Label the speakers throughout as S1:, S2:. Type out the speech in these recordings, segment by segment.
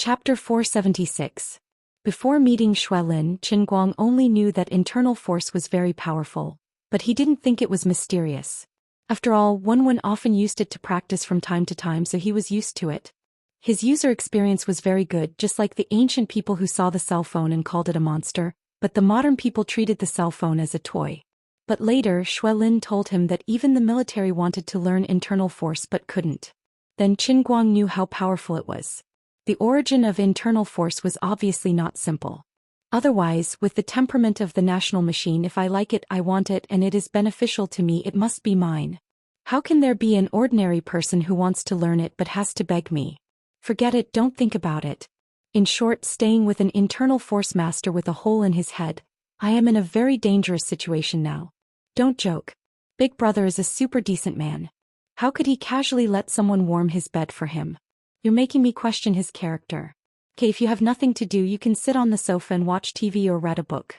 S1: Chapter 476. Before meeting Xuelin, Qinguang only knew that internal force was very powerful, but he didn't think it was mysterious. After all, Wenwen often used it to practice from time to time, so he was used to it. His user experience was very good, just like the ancient people who saw the cell phone and called it a monster, but the modern people treated the cell phone as a toy. But later, Xuelin told him that even the military wanted to learn internal force but couldn't. Then Qinguang knew how powerful it was. The origin of internal force was obviously not simple. Otherwise, with the temperament of the national machine, if I like it, I want it, and it is beneficial to me, it must be mine. How can there be an ordinary person who wants to learn it but has to beg me? Forget it, don't think about it. In short, staying with an internal force master with a hole in his head, I am in a very dangerous situation now. Don't joke. Big Brother is a super decent man. How could he casually let someone warm his bed for him? You're making me question his character. Okay, if you have nothing to do, you can sit on the sofa and watch TV or read a book.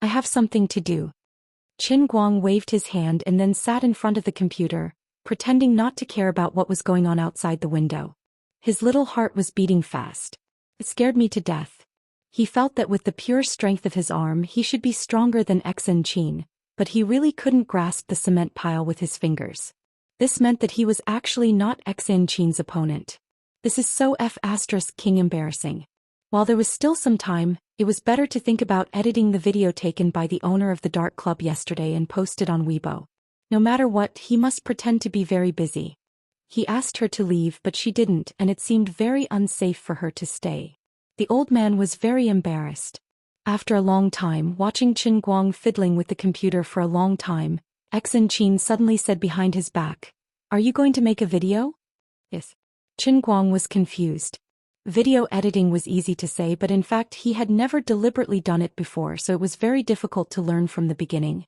S1: I have something to do. Qinguang waved his hand and then sat in front of the computer, pretending not to care about what was going on outside the window. His little heart was beating fast. It scared me to death. He felt that with the pure strength of his arm he should be stronger than Xianxia, but he really couldn't grasp the cement pile with his fingers. This meant that he was actually not Xianxia's opponent. This is so King embarrassing. While there was still some time, it was better to think about editing the video taken by the owner of the dart club yesterday and post it on Weibo. No matter what, he must pretend to be very busy. He asked her to leave, but she didn't, and it seemed very unsafe for her to stay. The old man was very embarrassed. After a long time, watching Qinguang fiddling with the computer for a long time, Xianxia suddenly said behind his back, "Are you going to make a video?" "Yes." Qinguang was confused. Video editing was easy to say, but in fact he had never deliberately done it before, so it was very difficult to learn from the beginning.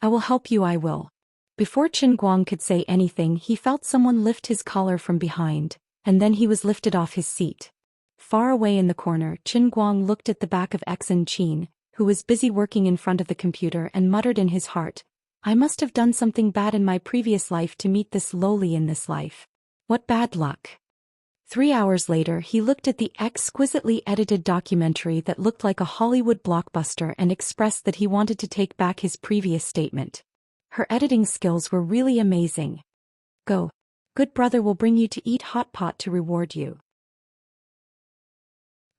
S1: "I will help you, I will." Before Qinguang could say anything, he felt someone lift his collar from behind, and then he was lifted off his seat. Far away in the corner, Qinguang looked at the back of Xianxia, who was busy working in front of the computer, and muttered in his heart, "I must have done something bad in my previous life to meet this lowly in this life. What bad luck." 3 hours later, he looked at the exquisitely edited documentary that looked like a Hollywood blockbuster and expressed that he wanted to take back his previous statement. Her editing skills were really amazing. Go. Good Brother will bring you to eat hot pot to reward you.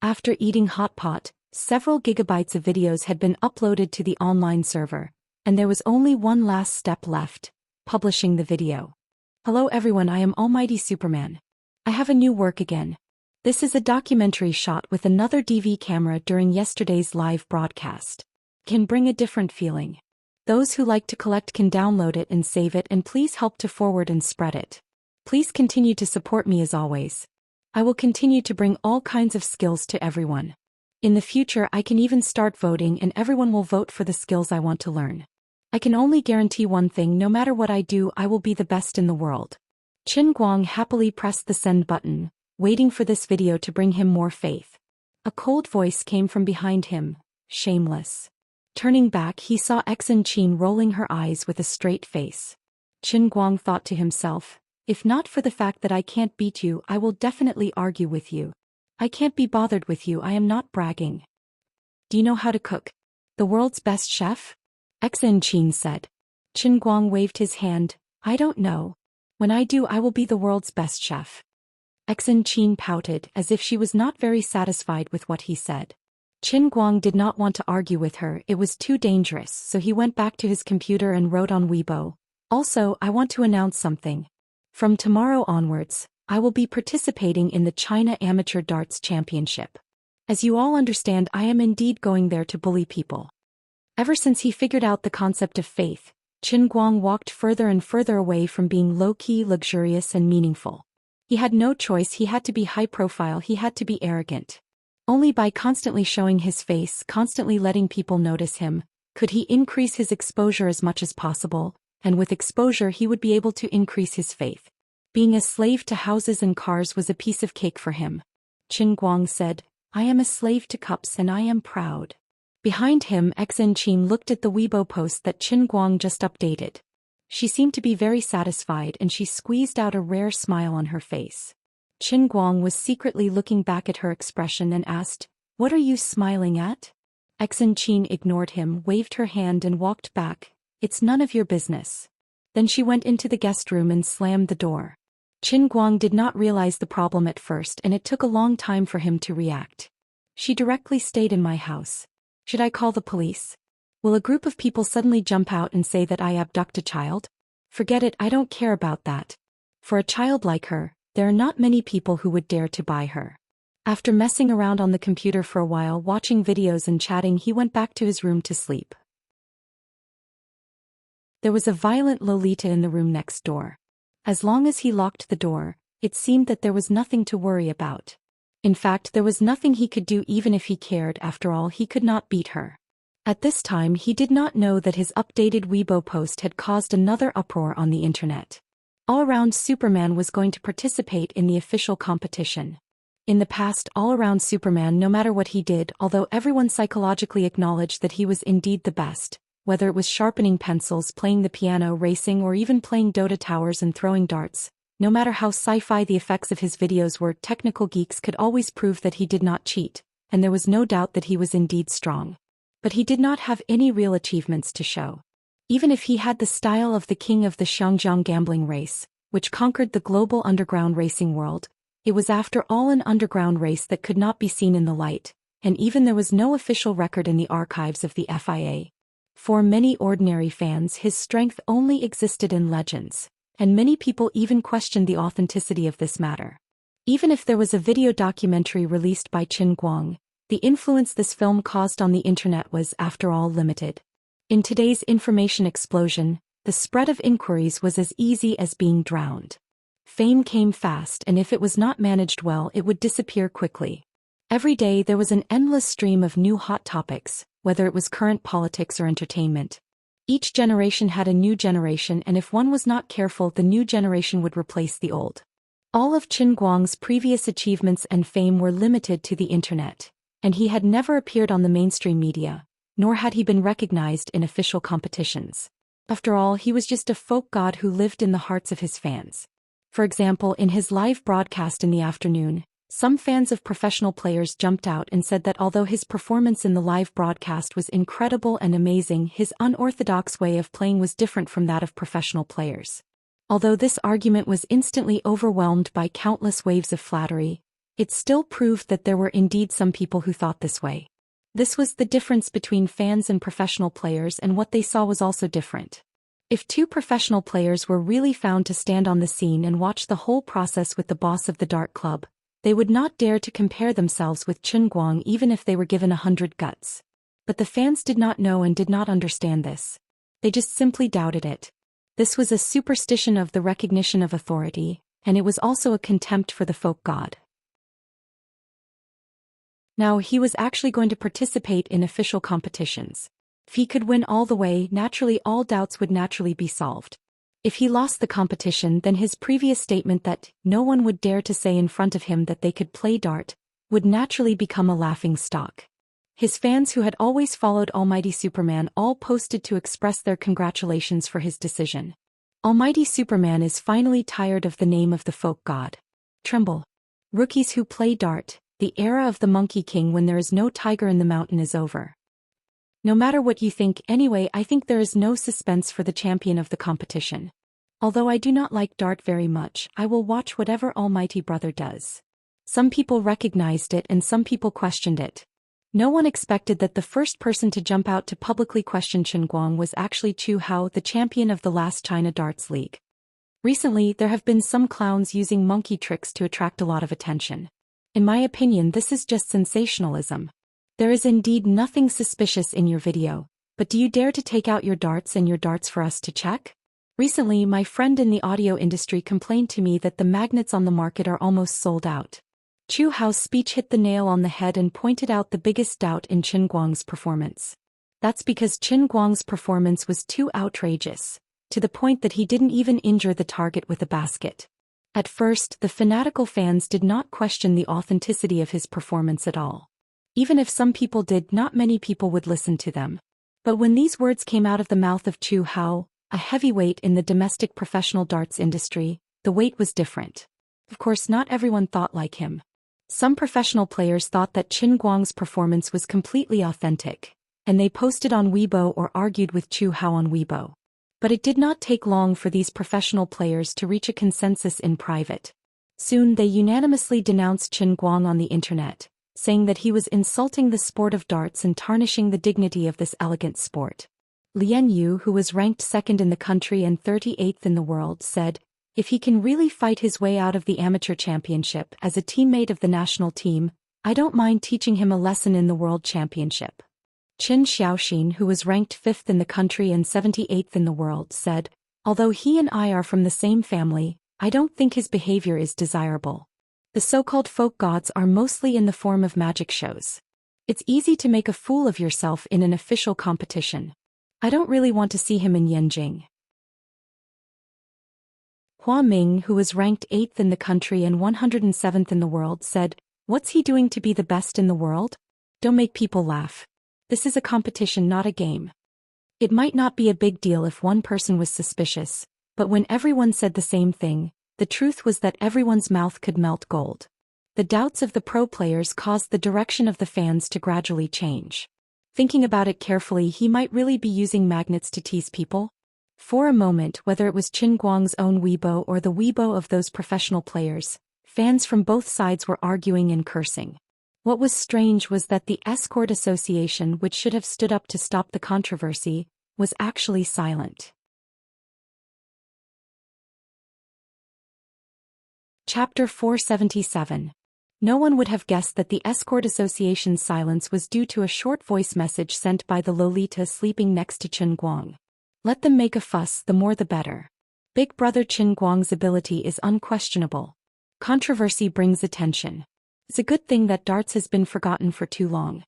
S1: After eating hot pot, several gigabytes of videos had been uploaded to the online server, and there was only one last step left: publishing the video. Hello everyone, I am Almighty Superman. I have a new work again. This is a documentary shot with another DV camera during yesterday's live broadcast. Can bring a different feeling. Those who like to collect can download it and save it, and please help to forward and spread it. Please continue to support me as always. I will continue to bring all kinds of skills to everyone. In the future I can even start voting and everyone will vote for the skills I want to learn. I can only guarantee one thing: no matter what I do, I will be the best in the world. Qinguang happily pressed the send button, waiting for this video to bring him more faith. A cold voice came from behind him, "Shameless." Turning back, he saw Xianxia rolling her eyes with a straight face. Qinguang thought to himself, "If not for the fact that I can't beat you, I will definitely argue with you. I can't be bothered with you, I am not bragging." "Do you know how to cook? The world's best chef?" Xianxia said. Qinguang waved his hand, "I don't know. When I do, I will be the world's best chef." Xianxia pouted, as if she was not very satisfied with what he said. Qinguang did not want to argue with her, it was too dangerous, so he went back to his computer and wrote on Weibo, "Also, I want to announce something. From tomorrow onwards, I will be participating in the China Amateur Darts Championship. As you all understand, I am indeed going there to bully people." Ever since he figured out the concept of faith, Qinguang walked further and further away from being low-key, luxurious and meaningful. He had no choice, he had to be high-profile, he had to be arrogant. Only by constantly showing his face, constantly letting people notice him, could he increase his exposure as much as possible, and with exposure he would be able to increase his faith. Being a slave to houses and cars was a piece of cake for him. Qinguang said, "I am a slave to cups and I am proud." Behind him, Xianxia looked at the Weibo post that Qinguang just updated. She seemed to be very satisfied and she squeezed out a rare smile on her face. Qin Guang was secretly looking back at her expression and asked, "What are you smiling at?" Exin Qin ignored him, waved her hand and walked back. "It's none of your business." Then she went into the guest room and slammed the door. Qin Guang did not realize the problem at first and it took a long time for him to react. "She directly stayed in my house. Should I call the police? Will a group of people suddenly jump out and say that I abduct a child? Forget it, I don't care about that. For a child like her, there are not many people who would dare to buy her." After messing around on the computer for a while watching videos and chatting, he went back to his room to sleep. There was a violent Lolita in the room next door. As long as he locked the door, it seemed that there was nothing to worry about. In fact, there was nothing he could do even if he cared. After all, he could not beat her. At this time he did not know that his updated Weibo post had caused another uproar on the internet. All-Around Superman was going to participate in the official competition. In the past, All-Around Superman, no matter what he did, although everyone psychologically acknowledged that he was indeed the best, whether it was sharpening pencils, playing the piano, racing, or even playing Dota towers and throwing darts, no matter how sci-fi the effects of his videos were, technical geeks could always prove that he did not cheat, and there was no doubt that he was indeed strong. But he did not have any real achievements to show. Even if he had the style of the king of the Xianxia gambling race, which conquered the global underground racing world, it was after all an underground race that could not be seen in the light, and even there was no official record in the archives of the FIA. For many ordinary fans, his strength only existed in legends, and many people even questioned the authenticity of this matter. Even if there was a video documentary released by Qin Guang, the influence this film caused on the internet was, after all, limited. In today's information explosion, the spread of inquiries was as easy as being drowned. Fame came fast, and if it was not managed well, it would disappear quickly. Every day there was an endless stream of new hot topics, whether it was current politics or entertainment. Each generation had a new generation, and if one was not careful, the new generation would replace the old. All of Qin Guang's previous achievements and fame were limited to the internet, and he had never appeared on the mainstream media, nor had he been recognized in official competitions. After all, he was just a folk god who lived in the hearts of his fans. For example, in his live broadcast in the afternoon, some fans of professional players jumped out and said that although his performance in the live broadcast was incredible and amazing, his unorthodox way of playing was different from that of professional players. Although this argument was instantly overwhelmed by countless waves of flattery, it still proved that there were indeed some people who thought this way. This was the difference between fans and professional players, and what they saw was also different. If two professional players were really found to stand on the scene and watch the whole process with the boss of the dart club, they would not dare to compare themselves with Qin Guang even if they were given 100 guts. But the fans did not know and did not understand this. They just simply doubted it. This was a superstition of the recognition of authority, and it was also a contempt for the folk god. Now he was actually going to participate in official competitions. If he could win all the way, naturally all doubts would naturally be solved. If he lost the competition, then his previous statement that no one would dare to say in front of him that they could play dart would naturally become a laughing stock. His fans, who had always followed Almighty Superman, all posted to express their congratulations for his decision. Almighty Superman is finally tired of the name of the folk god. Tremble. Rookies who play dart, the era of the Monkey King when there is no tiger in the mountain is over. No matter what you think, anyway, I think there is no suspense for the champion of the competition. Although I do not like dart very much, I will watch whatever Almighty Brother does. Some people recognized it and some people questioned it. No one expected that the first person to jump out to publicly question Qin Guang was actually Chu Hao, the champion of the last China Darts League. Recently, there have been some clowns using monkey tricks to attract a lot of attention. In my opinion, this is just sensationalism. There is indeed nothing suspicious in your video, but do you dare to take out your darts and your darts for us to check? Recently, my friend in the audio industry complained to me that the magnets on the market are almost sold out. Chu Hao's speech hit the nail on the head and pointed out the biggest doubt in Qin Guang's performance. That's because Qin Guang's performance was too outrageous, to the point that he didn't even injure the target with a basket. At first, the fanatical fans did not question the authenticity of his performance at all. Even if some people did, not many people would listen to them. But when these words came out of the mouth of Chu Hao, a heavyweight in the domestic professional darts industry, the weight was different. Of course, not everyone thought like him. Some professional players thought that Qin Guang's performance was completely authentic, and they posted on Weibo or argued with Chu Hao on Weibo. But it did not take long for these professional players to reach a consensus in private. Soon they unanimously denounced Qin Guang on the internet, saying that he was insulting the sport of darts and tarnishing the dignity of this elegant sport. Lian Yu, who was ranked second in the country and 38th in the world, said, "If he can really fight his way out of the amateur championship as a teammate of the national team, I don't mind teaching him a lesson in the world championship." Qin Xiaoxin, who was ranked 5th in the country and 78th in the world, said, "Although he and I are from the same family, I don't think his behavior is desirable. The so-called folk gods are mostly in the form of magic shows. It's easy to make a fool of yourself in an official competition. I don't really want to see him in Yanjing." Hua Ming, who was ranked 8th in the country and 107th in the world, said, "What's he doing to be the best in the world? Don't make people laugh. This is a competition, not a game." It might not be a big deal if one person was suspicious, but when everyone said the same thing, the truth was that everyone's mouth could melt gold. The doubts of the pro players caused the direction of the fans to gradually change. Thinking about it carefully, he might really be using magnets to tease people. For a moment, whether it was Qin Guang's own Weibo or the Weibo of those professional players, fans from both sides were arguing and cursing. What was strange was that the Escort Association, which should have stood up to stop the controversy, was actually silent. Chapter 477. No one would have guessed that the Escort Association's silence was due to a short voice message sent by the Lolita sleeping next to Qin Guang. "Let them make a fuss, the more the better. Big brother Qin Guang's ability is unquestionable. Controversy brings attention. It's a good thing that darts has been forgotten for too long."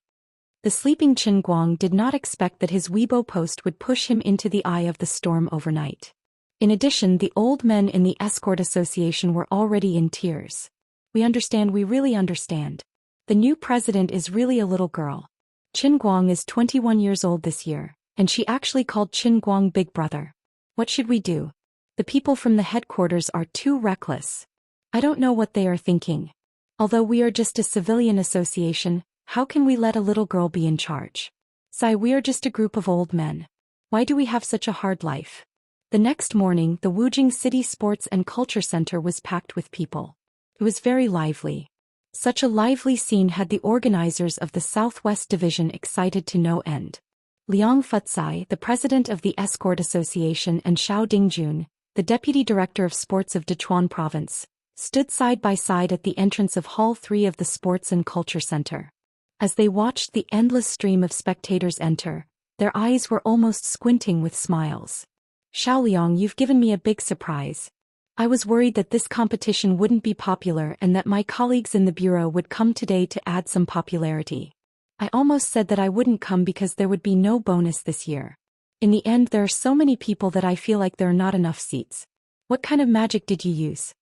S1: The sleeping Qin Guang did not expect that his Weibo post would push him into the eye of the storm overnight. In addition, the old men in the Escort Association were already in tears. We really understand. The new president is really a little girl. Qin Guang is 21 years old this year, and she actually called Qin Guang big brother. What should we do? The people from the headquarters are too reckless. I don't know what they are thinking. Although we are just a civilian association, how can we let a little girl be in charge? We are just a group of old men. Why do we have such a hard life? The next morning, the Wujing City Sports and Culture Center was packed with people. It was very lively. Such a lively scene had the organizers of the Southwest Division excited to no end. Liang Futsai, the president of the Escort Association, and Xiao Dingjun, the deputy director of sports of Dechuan Province, stood side by side at the entrance of Hall 3 of the Sports and Culture Center. As they watched the endless stream of spectators enter, their eyes were almost squinting with smiles. "Xiaoliang, you've given me a big surprise. I was worried that this competition wouldn't be popular and that my colleagues in the bureau would come today to add some popularity. I almost said that I wouldn't come because there would be no bonus this year. In the end, there are so many people that I feel like there are not enough seats. What kind of magic did you use?"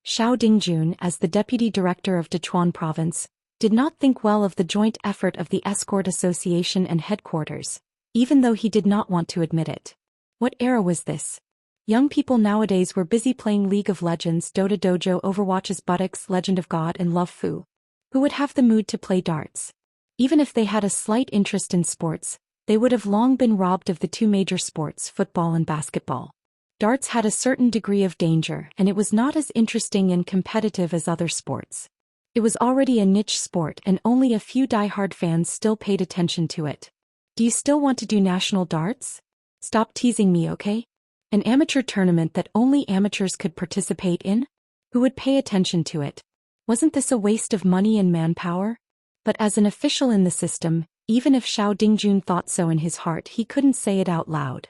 S1: Xiao Dingjun, as the deputy director of Dechuan Province, did not think well of the joint effort of the Escort Association and headquarters, even though he did not want to admit it. What era was this? Young people nowadays were busy playing League of Legends, Dota Dojo, Overwatch's Buttocks, Legend of God, and Love Fu. Who would have the mood to play darts? Even if they had a slight interest in sports, they would have long been robbed of the two major sports, football and basketball. Darts had a certain degree of danger, and it was not as interesting and competitive as other sports. It was already a niche sport, and only a few die-hard fans still paid attention to it. "Do you still want to do national darts? Stop teasing me, okay? An amateur tournament that only amateurs could participate in? Who would pay attention to it? Wasn't this a waste of money and manpower?" But as an official in the system, even if Xiao Dingjun thought so in his heart, he couldn't say it out loud.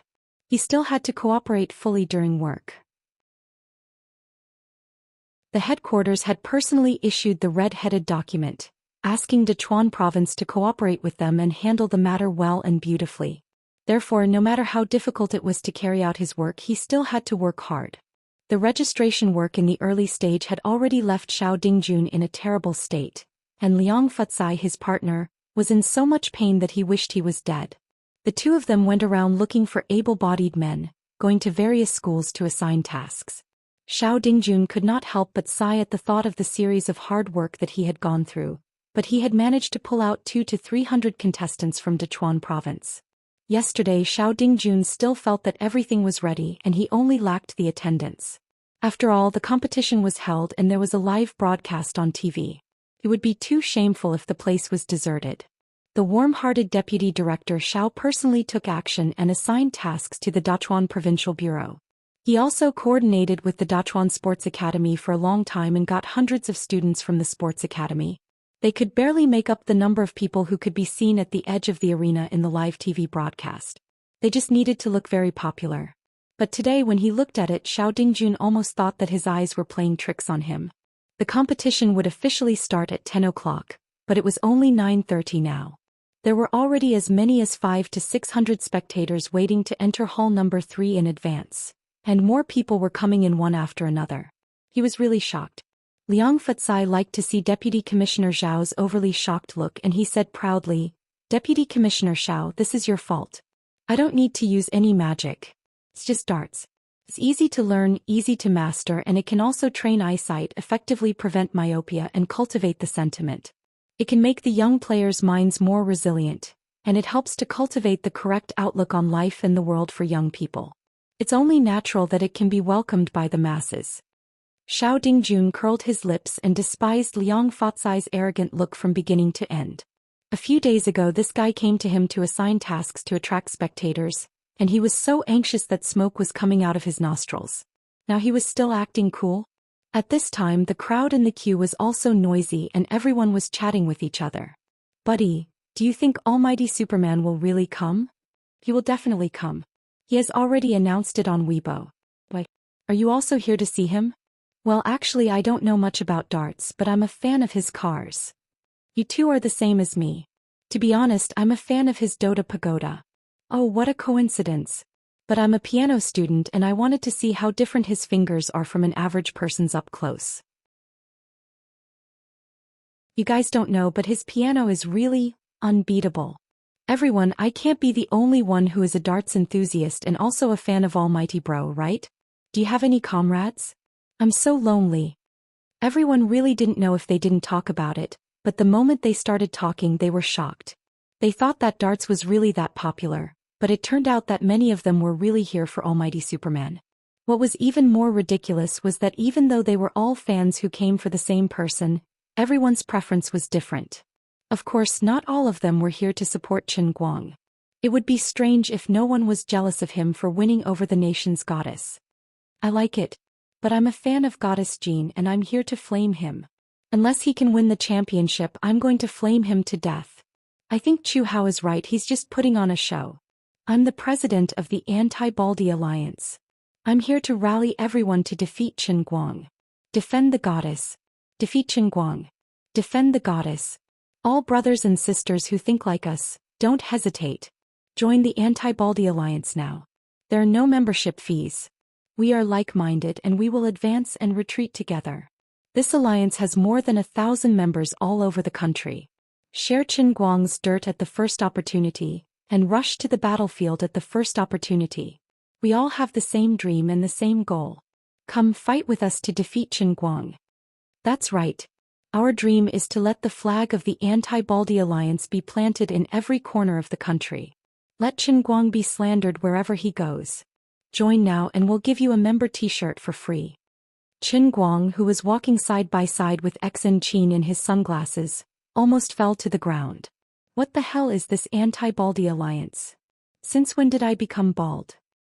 S1: He still had to cooperate fully during work. The headquarters had personally issued the red-headed document, asking Dechuan Province to cooperate with them and handle the matter well and beautifully. Therefore, no matter how difficult it was to carry out his work, he still had to work hard. The registration work in the early stage had already left Xiao Dingjun in a terrible state, and Liang Futsai, his partner, was in so much pain that he wished he was dead. The two of them went around looking for able-bodied men, going to various schools to assign tasks. Xiao Dingjun could not help but sigh at the thought of the series of hard work that he had gone through, but he had managed to pull out 200 to 300 contestants from Sichuan province. Yesterday Xiao Dingjun still felt that everything was ready and he only lacked the attendance. After all, the competition was held and there was a live broadcast on TV. It would be too shameful if the place was deserted. The warm-hearted deputy director Xiao personally took action and assigned tasks to the Dachuan Provincial Bureau. He also coordinated with the Dachuan Sports Academy for a long time and got hundreds of students from the Sports Academy. They could barely make up the number of people who could be seen at the edge of the arena in the live TV broadcast. They just needed to look very popular. But today when he looked at it, Xiao Dingjun almost thought that his eyes were playing tricks on him. The competition would officially start at 10 o'clock, but it was only 9:30 now. There were already as many as 500 to 600 spectators waiting to enter hall number 3 in advance, and more people were coming in one after another. He was really shocked. Liang Futsai liked to see Deputy Commissioner Zhao's overly shocked look and he said proudly, "Deputy Commissioner Zhao, this is your fault. I don't need to use any magic. It's just darts. It's easy to learn, easy to master, and it can also train eyesight, effectively prevent myopia and cultivate the sentiment. It can make the young players' minds more resilient, and it helps to cultivate the correct outlook on life and the world for young people. It's only natural that it can be welcomed by the masses." Xiao Dingjun curled his lips and despised Liang Futsai's arrogant look from beginning to end. A few days ago this guy came to him to assign tasks to attract spectators, and he was so anxious that smoke was coming out of his nostrils. Now he was still acting cool? At this time the crowd in the queue was also noisy and everyone was chatting with each other. "Buddy, do you think Almighty Superman will really come?" "He will definitely come. He has already announced it on Weibo." "Why, are you also here to see him?" "Well, actually I don't know much about darts, but I'm a fan of his cars." "You two are the same as me. To be honest, I'm a fan of his Dota Pagoda." "Oh, what a coincidence. But I'm a piano student and I wanted to see how different his fingers are from an average person's up close." "You guys don't know, but his piano is really unbeatable. Everyone, I can't be the only one who is a darts enthusiast and also a fan of Almighty Bro, right? Do you have any comrades? I'm so lonely." Everyone really didn't know if they didn't talk about it, but the moment they started talking they were shocked. They thought that darts was really that popular, but it turned out that many of them were really here for Almighty Superman. What was even more ridiculous was that even though they were all fans who came for the same person, everyone's preference was different. Of course, not all of them were here to support Chen Guang. It would be strange if no one was jealous of him for winning over the nation's goddess. "I like it. But I'm a fan of Goddess Jean and I'm here to flame him. Unless he can win the championship, I'm going to flame him to death. I think Chu Hao is right, he's just putting on a show. I'm the president of the Anti-Baldi Alliance. I'm here to rally everyone to defeat Chen Guang. Defend the goddess. Defeat Chen Guang. Defend the goddess. All brothers and sisters who think like us, don't hesitate. Join the Anti-Baldi Alliance now. There are no membership fees. We are like-minded and we will advance and retreat together. This alliance has more than 1,000 members all over the country. Share Chen Guang's dirt at the first opportunity, and rush to the battlefield at the first opportunity. We all have the same dream and the same goal. Come fight with us to defeat Chen Guang." That's right. Our dream is to let the flag of the Anti-Baldi Alliance be planted in every corner of the country. Let Chen Guang be slandered wherever he goes. Join now and we'll give you a member t-shirt for free. Chen Guang, who was walking side by side with Xen Qin in his sunglasses, almost fell to the ground. "What the hell is this Anti-Baldi Alliance? Since when did I become bald?"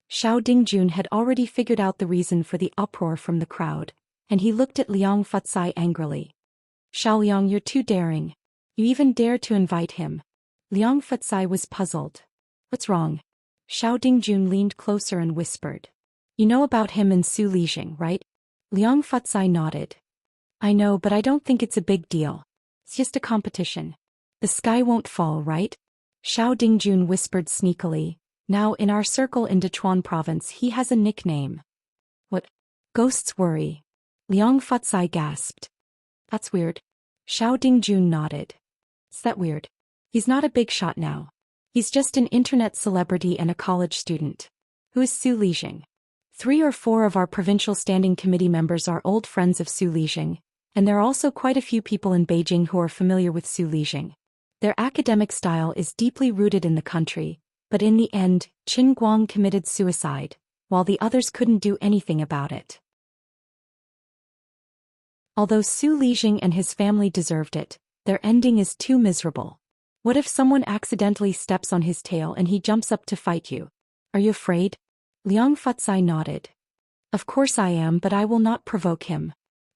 S1: Xiao Dingjun had already figured out the reason for the uproar from the crowd, and he looked at Liang Futsai angrily. "Xiaoliang, you're too daring. You even dare to invite him." Liang Futsai was puzzled. "What's wrong?" Xiao Dingjun leaned closer and whispered. "You know about him and Su Lijing, right?" Liang Futsai nodded. "I know, but I don't think it's a big deal. It's just a competition. The sky won't fall, right?" Xiao Dingjun whispered sneakily. "Now in our circle in Sichuan province he has a nickname." "What?" "Ghosts Worry." Liang Futsai gasped. "That's weird." Xiao Dingjun nodded. "Is that weird? He's not a big shot now. He's just an internet celebrity and a college student." "Who is Su Lijing?" 3 or 4 of our provincial standing committee members are old friends of Su Lixing, and there are also quite a few people in Beijing who are familiar with Su Lixing. Their academic style is deeply rooted in the country, but in the end, Qin Guang committed suicide, while the others couldn't do anything about it. Although Su Lixing and his family deserved it, their ending is too miserable. What if someone accidentally steps on his tail and he jumps up to fight you? Are you afraid? Liang Futsai nodded. Of course I am, but I will not provoke him.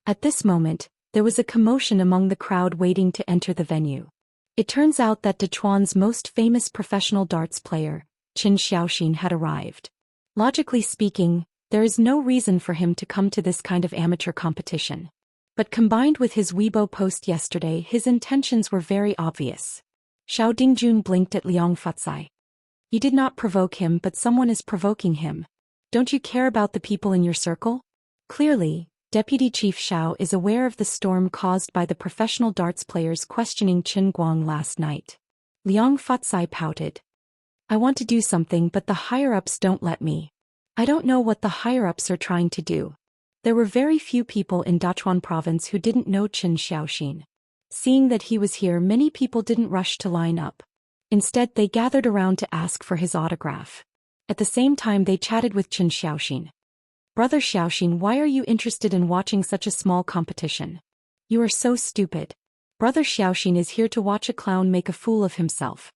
S1: At this moment, there was a commotion among the crowd waiting to enter the venue. It turns out that Dechuan's most famous professional darts player, Qin Xiaoxin, had arrived. Logically speaking, there is no reason for him to come to this kind of amateur competition. But combined with his Weibo post yesterday, his intentions were very obvious. Xiao Dingjun blinked at Liang Futsai. You did not provoke him, but someone is provoking him. Don't you care about the people in your circle? Clearly, Deputy Chief Xiao is aware of the storm caused by the professional darts players questioning Qin Guang last night. Liang Futsai pouted. I want to do something, but the higher-ups don't let me. I don't know what the higher-ups are trying to do. There were very few people in Dachuan province who didn't know Qin Xiaoxin. Seeing that he was here, many people didn't rush to line up. Instead, they gathered around to ask for his autograph. At the same time, they chatted with Qin Xiaoxin. Brother Xiaoxin, why are you interested in watching such a small competition? You are so stupid. Brother Xiaoxin is here to watch a clown make a fool of himself.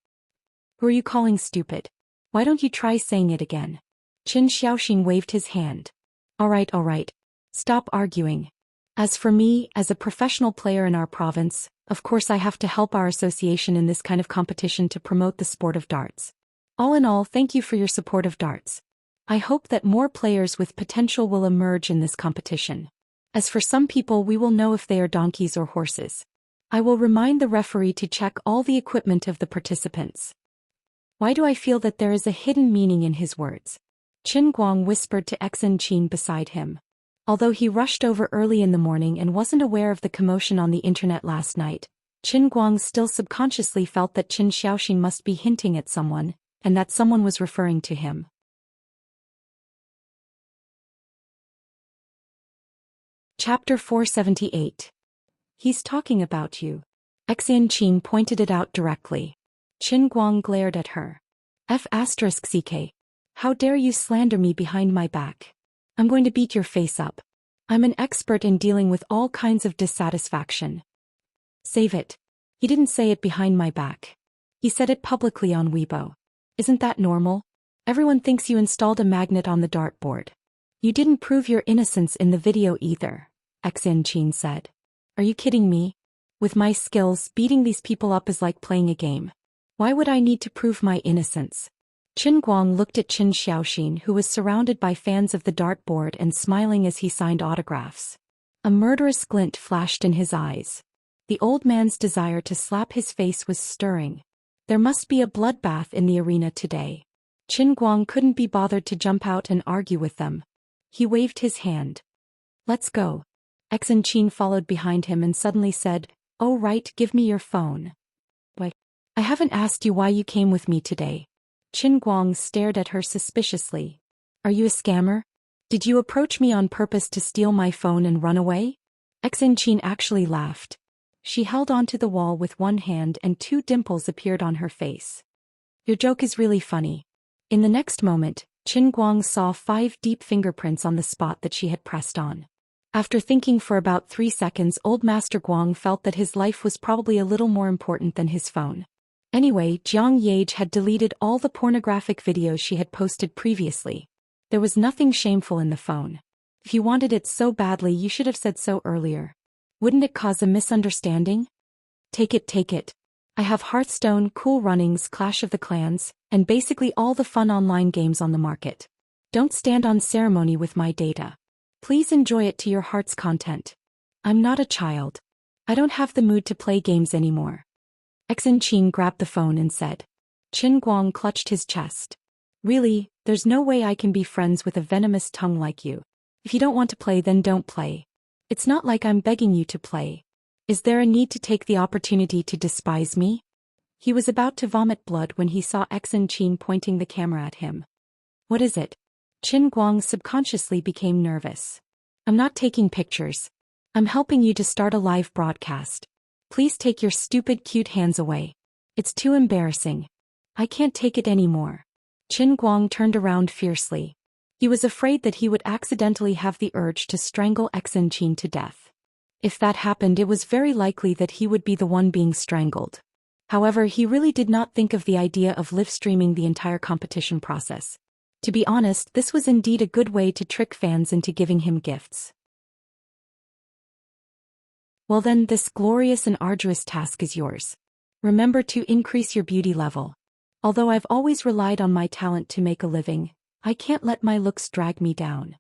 S1: Who are you calling stupid? Why don't you try saying it again? Qin Xiaoxin waved his hand. All right. Stop arguing. As for me, as a professional player in our province, of course I have to help our association in this kind of competition to promote the sport of darts. All in all, thank you for your support of darts. I hope that more players with potential will emerge in this competition. As for some people, we will know if they are donkeys or horses. I will remind the referee to check all the equipment of the participants. Why do I feel that there is a hidden meaning in his words? Qin Guang whispered to Exin Qin beside him. Although he rushed over early in the morning and wasn't aware of the commotion on the internet last night, Qin Guang still subconsciously felt that Qin Xiaoxin must be hinting at someone, and that someone was referring to him. Chapter 478. He's talking about you. Exin Qin pointed it out directly. Qin Guang glared at her. F***ck. How dare you slander me behind my back? I'm going to beat your face up. I'm an expert in dealing with all kinds of dissatisfaction. Save it. He didn't say it behind my back. He said it publicly on Weibo. Isn't that normal? Everyone thinks you installed a magnet on the dartboard. You didn't prove your innocence in the video either, Exin Qin said. Are you kidding me? With my skills, beating these people up is like playing a game. Why would I need to prove my innocence? Qin Guang looked at Qin Xiaoxin, who was surrounded by fans of the dartboard and smiling as he signed autographs. A murderous glint flashed in his eyes. The old man's desire to slap his face was stirring. There must be a bloodbath in the arena today. Qin Guang couldn't be bothered to jump out and argue with them. He waved his hand. Let's go. Exin Qin followed behind him and suddenly said, Oh right, give me your phone. Why? I haven't asked you why you came with me today. Qin Guang stared at her suspiciously. Are you a scammer? Did you approach me on purpose to steal my phone and run away? Exin Qin actually laughed. She held onto the wall with one hand and 2 dimples appeared on her face. Your joke is really funny. In the next moment, Qin Guang saw 5 deep fingerprints on the spot that she had pressed on. After thinking for about 3 seconds, old Master Guang felt that his life was probably a little more important than his phone. Anyway, Jiang Yage had deleted all the pornographic videos she had posted previously. There was nothing shameful in the phone. If you wanted it so badly, you should have said so earlier. Wouldn't it cause a misunderstanding? Take it. I have Hearthstone, Cool Runnings, Clash of the Clans, and basically all the fun online games on the market. Don't stand on ceremony with my data. Please enjoy it to your heart's content. I'm not a child. I don't have the mood to play games anymore. Exin Qin grabbed the phone and said. Qin Guang clutched his chest. Really, there's no way I can be friends with a venomous tongue like you. If you don't want to play, then don't play. It's not like I'm begging you to play. Is there a need to take the opportunity to despise me? He was about to vomit blood when he saw Exin Qin pointing the camera at him. What is it? Qin Guang subconsciously became nervous. I'm not taking pictures. I'm helping you to start a live broadcast. Please take your stupid cute hands away. It's too embarrassing. I can't take it anymore. Qin Guang turned around fiercely. He was afraid that he would accidentally have the urge to strangle Xen Qin to death. If that happened, it was very likely that he would be the one being strangled. However, he really did not think of the idea of live streaming the entire competition process. To be honest, this was indeed a good way to trick fans into giving him gifts. Well then, this glorious and arduous task is yours. Remember to increase your beauty level. Although I've always relied on my talent to make a living, I can't let my looks drag me down.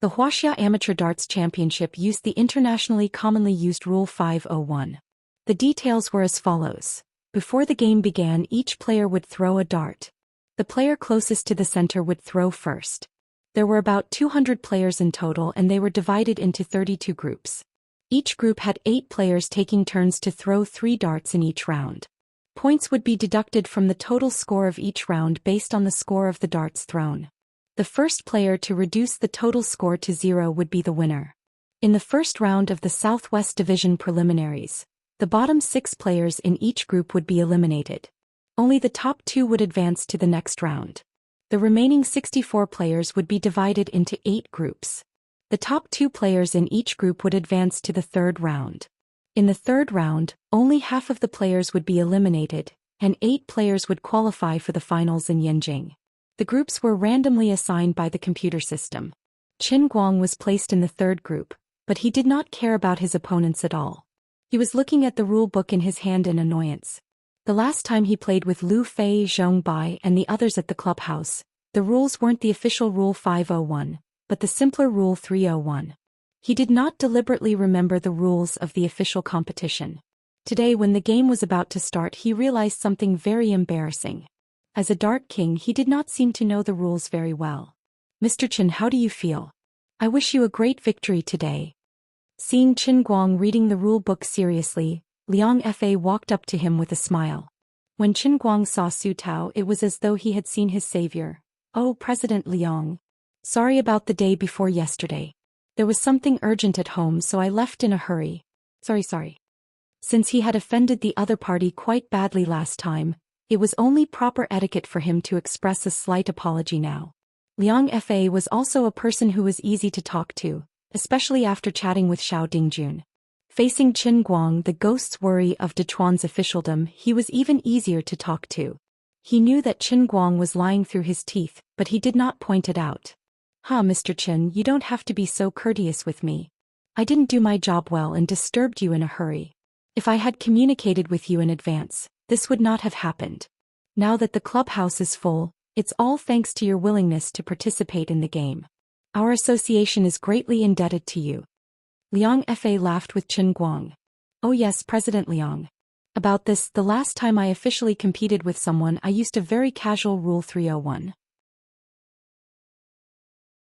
S1: The Wuxia Amateur Darts Championship used the internationally commonly used Rule 501. The details were as follows. Before the game began, each player would throw a dart. The player closest to the center would throw first. There were about 200 players in total and they were divided into 32 groups. Each group had 8 players taking turns to throw 3 darts in each round. Points would be deducted from the total score of each round based on the score of the darts thrown. The first player to reduce the total score to 0 would be the winner. In the first round of the Southwest Division preliminaries, the bottom 6 players in each group would be eliminated. Only the top 2 would advance to the next round. The remaining 64 players would be divided into 8 groups. The top 2 players in each group would advance to the third round. In the third round, only half of the players would be eliminated, and 8 players would qualify for the finals in Yanjing. The groups were randomly assigned by the computer system. Qin Guang was placed in the third group, but he did not care about his opponents at all. He was looking at the rule book in his hand in annoyance. The last time he played with Lu Fei, Zhong Bai and the others at the clubhouse, the rules weren't the official Rule 501, but the simpler Rule 301. He did not deliberately remember the rules of the official competition. Today, when the game was about to start, he realized something very embarrassing. As a Dart King, he did not seem to know the rules very well. Mr. Qin, how do you feel? I wish you a great victory today. Seeing Qin Guang reading the rule book seriously, Liang Fa walked up to him with a smile. When Qin Guang saw Su Tao, it was as though he had seen his savior. Oh, President Liang. Sorry about the day before yesterday. There was something urgent at home, so I left in a hurry. Sorry. Since he had offended the other party quite badly last time, it was only proper etiquette for him to express a slight apology now. Liang Fa was also a person who was easy to talk to, especially after chatting with Xiao Dingjun. Facing Qin Guang, the ghost's worry of Dechuan's officialdom, he was even easier to talk to. He knew that Qin Guang was lying through his teeth, but he did not point it out. Mr. Qin, you don't have to be so courteous with me. I didn't do my job well and disturbed you in a hurry. If I had communicated with you in advance, this would not have happened. Now that the clubhouse is full, it's all thanks to your willingness to participate in the game. Our association is greatly indebted to you. Liang Fa laughed with Qin Guang. Oh yes, President Liang. About this, the last time I officially competed with someone, I used a very casual Rule 301.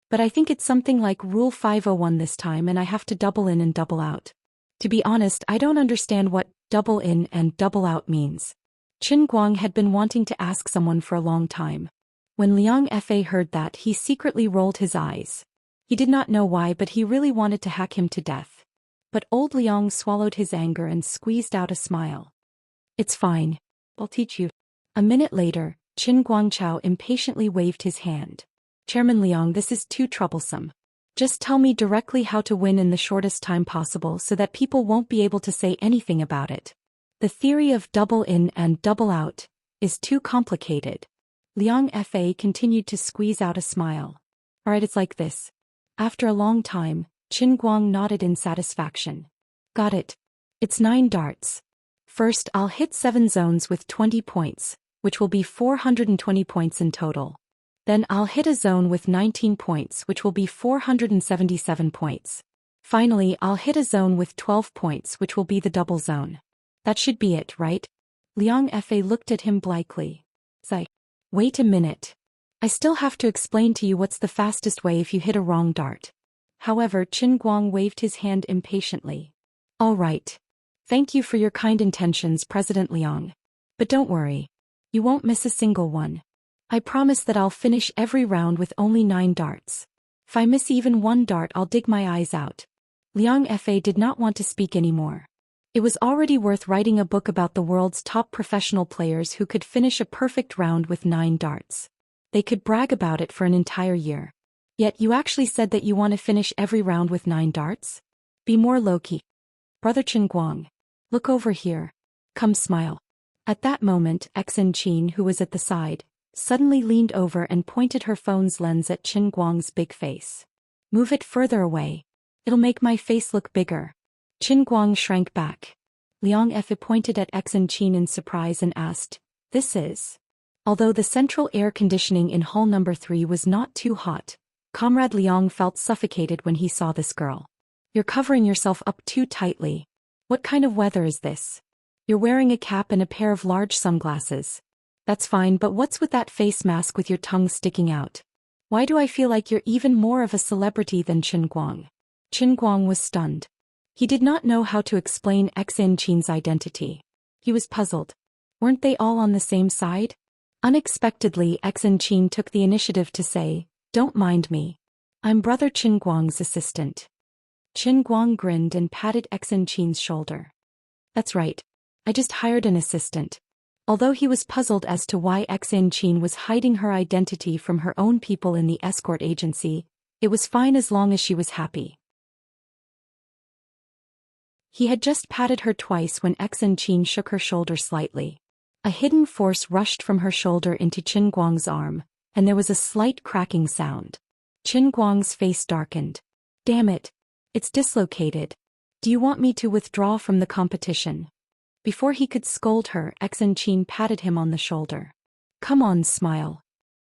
S1: But I think it's something like Rule 501 this time, and I have to double in and double out. To be honest, I don't understand what double in and double out means. Qin Guang had been wanting to ask someone for a long time. When Liang Fa heard that, he secretly rolled his eyes. He did not know why, but he really wanted to hack him to death. But old Liang swallowed his anger and squeezed out a smile. It's fine. I'll teach you. A minute later, Qin Guangchao impatiently waved his hand. Chairman Liang, this is too troublesome. Just tell me directly how to win in the shortest time possible so that people won't be able to say anything about it. The theory of double in and double out is too complicated. Liang Fa continued to squeeze out a smile. Alright, it's like this. After a long time, Qin Guang nodded in satisfaction. Got it. It's 9 darts. First, I'll hit 7 zones with 20 points, which will be 420 points in total. Then I'll hit a zone with 19 points, which will be 477 points. Finally, I'll hit a zone with 12 points, which will be the double zone. That should be it, right? Liang Fa looked at him blankly. Sigh. Wait a minute. I still have to explain to you what's the fastest way if you hit a wrong dart. However, Qin Guang waved his hand impatiently. All right. Thank you for your kind intentions, President Liang. But don't worry. You won't miss a single one. I promise that I'll finish every round with only 9 darts. If I miss even one dart, I'll dig my eyes out. Liang Fa did not want to speak anymore. It was already worth writing a book about the world's top professional players who could finish a perfect round with 9 darts. They could brag about it for an entire year. Yet you actually said that you want to finish every round with 9 darts? Be more low-key. Brother Qin Guang. Look over here. Come smile. At that moment, Xin Qin, who was at the side, suddenly leaned over and pointed her phone's lens at Qin Guang's big face. Move it further away. It'll make my face look bigger. Qin Guang shrank back. Liang Fa pointed at Xin Qin in surprise and asked, "This is?" Although the central air conditioning in hall number 3 was not too hot, Comrade Liang felt suffocated when he saw this girl. You're covering yourself up too tightly. What kind of weather is this? You're wearing a cap and a pair of large sunglasses. That's fine, but what's with that face mask with your tongue sticking out? Why do I feel like you're even more of a celebrity than Qin Guang? Qin Guang was stunned. He did not know how to explain Xin Qin's identity. He was puzzled. Weren't they all on the same side? Unexpectedly, Xin Qin took the initiative to say, "Don't mind me. I'm Brother Qin Guang's assistant." Qin Guang grinned and patted Xin Qin's shoulder. "That's right. I just hired an assistant." Although he was puzzled as to why Xin Qin was hiding her identity from her own people in the escort agency, it was fine as long as she was happy. He had just patted her twice when Xin Qin shook her shoulder slightly. A hidden force rushed from her shoulder into Qin Guang's arm, and there was a slight cracking sound. Qin Guang's face darkened. "Damn it. It's dislocated. Do you want me to withdraw from the competition?" Before he could scold her, Xin Qin patted him on the shoulder. "Come on, smile."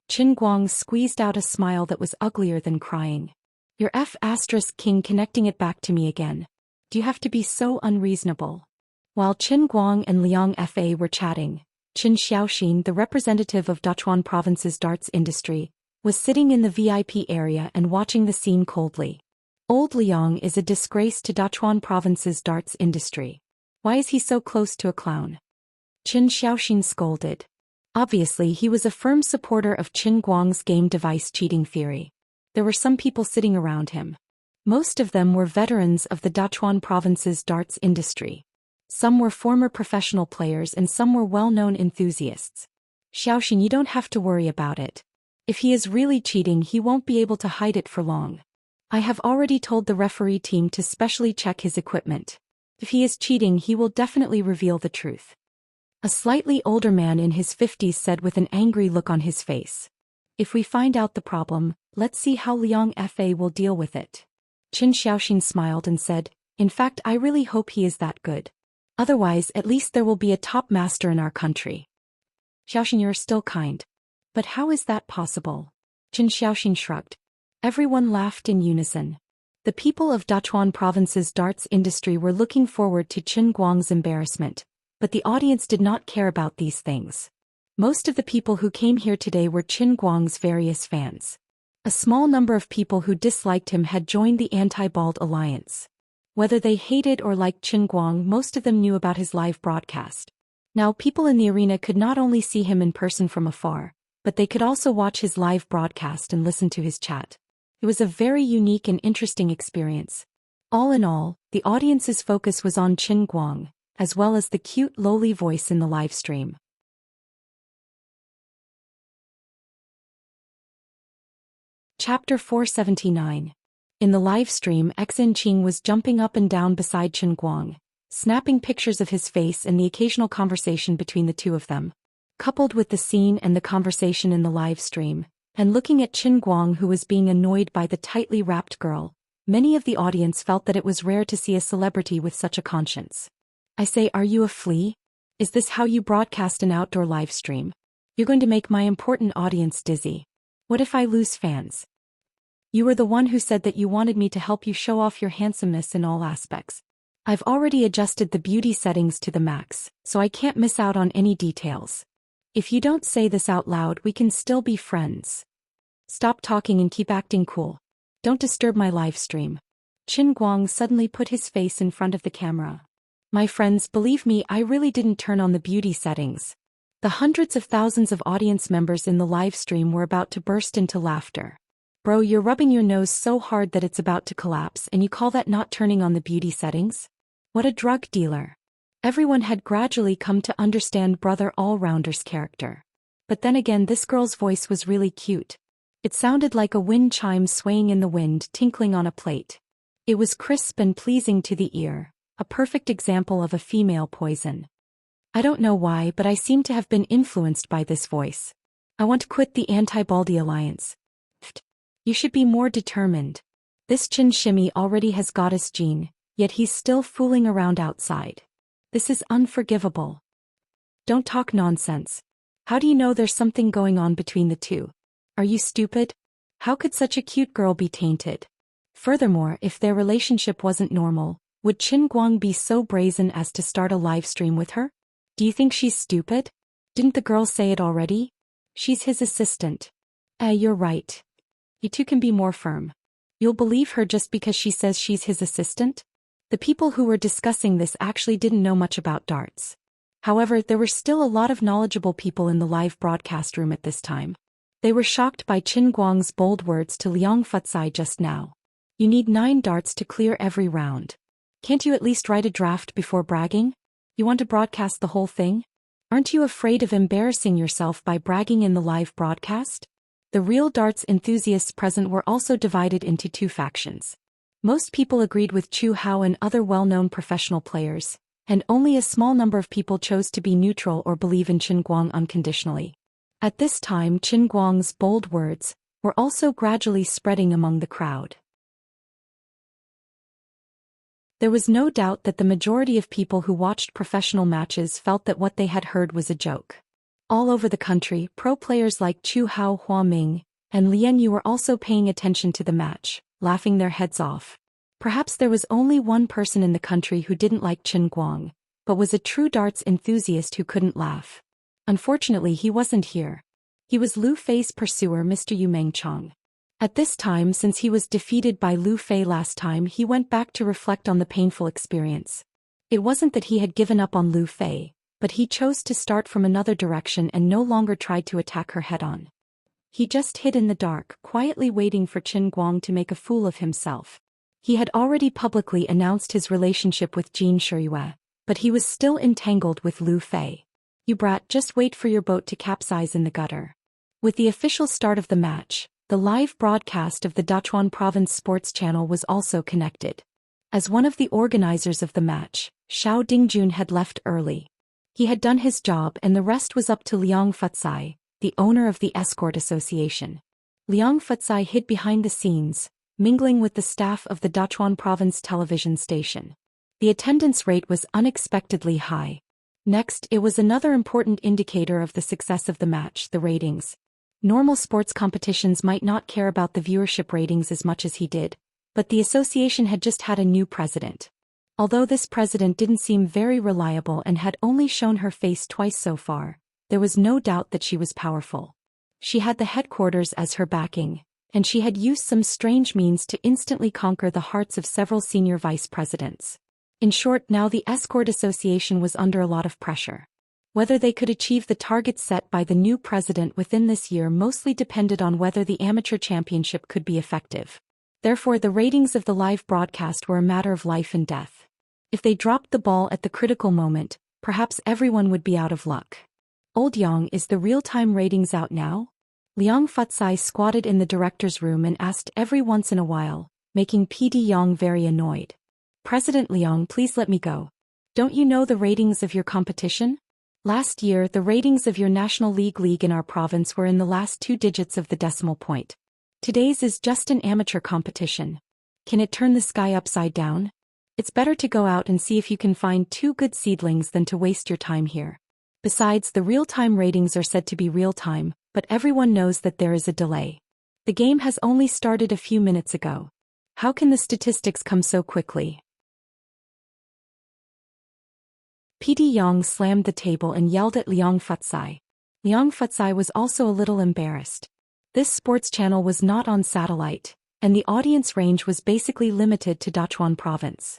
S1: Qin Guang squeezed out a smile that was uglier than crying. "Your King connecting it back to me again. Do you have to be so unreasonable?" While Qin Guang and Liang Fa were chatting, Qin Xiaoxin, the representative of Dachuan Province's darts industry, was sitting in the VIP area and watching the scene coldly. Old Liang is a disgrace to Dachuan Province's darts industry. Why is he so close to a clown? Qin Xiaoxin scolded. Obviously, he was a firm supporter of Qin Guang's game device cheating theory. There were some people sitting around him. Most of them were veterans of the Dachuan Province's darts industry. Some were former professional players and some were well-known enthusiasts. "Xiaoxin, you don't have to worry about it. If he is really cheating, he won't be able to hide it for long. I have already told the referee team to specially check his equipment. If he is cheating, he will definitely reveal the truth." A slightly older man in his 50s said with an angry look on his face. "If we find out the problem, let's see how Liang Fa will deal with it." Qin Xiaoxin smiled and said, "In fact, I really hope he is that good. Otherwise, at least there will be a top master in our country." "Xiaoxin, you're still kind. But how is that possible?" Qin Xiaoxin shrugged. Everyone laughed in unison. The people of Dachuan Province's darts industry were looking forward to Qin Guang's embarrassment, but the audience did not care about these things. Most of the people who came here today were Qin Guang's various fans. A small number of people who disliked him had joined the anti-bald alliance. Whether they hated or liked Qin Guang, most of them knew about his live broadcast. Now people in the arena could not only see him in person from afar, but they could also watch his live broadcast and listen to his chat. It was a very unique and interesting experience. All in all, the audience's focus was on Qin Guang, as well as the cute lowly voice in the live stream. Chapter 479. In the live stream, Xin Qin was jumping up and down beside Qin Guang, snapping pictures of his face and the occasional conversation between the two of them. Coupled with the scene and the conversation in the live stream, and looking at Qin Guang, who was being annoyed by the tightly wrapped girl, many of the audience felt that it was rare to see a celebrity with such a conscience. "I say, are you a flea? Is this how you broadcast an outdoor live stream? You're going to make my important audience dizzy. What if I lose fans? You were the one who said that you wanted me to help you show off your handsomeness in all aspects. I've already adjusted the beauty settings to the max, so I can't miss out on any details. If you don't say this out loud, we can still be friends. Stop talking and keep acting cool. Don't disturb my live stream." Qin Guang suddenly put his face in front of the camera. "My friends, believe me, I really didn't turn on the beauty settings. The hundreds of thousands of audience members in the live stream were about to burst into laughter. Bro, you're rubbing your nose so hard that it's about to collapse and you call that not turning on the beauty settings? What a drug dealer. Everyone had gradually come to understand Brother All-Rounder's character. But then again, this girl's voice was really cute. It sounded like a wind chime swaying in the wind, tinkling on a plate. It was crisp and pleasing to the ear, a perfect example of a female poison. I don't know why, but I seem to have been influenced by this voice. I want to quit the anti-Baldy alliance. You should be more determined. This chin shimmy already has goddess gene, yet he's still fooling around outside. This is unforgivable. Don't talk nonsense. How do you know there's something going on between the two? Are you stupid? How could such a cute girl be tainted? Furthermore, if their relationship wasn't normal, would Qin Guang be so brazen as to start a live stream with her? Do you think she's stupid? Didn't the girl say it already? She's his assistant. You're right. You two can be more firm. You'll believe her just because she says she's his assistant? The people who were discussing this actually didn't know much about darts. However, there were still a lot of knowledgeable people in the live broadcast room at this time. They were shocked by Qin Guang's bold words to Liang Futsai just now. You need 9 darts to clear every round. Can't you at least write a draft before bragging? You want to broadcast the whole thing? Aren't you afraid of embarrassing yourself by bragging in the live broadcast? The real darts enthusiasts present were also divided into 2 factions. Most people agreed with Chu Hao and other well-known professional players, and only a small number of people chose to be neutral or believe in Qin Guang unconditionally. At this time, Qin Guang's bold words were also gradually spreading among the crowd. There was no doubt that the majority of people who watched professional matches felt that what they had heard was a joke. All over the country, pro players like Chu Hao, Hua Ming, and Lian Yu were also paying attention to the match, laughing their heads off. Perhaps there was only one person in the country who didn't like Qin Guang, but was a true darts enthusiast who couldn't laugh. Unfortunately, he wasn't here. He was Lu Fei's pursuer, Mr. Yu Mengchong. At this time, since he was defeated by Lu Fei last time, he went back to reflect on the painful experience. It wasn't that he had given up on Lu Fei, but he chose to start from another direction and no longer tried to attack her head-on. He just hid in the dark, quietly waiting for Qin Guang to make a fool of himself. He had already publicly announced his relationship with Jin Shiyue, but he was still entangled with Lu Fei. You brat, just wait for your boat to capsize in the gutter. With the official start of the match, the live broadcast of the Dachuan Province Sports Channel was also connected. As one of the organizers of the match, Xiao Dingjun had left early. He had done his job and the rest was up to Liang Futsai, the owner of the Escort Association. Liang Futsai hid behind the scenes, mingling with the staff of the Dachuan Province television station. The attendance rate was unexpectedly high. Next, it was another important indicator of the success of the match, the ratings. Normal sports competitions might not care about the viewership ratings as much as he did, but the association had just had a new president. Although this president didn't seem very reliable and had only shown her face twice so far, there was no doubt that she was powerful. She had the headquarters as her backing, and she had used some strange means to instantly conquer the hearts of several senior vice presidents. In short, now the Escort Association was under a lot of pressure. Whether they could achieve the targets set by the new president within this year mostly depended on whether the amateur championship could be effective. Therefore, the ratings of the live broadcast were a matter of life and death. If they dropped the ball at the critical moment, perhaps everyone would be out of luck. Old Yang, is the real-time ratings out now? Liang Futsai squatted in the director's room and asked every once in a while, making PD Yang very annoyed. President Liang, please let me go. Don't you know the ratings of your competition? Last year, the ratings of your National League in our province were in the last 2 digits of the decimal point. Today's is just an amateur competition. Can it turn the sky upside down? It's better to go out and see if you can find 2 good seedlings than to waste your time here. Besides, the real-time ratings are said to be real-time, but everyone knows that there is a delay. The game has only started a few minutes ago. How can the statistics come so quickly? PD Yang slammed the table and yelled at Liang Futsai. Liang Futsai was also a little embarrassed. This sports channel was not on satellite, and the audience range was basically limited to Dachuan province.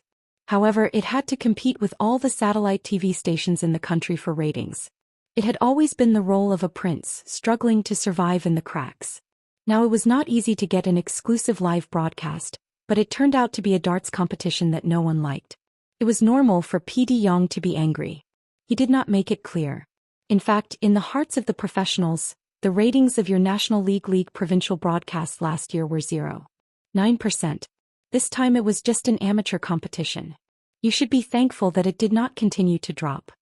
S1: However, it had to compete with all the satellite TV stations in the country for ratings. It had always been the role of a prince, struggling to survive in the cracks. Now it was not easy to get an exclusive live broadcast, but it turned out to be a darts competition that no one liked. It was normal for PD Yang to be angry. He did not make it clear. In fact, in the hearts of the professionals, the ratings of your National League provincial broadcasts last year were 0.9%. This time it was just an amateur competition. You should be thankful that it did not continue to drop.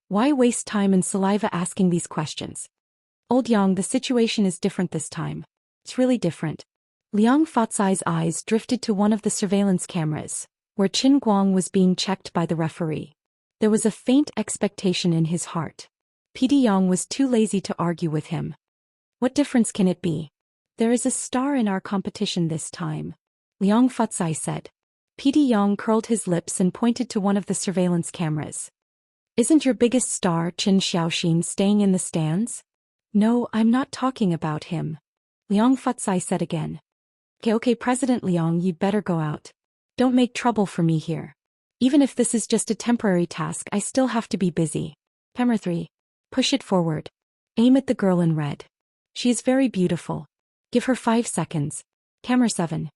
S1: Why waste time and saliva asking these questions? Old Yang, the situation is different this time. It's really different. Liang Fatsai's eyes drifted to one of the surveillance cameras, where Qin Guang was being checked by the referee. There was a faint expectation in his heart. PD Yang was too lazy to argue with him. What difference can it be? There is a star in our competition this time, Liang Fatsai said. PD Yang curled his lips and pointed to one of the surveillance cameras. Isn't your biggest star, Qin Xiaoxin, staying in the stands? No, I'm not talking about him, Liang Fatsai said again. Okay, President Liang, you'd better go out. Don't make trouble for me here. Even if this is just a temporary task, I still have to be busy. Camera 3. Push it forward. Aim at the girl in red. She is very beautiful. Give her 5 seconds. Camera 7.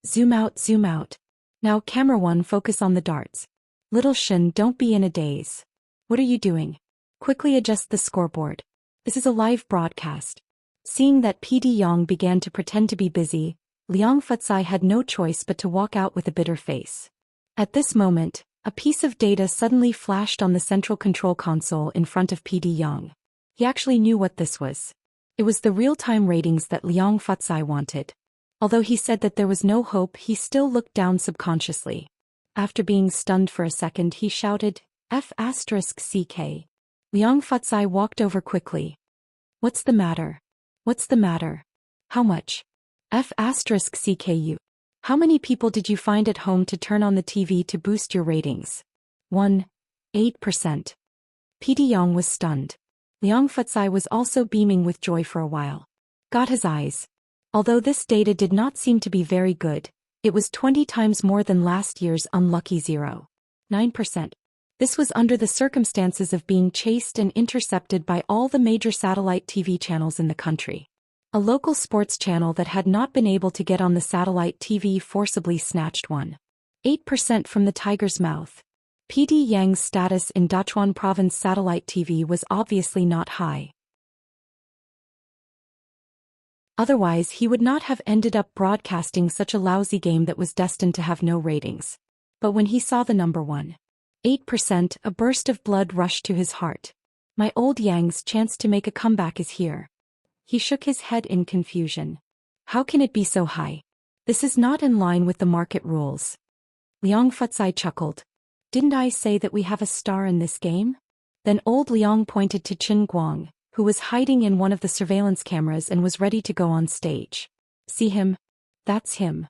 S1: Zoom out, zoom out. Now camera 1, focus on the darts. Little Shin, don't be in a daze. What are you doing? Quickly adjust the scoreboard. This is a live broadcast. Seeing that PD Yang began to pretend to be busy, Liang Fatsai had no choice but to walk out with a bitter face. At this moment, a piece of data suddenly flashed on the central control console in front of PD Yang. He actually knew what this was. It was the real-time ratings that Liang Fatsai wanted. Although he said that there was no hope, he still looked down subconsciously. After being stunned for a second, he shouted, F***CK. Liang Fatsai walked over quickly. What's the matter? What's the matter? How much? F***CKU. How many people did you find at home to turn on the TV to boost your ratings? 1.8%. PD Yang was stunned. Liang Fatsai was also beaming with joy for a while. Got his eyes. Although this data did not seem to be very good, it was 20 times more than last year's unlucky 0.9%. This was under the circumstances of being chased and intercepted by all the major satellite TV channels in the country. A local sports channel that had not been able to get on the satellite TV forcibly snatched 1.8% from the tiger's mouth. PD Yang's status in Dachuan province satellite TV was obviously not high. Otherwise, he would not have ended up broadcasting such a lousy game that was destined to have no ratings. But when he saw the number 1.8%, a burst of blood rushed to his heart. My old Yang's chance to make a comeback is here. He shook his head in confusion. How can it be so high? This is not in line with the market rules. Liang Fatsai chuckled. Didn't I say that we have a star in this game? Then old Liang pointed to Qin Guang, who was hiding in one of the surveillance cameras and was ready to go on stage. See him? That's him.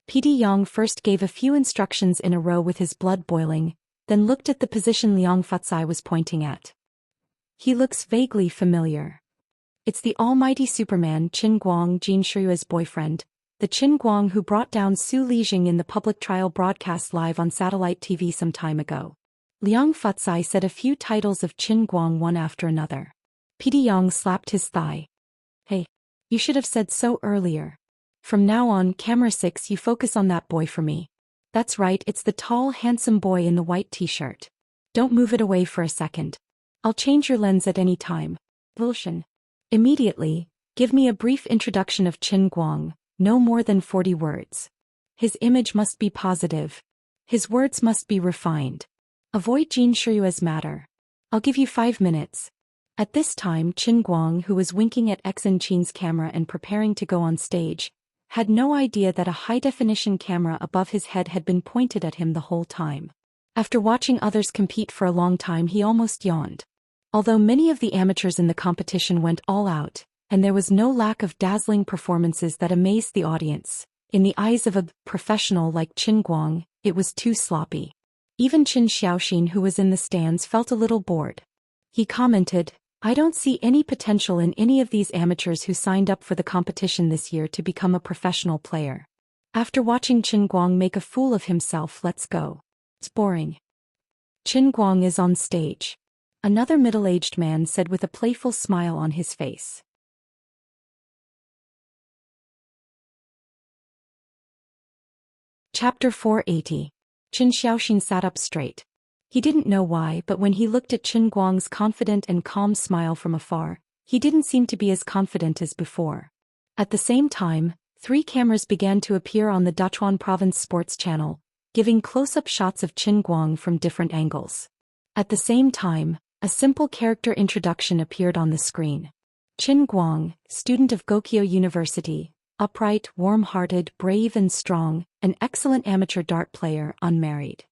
S1: PD Yang first gave a few instructions in a row with his blood boiling, then looked at the position Liang Fatsai was pointing at. He looks vaguely familiar. It's the almighty Superman Qin Guang, Jin Shiyue's boyfriend, the Qin Guang who brought down Su Lijing in the public trial broadcast live on satellite TV some time ago. Liang Fatsai said a few titles of Qin Guang one after another. PD Yang slapped his thigh. Hey, you should have said so earlier. From now on, camera 6, you focus on that boy for me. That's right, it's the tall, handsome boy in the white t-shirt. Don't move it away for a second. I'll change your lens at any time. Vulshan. Immediately, give me a brief introduction of Qin Guang, no more than 40 words. His image must be positive. His words must be refined. Avoid Jin Shiyue's matter. I'll give you 5 minutes. At this time, Qin Guang, who was winking at Xen Qin's camera and preparing to go on stage, had no idea that a high-definition camera above his head had been pointed at him the whole time. After watching others compete for a long time, he almost yawned. Although many of the amateurs in the competition went all out, and there was no lack of dazzling performances that amazed the audience, in the eyes of a professional like Qin Guang, it was too sloppy. Even Qin Xiaoxin, who was in the stands, felt a little bored. He commented, I don't see any potential in any of these amateurs who signed up for the competition this year to become a professional player. After watching Qin Guang make a fool of himself, let's go. It's boring. Qin Guang is on stage. another middle-aged man said with a playful smile on his face. Chapter 480. Qin Xiaoxin sat up straight. He didn't know why, but when he looked at Qin Guang's confident and calm smile from afar, he didn't seem to be as confident as before. At the same time, 3 cameras began to appear on the Dachuan Province Sports Channel, giving close-up shots of Qin Guang from different angles. At the same time, a simple character introduction appeared on the screen. Qin Guang, student of Gokyo University, upright, warm-hearted, brave and strong, an excellent amateur dart player, unmarried.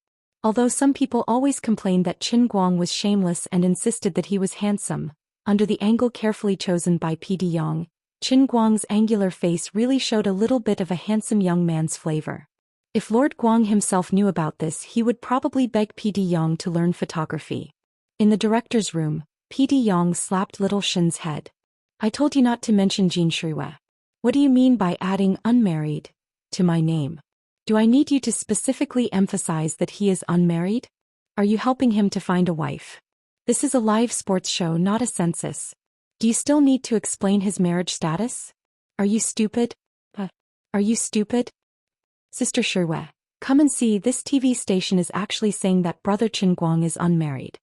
S1: Although some people always complained that Qin Guang was shameless and insisted that he was handsome, under the angle carefully chosen by P.D. Yang, Qin Guang's angular face really showed a little bit of a handsome young man's flavor. If Lord Guang himself knew about this, he would probably beg P.D. Yang to learn photography. In the director's room, P.D. Yang slapped little Shin's head. I told you not to mention Jin Shuiwei. What do you mean by adding unmarried to my name? Do I need you to specifically emphasize that he is unmarried? Are you helping him to find a wife? This is a live sports show, not a census. Do you still need to explain his marriage status? Are you stupid? Are you stupid? Sister Shuiwei, come and see, this TV station is actually saying that brother Qin Guang is unmarried.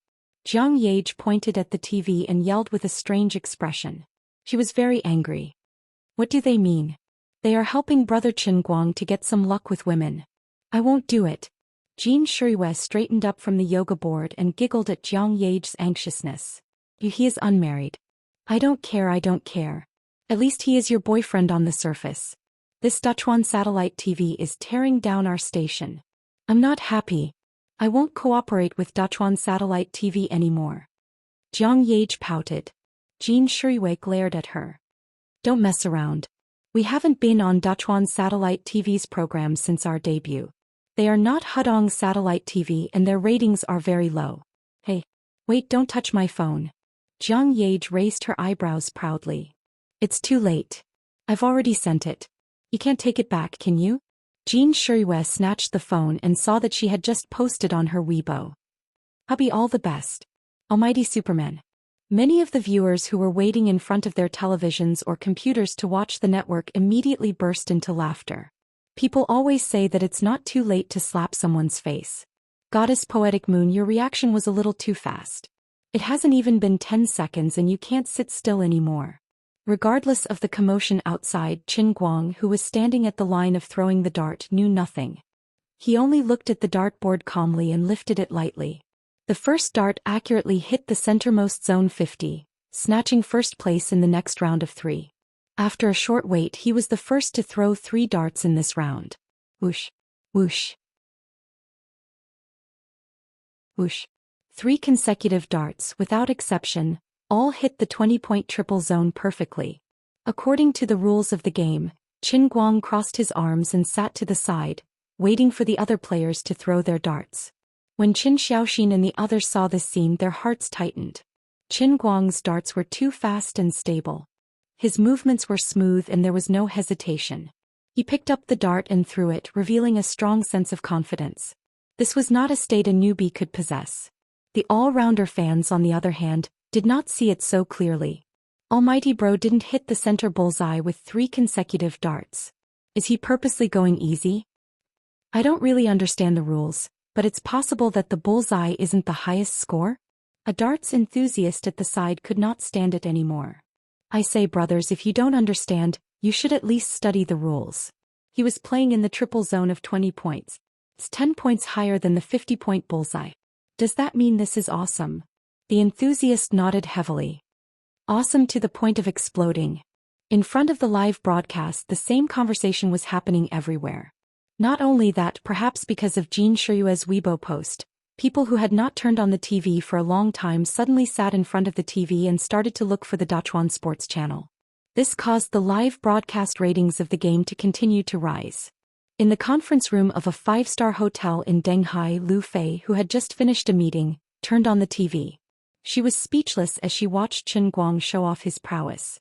S1: Jiang Yage pointed at the TV and yelled with a strange expression. She was very angry. What do they mean? They are helping brother Qin Guang to get some luck with women. I won't do it. Jin Shuiwei straightened up from the yoga board and giggled at Jiang Yage's anxiousness. He is unmarried. I don't care. At least he is your boyfriend on the surface. This Dachuan satellite TV is tearing down our station. I'm not happy. I won't cooperate with Dachuan satellite TV anymore. Jiang Yage pouted. Jin Shuiwei glared at her. Don't mess around. We haven't been on Dachuan satellite TV's program since our debut. They are not Hudong satellite TV and their ratings are very low. Hey, wait, don't touch my phone. Jiang Yage raised her eyebrows proudly. It's too late. I've already sent it. You can't take it back, can you? Jin Shuiwei snatched the phone and saw that she had just posted on her Weibo. Hubby, all the best. Almighty Superman. Many of the viewers who were waiting in front of their televisions or computers to watch the network immediately burst into laughter. People always say that it's not too late to slap someone's face. Goddess Poetic Moon, your reaction was a little too fast. It hasn't even been 10 seconds and you can't sit still anymore. Regardless of the commotion outside, Qin Guang, who was standing at the line of throwing the dart, knew nothing. He only looked at the dartboard calmly and lifted it lightly. The first dart accurately hit the centermost zone 50, snatching first place in the next round of 3. After a short wait, he was the first to throw 3 darts in this round. Whoosh, whoosh, whoosh. 3 consecutive darts, without exception, all hit the 20-point triple zone perfectly. According to the rules of the game, Qin Guang crossed his arms and sat to the side, waiting for the other players to throw their darts. When Qin Xiaoxin and the others saw this scene, their hearts tightened. Qin Guang's darts were too fast and stable. His movements were smooth and there was no hesitation. He picked up the dart and threw it, revealing a strong sense of confidence. This was not a state a newbie could possess. The all-rounder fans, on the other hand, did not see it so clearly. Almighty Bro didn't hit the center bullseye with 3 consecutive darts. Is he purposely going easy? I don't really understand the rules, but it's possible that the bullseye isn't the highest score? A darts enthusiast at the side could not stand it anymore. I say, brothers, if you don't understand, you should at least study the rules. He was playing in the triple zone of 20 points. It's 10 points higher than the 50-point bullseye. Does that mean this is awesome? The enthusiast nodded heavily. Awesome to the point of exploding. In front of the live broadcast, the same conversation was happening everywhere. Not only that, perhaps because of Jin Shuiwei's Weibo post, people who had not turned on the TV for a long time suddenly sat in front of the TV and started to look for the Dachuan Sports Channel. This caused the live broadcast ratings of the game to continue to rise. In the conference room of a 5-star hotel in Denghai, Lu Fei, who had just finished a meeting, turned on the TV. She was speechless as she watched Qin Guang show off his prowess.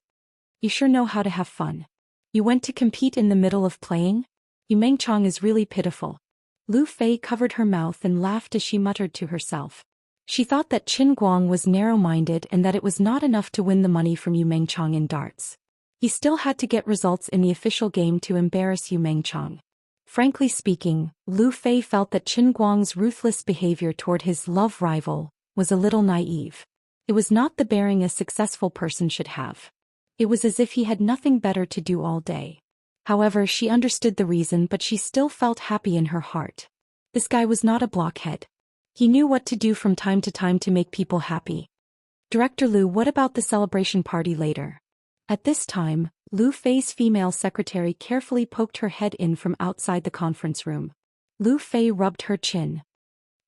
S1: You sure know how to have fun. You went to compete in the middle of playing? You Mengchong is really pitiful. Lu Fei covered her mouth and laughed as she muttered to herself. She thought that Qin Guang was narrow-minded and that it was not enough to win the money from Yu Mengchang in darts. He still had to get results in the official game to embarrass Yu Mengchang. Frankly speaking, Lu Fei felt that Qin Guang's ruthless behavior toward his love rival was a little naive. It was not the bearing a successful person should have. It was as if he had nothing better to do all day. However, she understood the reason, but she still felt happy in her heart. This guy was not a blockhead. He knew what to do from time to time to make people happy. Director Lu, what about the celebration party later? At this time, Lu Fei's female secretary carefully poked her head in from outside the conference room. Lu Fei rubbed her chin.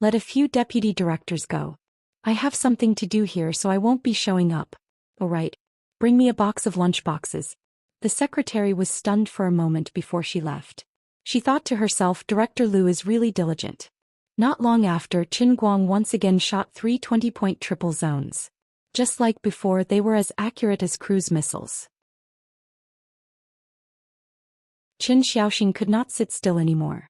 S1: Let a few deputy directors go. I have something to do here, so I won't be showing up. All right. Bring me a box of lunchboxes. The secretary was stunned for a moment before she left. She thought to herself, Director Lu is really diligent. Not long after, Qin Guang once again shot 3 20-point triple zones. Just like before, they were as accurate as cruise missiles. Qin Xiaoxing could not sit still anymore.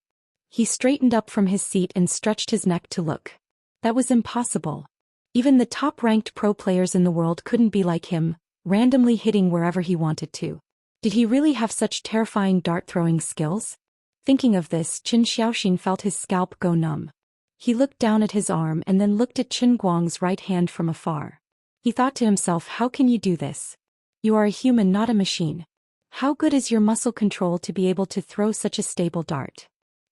S1: He straightened up from his seat and stretched his neck to look. That was impossible. Even the top-ranked pro players in the world couldn't be like him, randomly hitting wherever he wanted to. Did he really have such terrifying dart-throwing skills? Thinking of this, Qin Xiaoxing felt his scalp go numb. He looked down at his arm and then looked at Qin Guang's right hand from afar. He thought to himself, how can you do this? You are a human, not a machine. How good is your muscle control to be able to throw such a stable dart?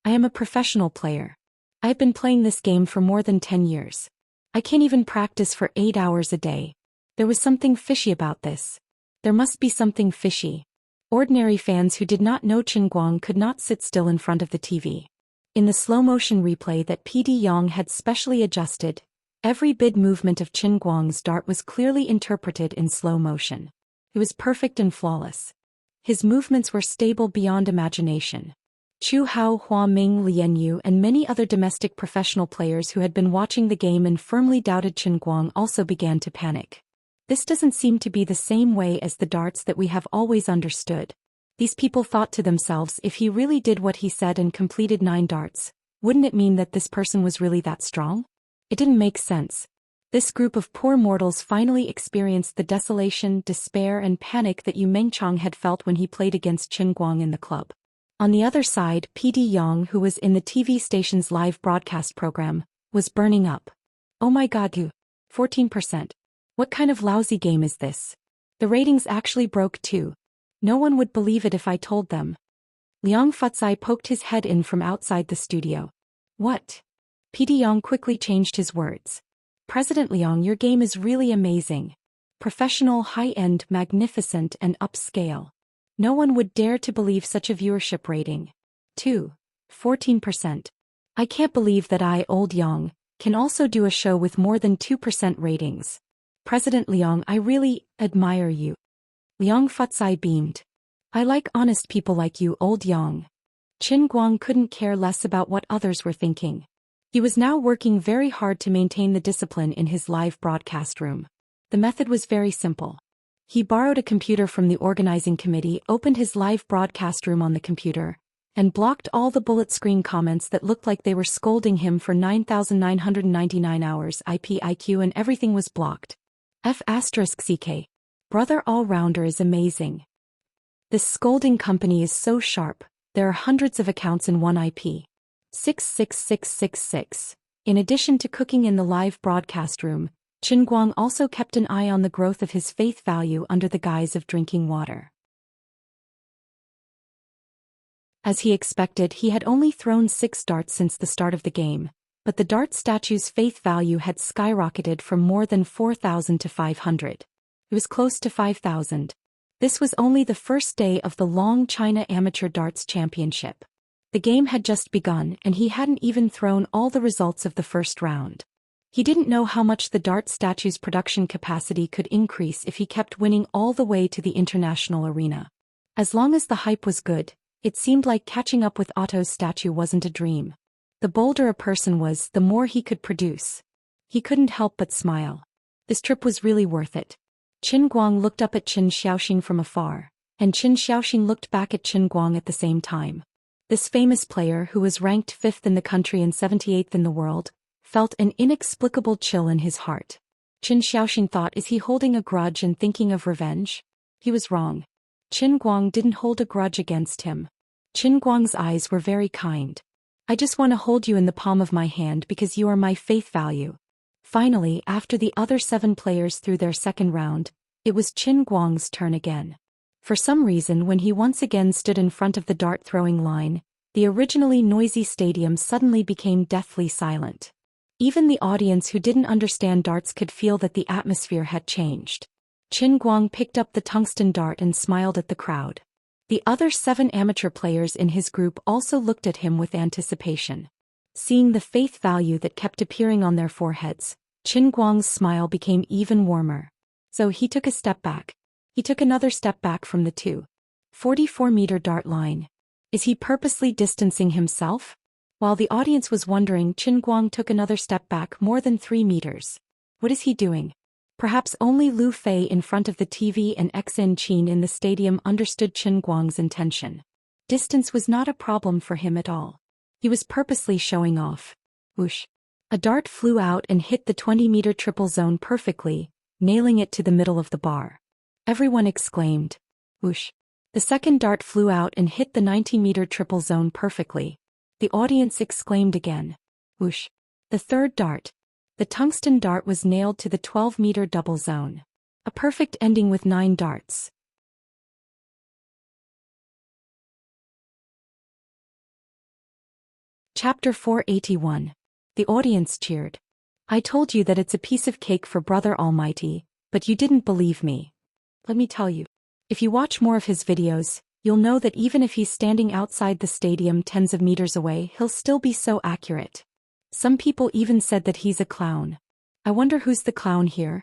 S1: I am a professional player. I have been playing this game for more than 10 years. I can't even practice for 8 hours a day. There was something fishy about this. There must be something fishy. Ordinary fans who did not know Qin Guang could not sit still in front of the TV. In the slow-motion replay that PD Yang had specially adjusted, every bid movement of Qin Guang's dart was clearly interpreted in slow motion. It was perfect and flawless. His movements were stable beyond imagination. Chu Hao, Hua Ming, Lian Yu and many other domestic professional players who had been watching the game and firmly doubted Qin Guang also began to panic. This doesn't seem to be the same way as the darts that we have always understood. These people thought to themselves, if he really did what he said and completed 9 darts, wouldn't it mean that this person was really that strong? It didn't make sense. This group of poor mortals finally experienced the desolation, despair and panic that Yu Mengchang had felt when he played against Qin Guang in the club. On the other side, PD Yang, who was in the TV station's live broadcast program, was burning up. Oh my god, you! 14%. What kind of lousy game is this? The ratings actually broke too. No one would believe it if I told them. Liang Futsai poked his head in from outside the studio. What? PD Yang quickly changed his words. President Liang, your game is really amazing. Professional, high-end, magnificent and upscale. No one would dare to believe such a viewership rating. 14%. I can't believe that I, Old Yang, can also do a show with more than 2% ratings. President Liang, I really admire you. Liang Futsai beamed. I like honest people like you, Old Yang. Qin Guang couldn't care less about what others were thinking. He was now working very hard to maintain the discipline in his live broadcast room. The method was very simple. He borrowed a computer from the organizing committee, opened his live broadcast room on the computer, and blocked all the bullet screen comments that looked like they were scolding him for 9,999 hours IPIQ, and everything was blocked. F***CK. Brother all-rounder is amazing. This scolding company is so sharp, there are hundreds of accounts in one IP. 66666. In addition to cooking in the live broadcast room, Qin Guang also kept an eye on the growth of his faith value under the guise of drinking water. As he expected, he had only thrown 6 darts since the start of the game, but the dart statue's faith value had skyrocketed from more than 4,000 to 500. It was close to 5,000. This was only the first day of the Long China Amateur Darts Championship. The game had just begun and he hadn't even thrown all the results of the first round. He didn't know how much the dart statue's production capacity could increase if he kept winning all the way to the international arena. As long as the hype was good, it seemed like catching up with Otto's statue wasn't a dream. The bolder a person was, the more he could produce. He couldn't help but smile. This trip was really worth it. Qin Guang looked up at Qin Xiaoxing from afar, and Qin Xiaoxing looked back at Qin Guang at the same time. This famous player, who was ranked 5th in the country and 78th in the world, felt an inexplicable chill in his heart. Qin Xiaoxin thought, is he holding a grudge and thinking of revenge? He was wrong. Qin Guang didn't hold a grudge against him. Qin Guang's eyes were very kind. I just want to hold you in the palm of my hand because you are my faith value. Finally, after the other 7 players threw their second round, it was Qin Guang's turn again. For some reason, when he once again stood in front of the dart-throwing line, the originally noisy stadium suddenly became deathly silent. Even the audience who didn't understand darts could feel that the atmosphere had changed. Qin Guang picked up the tungsten dart and smiled at the crowd. The other 7 amateur players in his group also looked at him with anticipation. Seeing the faith value that kept appearing on their foreheads, Qin Guang's smile became even warmer. So he took a step back. He took another step back from the 244-meter dart line. Is he purposely distancing himself? While the audience was wondering, Qin Guang took another step back more than 3 meters. What is he doing? Perhaps only Lu Fei in front of the TV and Xin Qin in the stadium understood Qin Guang's intention. Distance was not a problem for him at all. He was purposely showing off. Whoosh! A dart flew out and hit the 20-meter triple zone perfectly, nailing it to the middle of the bar. Everyone exclaimed. Whoosh! The second dart flew out and hit the 90-meter triple zone perfectly. The audience exclaimed again. Whoosh! The third dart. The tungsten dart was nailed to the 12-meter double zone. A perfect ending with 9 darts. Chapter 481. The audience cheered. I told you that it's a piece of cake for Brother Almighty, but you didn't believe me. Let me tell you. If you watch more of his videos, you'll know that even if he's standing outside the stadium tens of meters away, he'll still be so accurate. Some people even said that he's a clown. I wonder who's the clown here?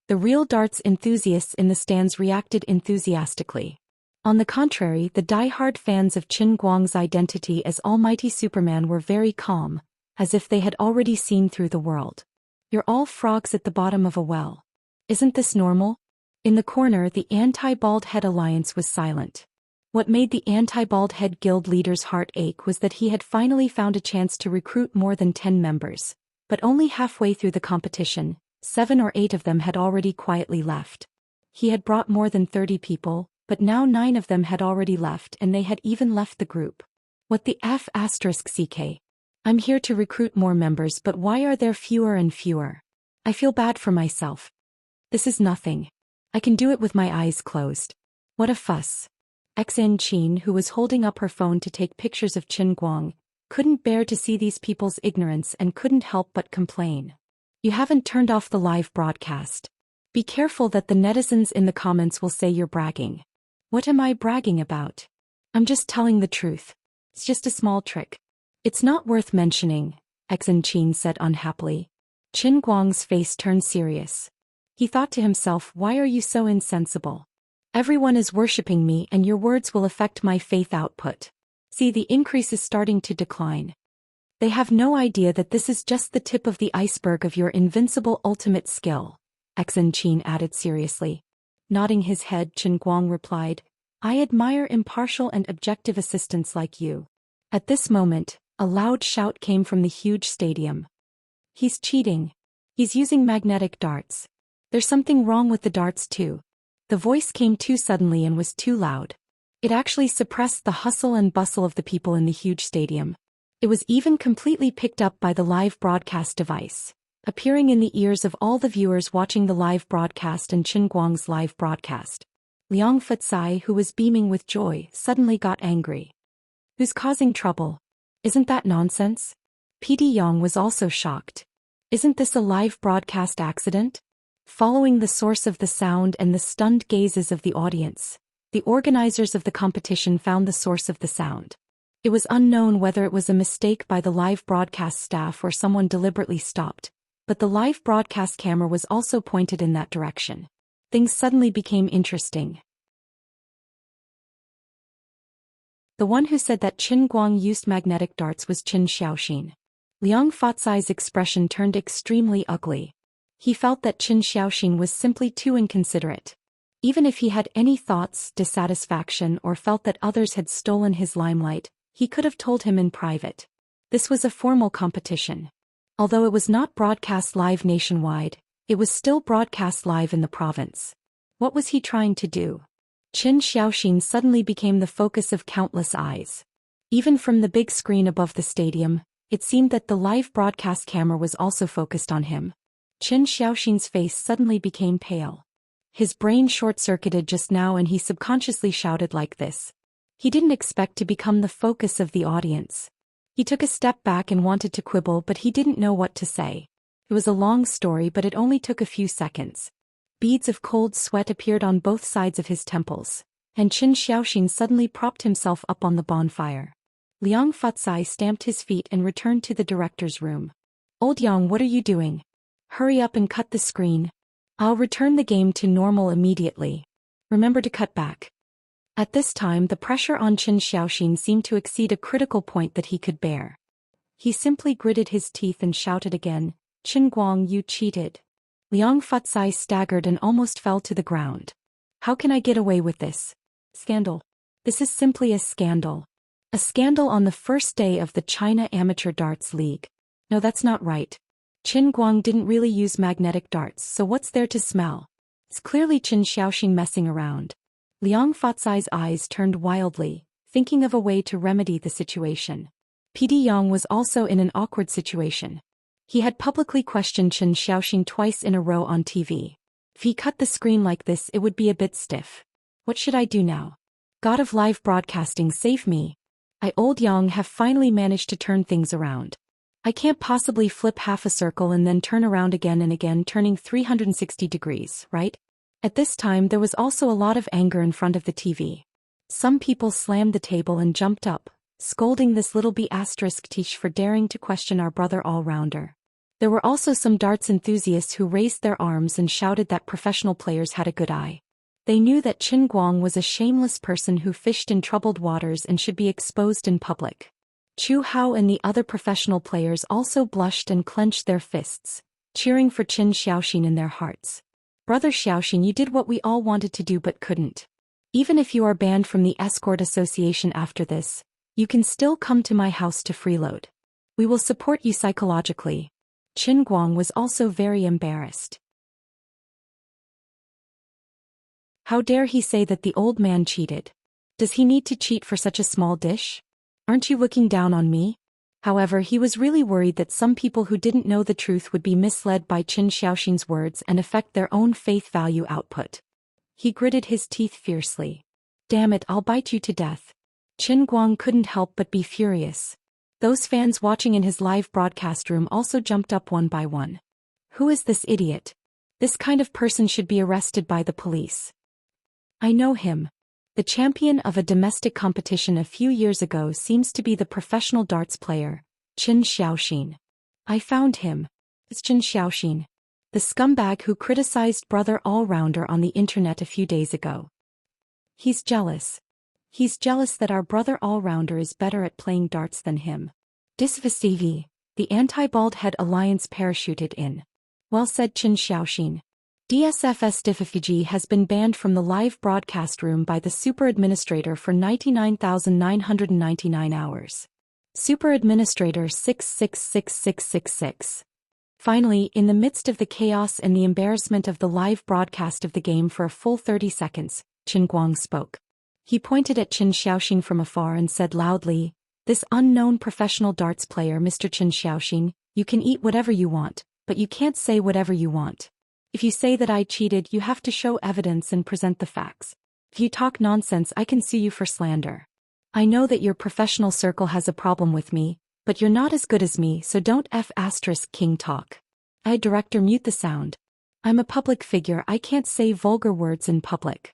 S1: The real darts enthusiasts in the stands reacted enthusiastically. On the contrary, the die-hard fans of Qin Guang's identity as Almighty Superman were very calm, as if they had already seen through the world. You're all frogs at the bottom of a well. Isn't this normal? In the corner, the Anti-Bald Head Alliance was silent. What made the Anti-Bald Head Guild leader's heart ache was that he had finally found a chance to recruit more than 10 members, but only halfway through the competition, 7 or 8 of them had already quietly left. He had brought more than 30 people, but now 9 of them had already left and they had even left the group. What the F***ck? I'm here to recruit more members, but why are there fewer and fewer? I feel bad for myself. This is nothing. I can do it with my eyes closed. What a fuss. Xin Qin, who was holding up her phone to take pictures of Qin Guang, couldn't bear to see these people's ignorance and couldn't help but complain. You haven't turned off the live broadcast. Be careful that the netizens in the comments will say you're bragging. What am I bragging about? I'm just telling the truth. It's just a small trick. It's not worth mentioning, Xin Qin said unhappily. Qin Guang's face turned serious. He thought to himself, why are you so insensible? Everyone is worshipping me and your words will affect my faith output. See, the increase is starting to decline. They have no idea that this is just the tip of the iceberg of your invincible ultimate skill, Xin Qin added seriously. Nodding his head, Qin Guang replied, I admire impartial and objective assistants like you. At this moment, a loud shout came from the huge stadium. He's cheating. He's using magnetic darts. There's something wrong with the darts too. The voice came too suddenly and was too loud. It actually suppressed the hustle and bustle of the people in the huge stadium. It was even completely picked up by the live broadcast device, appearing in the ears of all the viewers watching the live broadcast and Qin Guang's live broadcast. Liang Futsai, who was beaming with joy, suddenly got angry. Who's causing trouble? Isn't that nonsense? PD Yang was also shocked. Isn't this a live broadcast accident? Following the source of the sound and the stunned gazes of the audience, the organizers of the competition found the source of the sound. It was unknown whether it was a mistake by the live broadcast staff or someone deliberately stopped, but the live broadcast camera was also pointed in that direction. Things suddenly became interesting. The one who said that Qin Guang used magnetic darts was Qin Xiaoxin. Liang Futsai's expression turned extremely ugly. He felt that Qin Xiaoxin was simply too inconsiderate. Even if he had any thoughts, dissatisfaction, or felt that others had stolen his limelight, he could have told him in private. This was a formal competition. Although it was not broadcast live nationwide, it was still broadcast live in the province. What was he trying to do? Qin Xiaoxin suddenly became the focus of countless eyes. Even from the big screen above the stadium, it seemed that the live broadcast camera was also focused on him. Qin Xiaoxin's face suddenly became pale. His brain short-circuited just now and he subconsciously shouted like this. He didn't expect to become the focus of the audience. He took a step back and wanted to quibble, but he didn't know what to say. It was a long story, but it only took a few seconds. Beads of cold sweat appeared on both sides of his temples, and Qin Xiaoxin suddenly propped himself up on the bonfire. Liang Futsai stamped his feet and returned to the director's room. "Old Yang, what are you doing? Hurry up and cut the screen. I'll return the game to normal immediately. Remember to cut back." At this time the pressure on Qin Xiaoxin seemed to exceed a critical point that he could bear. He simply gritted his teeth and shouted again, "Qin Guang, you cheated." Liang Futsai staggered and almost fell to the ground. "How can I get away with this? Scandal. This is simply a scandal. A scandal on the first day of the China Amateur Darts League. No, that's not right. Qin Guang didn't really use magnetic darts, so what's there to smell? It's clearly Qin Xiaoxin messing around." Liang Futsai's eyes turned wildly, thinking of a way to remedy the situation. PD Yang was also in an awkward situation. He had publicly questioned Qin Xiaoxin twice in a row on TV. If he cut the screen like this, it would be a bit stiff. What should I do now? God of live broadcasting, save me. Old Yang have finally managed to turn things around. I can't possibly flip half a circle and then turn around again and again, turning 360 degrees, right? At this time there was also a lot of anger in front of the TV. Some people slammed the table and jumped up, scolding this little b*tish for daring to question our brother all-rounder. There were also some darts enthusiasts who raised their arms and shouted that professional players had a good eye. They knew that Qin Guang was a shameless person who fished in troubled waters and should be exposed in public. Chu Hao and the other professional players also blushed and clenched their fists, cheering for Qin Xiaoxin in their hearts. "Brother Xiaoxin, you did what we all wanted to do but couldn't. Even if you are banned from the Escort Association after this, you can still come to my house to freeload. We will support you psychologically." Qin Guang was also very embarrassed. How dare he say that the old man cheated? Does he need to cheat for such a small dish? Aren't you looking down on me? However, he was really worried that some people who didn't know the truth would be misled by Qin Xiaoxin's words and affect their own faith value output. He gritted his teeth fiercely. "Damn it, I'll bite you to death." Qin Guang couldn't help but be furious. Those fans watching in his live broadcast room also jumped up one by one. Who is this idiot? This kind of person should be arrested by the police. I know him. The champion of a domestic competition a few years ago seems to be the professional darts player, Qin Xiaoxin. I found him. It's Qin Xiaoxin, the scumbag who criticized brother all-rounder on the internet a few days ago. He's jealous. He's jealous that our brother all-rounder is better at playing darts than him. Disvasivi, the anti-bald head alliance parachuted in. Well said, Qin Xiaoxin. DSFS Diffifiji has been banned from the live broadcast room by the Super Administrator for 99,999 hours. Super Administrator 666666. Finally, in the midst of the chaos and the embarrassment of the live broadcast of the game for a full 30 seconds, Qin Guang spoke. He pointed at Qin Xiaoxin from afar and said loudly, "This unknown professional darts player, Mr. Qin Xiaoxin, you can eat whatever you want, but you can't say whatever you want. If you say that I cheated, you have to show evidence and present the facts. If you talk nonsense, I can sue you for slander. I know that your professional circle has a problem with me, but you're not as good as me, so don't *king talk. Director, mute the sound. I'm a public figure, I can't say vulgar words in public."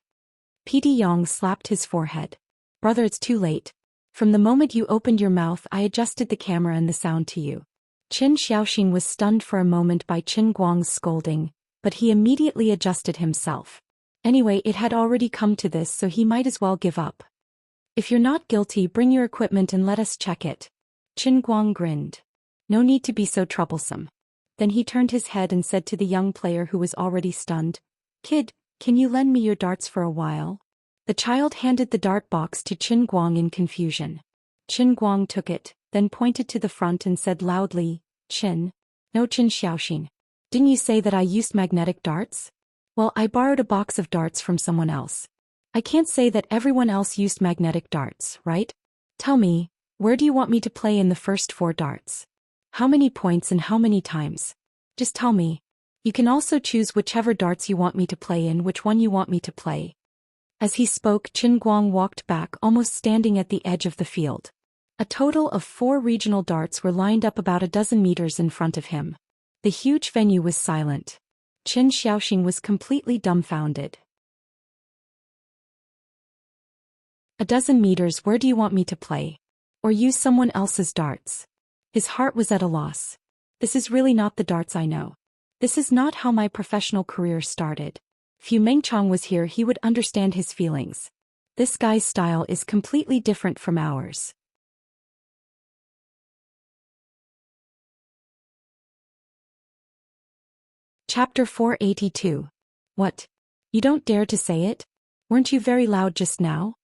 S1: PD Yang slapped his forehead. "Brother, it's too late. From the moment you opened your mouth, I adjusted the camera and the sound to you." Qin Xiaoxin was stunned for a moment by Qin Guang's scolding, but he immediately adjusted himself. Anyway, it had already come to this, so he might as well give up. "If you're not guilty, bring your equipment and let us check it." Qin Guang grinned. "No need to be so troublesome." Then he turned his head and said to the young player who was already stunned, "Kid, can you lend me your darts for a while?" The child handed the dart box to Qin Guang in confusion. Qin Guang took it, then pointed to the front and said loudly, "Qin, No, Qin Xiaoxin. Didn't you say that I used magnetic darts? Well, I borrowed a box of darts from someone else. I can't say that everyone else used magnetic darts, right? Tell me, where do you want me to play in the first 4 darts? How many points and how many times? Just tell me. You can also choose whichever darts you want me to play in, which one you want me to play. As he spoke, Qin Guang walked back, almost standing at the edge of the field. A total of 4 regional darts were lined up about a dozen meters in front of him. The huge venue was silent. Qin Xiaoxin was completely dumbfounded. A dozen meters, where do you want me to play? Or use someone else's darts? His heart was at a loss. This is really not the darts I know. This is not how my professional career started. If Yu Mengchang was here, he would understand his feelings. This guy's style is completely different from ours. Chapter 482. What? You don't dare to say it? Weren't you very loud just now?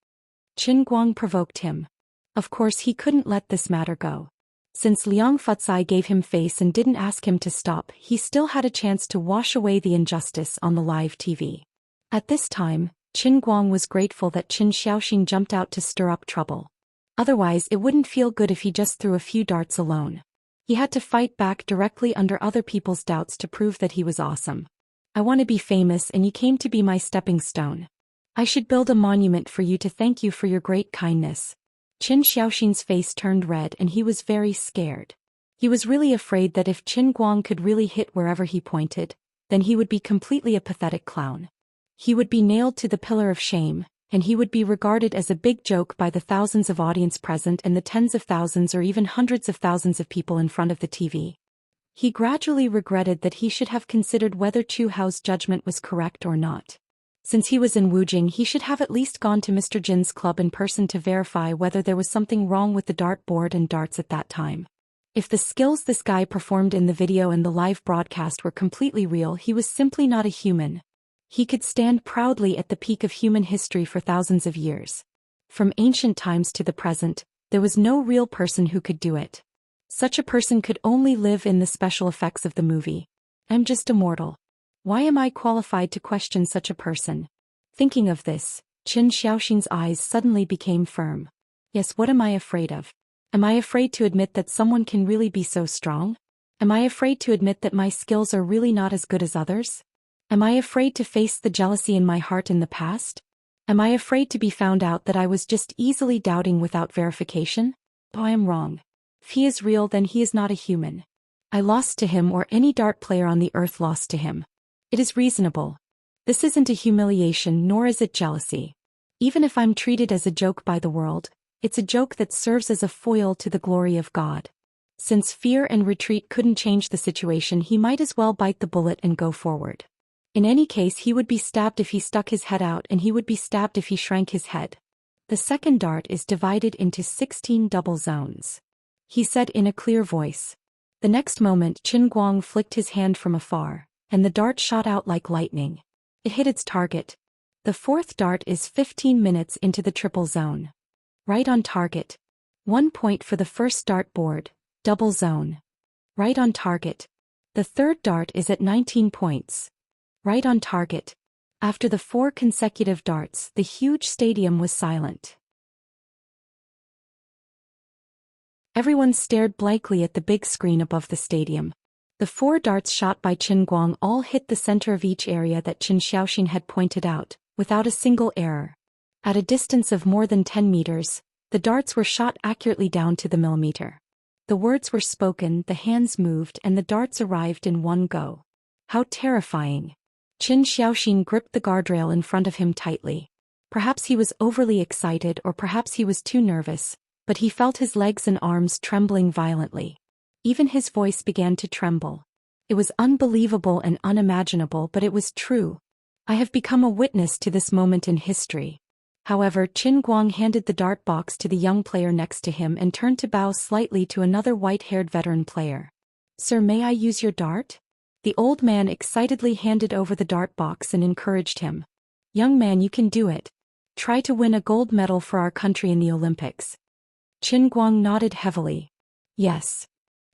S1: Qin Guang provoked him. Of course he couldn't let this matter go. Since Liang Futsai gave him face and didn't ask him to stop, he still had a chance to wash away the injustice on the live TV. At this time, Qin Guang was grateful that Qin Xiaoxin jumped out to stir up trouble. Otherwise it wouldn't feel good if he just threw a few darts alone. He had to fight back directly under other people's doubts to prove that he was awesome. I want to be famous and you came to be my stepping stone. I should build a monument for you to thank you for your great kindness. Qin Xiaoxin's face turned red and he was very scared. He was really afraid that if Qin Guang could really hit wherever he pointed, then he would be completely a pathetic clown. He would be nailed to the pillar of shame, and he would be regarded as a big joke by the thousands of audience present and the tens of thousands or even hundreds of thousands of people in front of the TV. He gradually regretted that he should have considered whether Chu Hao's judgment was correct or not. Since he was in Wujing, he should have at least gone to Mr. Jin's club in person to verify whether there was something wrong with the dart board and darts at that time. If the skills this guy performed in the video and the live broadcast were completely real, he was simply not a human. He could stand proudly at the peak of human history for thousands of years. From ancient times to the present, there was no real person who could do it. Such a person could only live in the special effects of the movie. I'm just immortal. Why am I qualified to question such a person? Thinking of this, Qin Xiaoxin's eyes suddenly became firm. Yes, what am I afraid of? Am I afraid to admit that someone can really be so strong? Am I afraid to admit that my skills are really not as good as others? Am I afraid to face the jealousy in my heart in the past? Am I afraid to be found out that I was just easily doubting without verification? Oh, I am wrong. If he is real, then he is not a human. I lost to him, or any dart player on the earth lost to him. It is reasonable. This isn't a humiliation, nor is it jealousy. Even if I'm treated as a joke by the world, it's a joke that serves as a foil to the glory of God. Since fear and retreat couldn't change the situation, he might as well bite the bullet and go forward. In any case, he would be stabbed if he stuck his head out, and he would be stabbed if he shrank his head. The second dart is divided into 16 double zones, he said in a clear voice. The next moment, Qin Guang flicked his hand from afar, and the dart shot out like lightning. It hit its target. The fourth dart is 15 minutes into the triple zone. Right on target. 1 point for the first dart board, double zone. Right on target. The third dart is at 19 points. Right on target. After the 4 consecutive darts, the huge stadium was silent. Everyone stared blankly at the big screen above the stadium. The 4 darts shot by Qin Guang all hit the center of each area that Qin Xiaoxin had pointed out, without a single error. At a distance of more than 10 meters, the darts were shot accurately down to the millimeter. The words were spoken, the hands moved, and the darts arrived in one go. How terrifying! Qin Xiaoxin gripped the guardrail in front of him tightly. Perhaps he was overly excited, or perhaps he was too nervous, but he felt his legs and arms trembling violently. Even his voice began to tremble. It was unbelievable and unimaginable, but it was true. I have become a witness to this moment in history. However, Qin Guang handed the dart box to the young player next to him and turned to bow slightly to another white-haired veteran player. Sir, may I use your dart? The old man excitedly handed over the dart box and encouraged him. Young man, you can do it. Try to win a gold medal for our country in the Olympics. Qin Guang nodded heavily. Yes.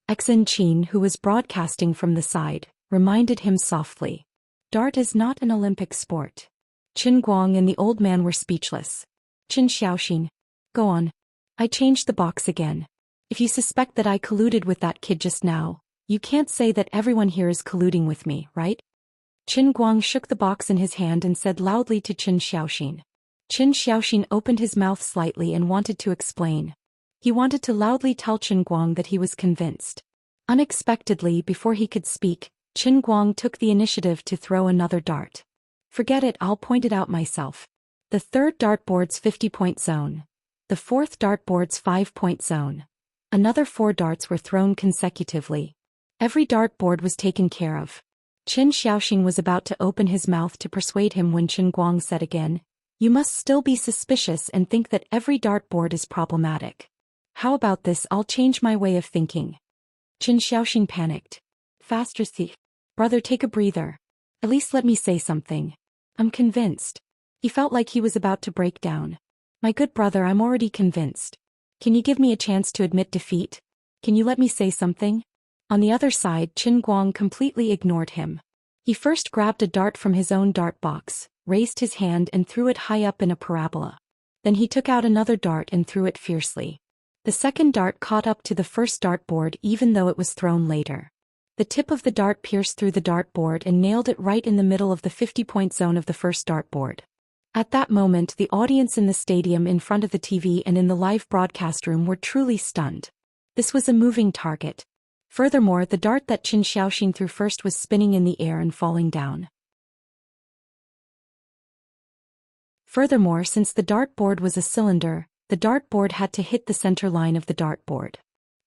S1: Xianxia, who was broadcasting from the side, reminded him softly. Dart is not an Olympic sport. Qin Guang and the old man were speechless. Qin Xiaoxin. Go on. I changed the box again. If you suspect that I colluded with that kid just now, you can't say that everyone here is colluding with me, right? Qin Guang shook the box in his hand and said loudly to Qin Xiaoxin. Qin Xiaoxin opened his mouth slightly and wanted to explain. He wanted to loudly tell Qin Guang that he was convinced. Unexpectedly, before he could speak, Qin Guang took the initiative to throw another dart. Forget it, I'll point it out myself. The third dartboard's 50-point zone. The fourth dartboard's 5-point zone. Another 4 darts were thrown consecutively. Every dartboard was taken care of. Qin Xiaoxin was about to open his mouth to persuade him when Qin Guang said again, "You must still be suspicious and think that every dartboard is problematic. How about this, I'll change my way of thinking." Qin Xiaoxin panicked. Faster, thief. Brother, take a breather. At least let me say something. I'm convinced. He felt like he was about to break down. My good brother, I'm already convinced. Can you give me a chance to admit defeat? Can you let me say something? On the other side, Qin Guang completely ignored him. He first grabbed a dart from his own dart box, raised his hand and threw it high up in a parabola. Then he took out another dart and threw it fiercely. The second dart caught up to the first dartboard even though it was thrown later. The tip of the dart pierced through the dartboard and nailed it right in the middle of the 50-point zone of the first dartboard. At that moment, the audience in the stadium in front of the TV and in the live broadcast room were truly stunned. This was a moving target. Furthermore, the dart that Qin Xiaoxin threw first was spinning in the air and falling down. Furthermore, since the dartboard was a cylinder, the dartboard had to hit the center line of the dartboard.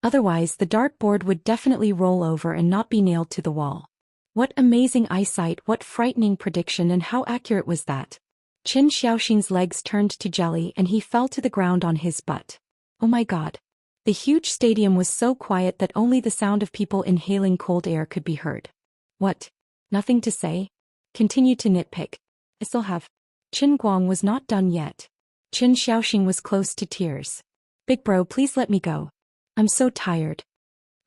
S1: Otherwise, the dartboard would definitely roll over and not be nailed to the wall. What amazing eyesight, what frightening prediction, and how accurate was that? Qin Xiaoxin's legs turned to jelly and he fell to the ground on his butt. Oh my god. The huge stadium was so quiet that only the sound of people inhaling cold air could be heard. What? Nothing to say? Continue to nitpick. I still have. Qin Guang was not done yet. Qin Xiaoxin was close to tears. Big bro, please let me go. I'm so tired.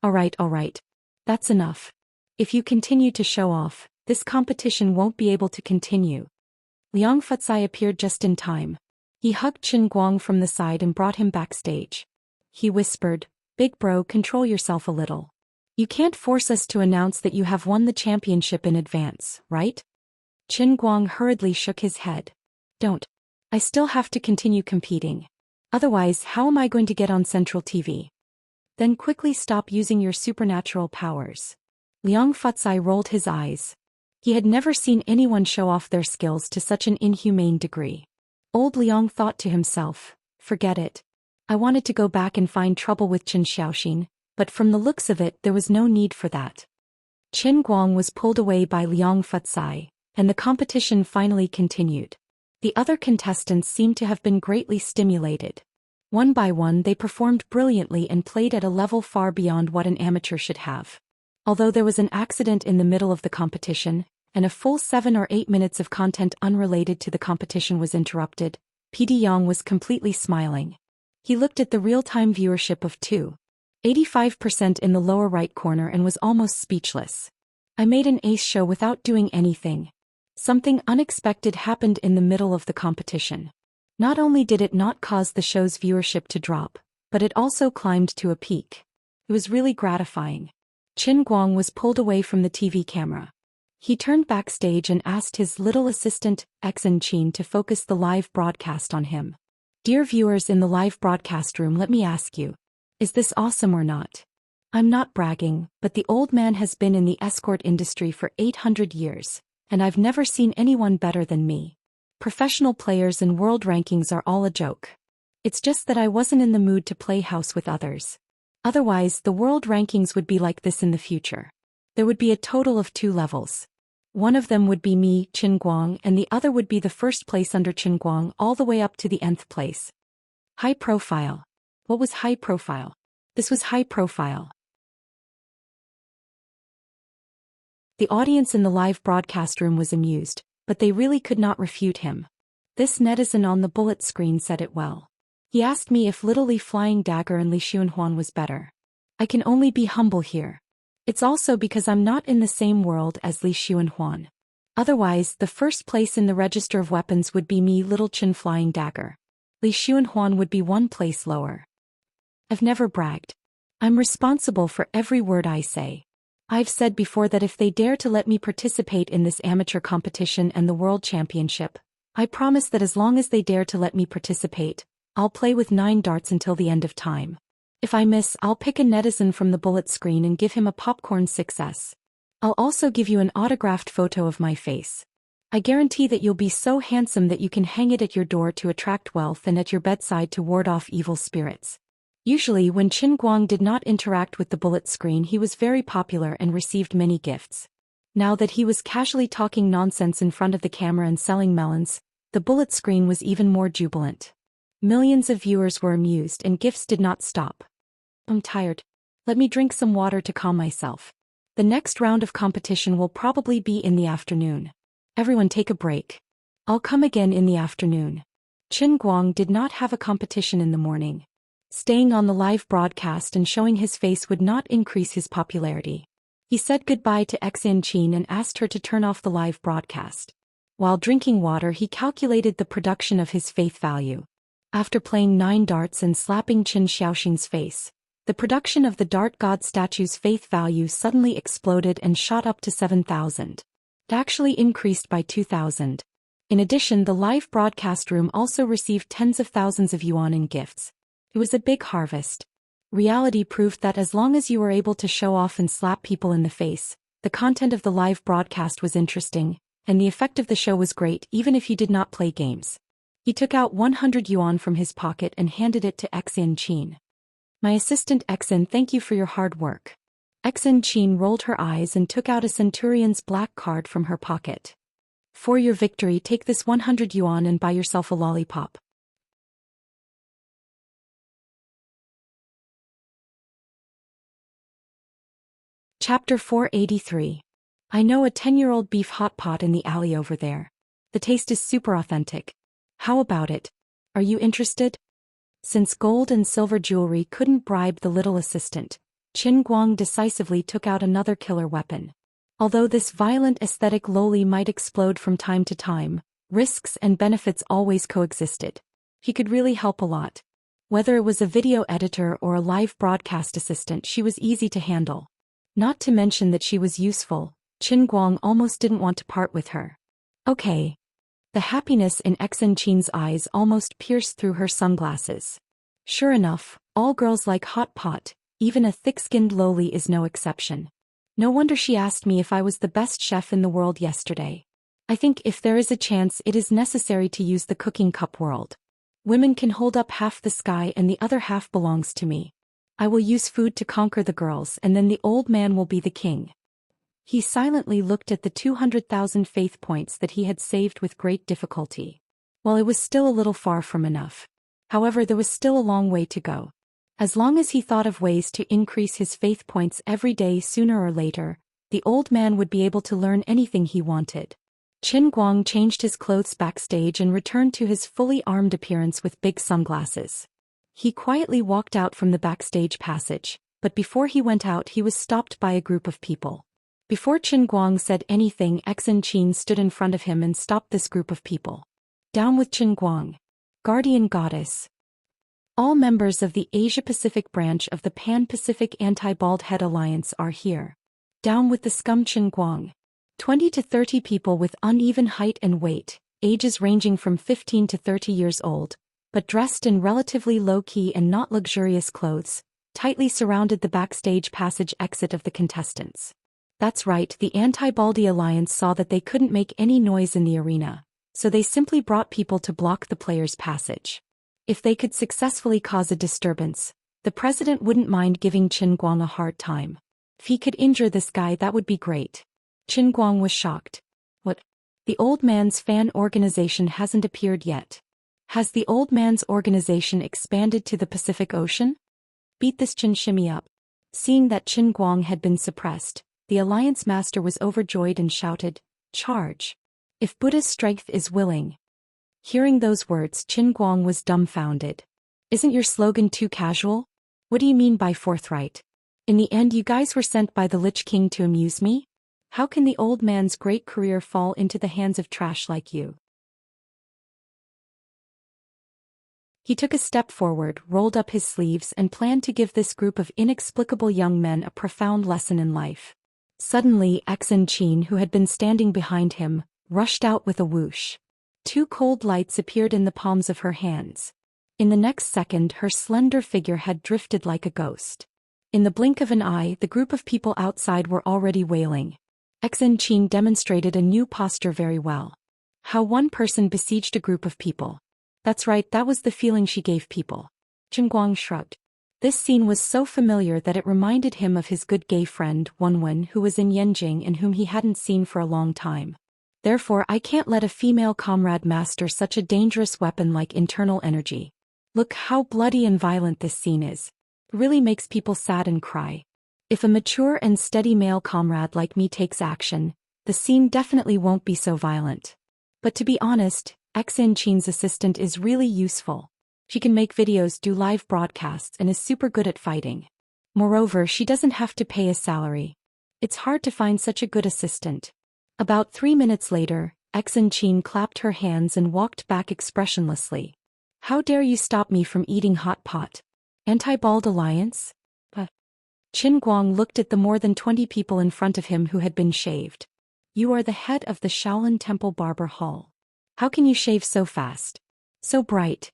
S1: Alright. That's enough. If you continue to show off, this competition won't be able to continue. Liang Futsai appeared just in time. He hugged Qin Guang from the side and brought him backstage. He whispered, "Big bro, control yourself a little. You can't force us to announce that you have won the championship in advance, right?" Qin Guang hurriedly shook his head. "Don't. I still have to continue competing. Otherwise, how am I going to get on Central TV? Then quickly stop using your supernatural powers." Liang Futsai rolled his eyes. He had never seen anyone show off their skills to such an inhumane degree. Old Liang thought to himself, "Forget it. I wanted to go back and find trouble with Qin Xiaoxin, but from the looks of it there was no need for that." Qin Guang was pulled away by Liang Futsai, and the competition finally continued. The other contestants seemed to have been greatly stimulated. One by one they performed brilliantly and played at a level far beyond what an amateur should have. Although there was an accident in the middle of the competition, and a full 7 or 8 minutes of content unrelated to the competition was interrupted, PD Yang was completely smiling. He looked at the real-time viewership of 2.85% in the lower right corner and was almost speechless. I made an ace show without doing anything. Something unexpected happened in the middle of the competition. Not only did it not cause the show's viewership to drop, but it also climbed to a peak. It was really gratifying. Qin Guang was pulled away from the TV camera. He turned backstage and asked his little assistant, Xianxia, to focus the live broadcast on him. "Dear viewers in the live broadcast room, let me ask you, is this awesome or not? I'm not bragging, but the old man has been in the escort industry for 800 years, and I've never seen anyone better than me. Professional players and world rankings are all a joke. It's just that I wasn't in the mood to play house with others. Otherwise, the world rankings would be like this in the future. There would be a total of 2 levels. One of them would be me, Qin Guang, and the other would be the first place under Qin Guang all the way up to the nth place. High profile. What was high profile? This was high profile. The audience in the live broadcast room was amused, but they really could not refute him. This netizen on the bullet screen said it well. He asked me if Little Li Flying Dagger and Li Xuanhuan was better. I can only be humble here. It's also because I'm not in the same world as Li Xuanhuan. Otherwise, the first place in the register of weapons would be me, Little Qin Flying Dagger. Li Xuanhuan would be one place lower. I've never bragged. I'm responsible for every word I say. I've said before that if they dare to let me participate in this amateur competition and the World Championship, I promise that as long as they dare to let me participate, I'll play with 9 darts until the end of time. If I miss, I'll pick a netizen from the bullet screen and give him a popcorn success. I'll also give you an autographed photo of my face. I guarantee that you'll be so handsome that you can hang it at your door to attract wealth and at your bedside to ward off evil spirits. Usually when Qin Guang did not interact with the bullet screen, he was very popular and received many gifts. Now that he was casually talking nonsense in front of the camera and selling melons, the bullet screen was even more jubilant. Millions of viewers were amused and gifts did not stop. I'm tired. Let me drink some water to calm myself. The next round of competition will probably be in the afternoon. Everyone take a break. I'll come again in the afternoon. Qin Guang did not have a competition in the morning. Staying on the live broadcast and showing his face would not increase his popularity. He said goodbye to Xianxia and asked her to turn off the live broadcast. While drinking water, he calculated the production of his faith value. After playing 9 darts and slapping Qin Xiaoxin's face, the production of the dart god statue's faith value suddenly exploded and shot up to 7,000. It actually increased by 2,000. In addition, the live broadcast room also received tens of thousands of yuan in gifts. It was a big harvest. Reality proved that as long as you were able to show off and slap people in the face, the content of the live broadcast was interesting, and the effect of the show was great even if you did not play games. He took out 100 yuan from his pocket and handed it to Xianxia. My assistant Xin, thank you for your hard work. Xianxia rolled her eyes and took out a centurion's black card from her pocket. For your victory, take this 100 yuan and buy yourself a lollipop. Chapter 483. I know a 10-year-old beef hot pot in the alley over there. The taste is super authentic. How about it? Are you interested? Since gold and silver jewelry couldn't bribe the little assistant, Qin Guang decisively took out another killer weapon. Although this violent aesthetic loli might explode from time to time, risks and benefits always coexisted. He could really help a lot. Whether it was a video editor or a live broadcast assistant, she was easy to handle. Not to mention that she was useful, Qin Guang almost didn't want to part with her. Okay. The happiness in Xianxia's eyes almost pierced through her sunglasses. Sure enough, all girls like hot pot, even a thick-skinned loli is no exception. No wonder she asked me if I was the best chef in the world yesterday. I think if there is a chance, it is necessary to use the cooking cup world. Women can hold up half the sky and the other half belongs to me. I will use food to conquer the girls and then the old man will be the king. He silently looked at the 200,000 faith points that he had saved with great difficulty. Well, it was still a little far from enough. However, there was still a long way to go. As long as he thought of ways to increase his faith points every day, sooner or later, the old man would be able to learn anything he wanted. Qin Guang changed his clothes backstage and returned to his fully armed appearance with big sunglasses. He quietly walked out from the backstage passage, but before he went out he was stopped by a group of people. Before Qin Guang said anything, Xianxia stood in front of him and stopped this group of people. Down with Qin Guang. Guardian Goddess. All members of the Asia-Pacific branch of the Pan-Pacific Anti-Bald Head Alliance are here. Down with the scum Qin Guang. 20 to 30 people with uneven height and weight, ages ranging from 15 to 30 years old, but dressed in relatively low-key and not luxurious clothes, tightly surrounded the backstage passage exit of the contestants. That's right, the Anti-Baldy Alliance saw that they couldn't make any noise in the arena, so they simply brought people to block the players' passage. If they could successfully cause a disturbance, the president wouldn't mind giving Qin Guang a hard time. If he could injure this guy, that would be great. Qin Guang was shocked. What? The old man's fan organization hasn't appeared yet. Has the old man's organization expanded to the Pacific Ocean? Beat this Qin shimmy up. Seeing that Qin Guang had been suppressed, the alliance master was overjoyed and shouted, "Charge! If Buddha's strength is willing." Hearing those words, Qin Guang was dumbfounded. Isn't your slogan too casual? What do you mean by forthright? In the end you guys were sent by the Lich King to amuse me? How can the old man's great career fall into the hands of trash like you? He took a step forward, rolled up his sleeves and planned to give this group of inexplicable young men a profound lesson in life. Suddenly Xianxia, who had been standing behind him, rushed out with a whoosh. 2 cold lights appeared in the palms of her hands. In the next second her slender figure had drifted like a ghost. In the blink of an eye the group of people outside were already wailing. Xianxia demonstrated a new posture very well. How one person besieged a group of people. That's right, that was the feeling she gave people. Qinguang shrugged. This scene was so familiar that it reminded him of his good gay friend Wenwen, who was in Yanjing and whom he hadn't seen for a long time. Therefore I can't let a female comrade master such a dangerous weapon like internal energy. Look how bloody and violent this scene is. It really makes people sad and cry. If a mature and steady male comrade like me takes action, the scene definitely won't be so violent. But to be honest, Xianxia's assistant is really useful. She can make videos, do live broadcasts and is super good at fighting. Moreover, she doesn't have to pay a salary. It's hard to find such a good assistant. About 3 minutes later, Xianxia clapped her hands and walked back expressionlessly. How dare you stop me from eating hot pot? Anti-Bald Alliance? Qinguang looked at the more than 20 people in front of him who had been shaved. You are the head of the Shaolin Temple Barber Hall. How can you shave so fast? So bright.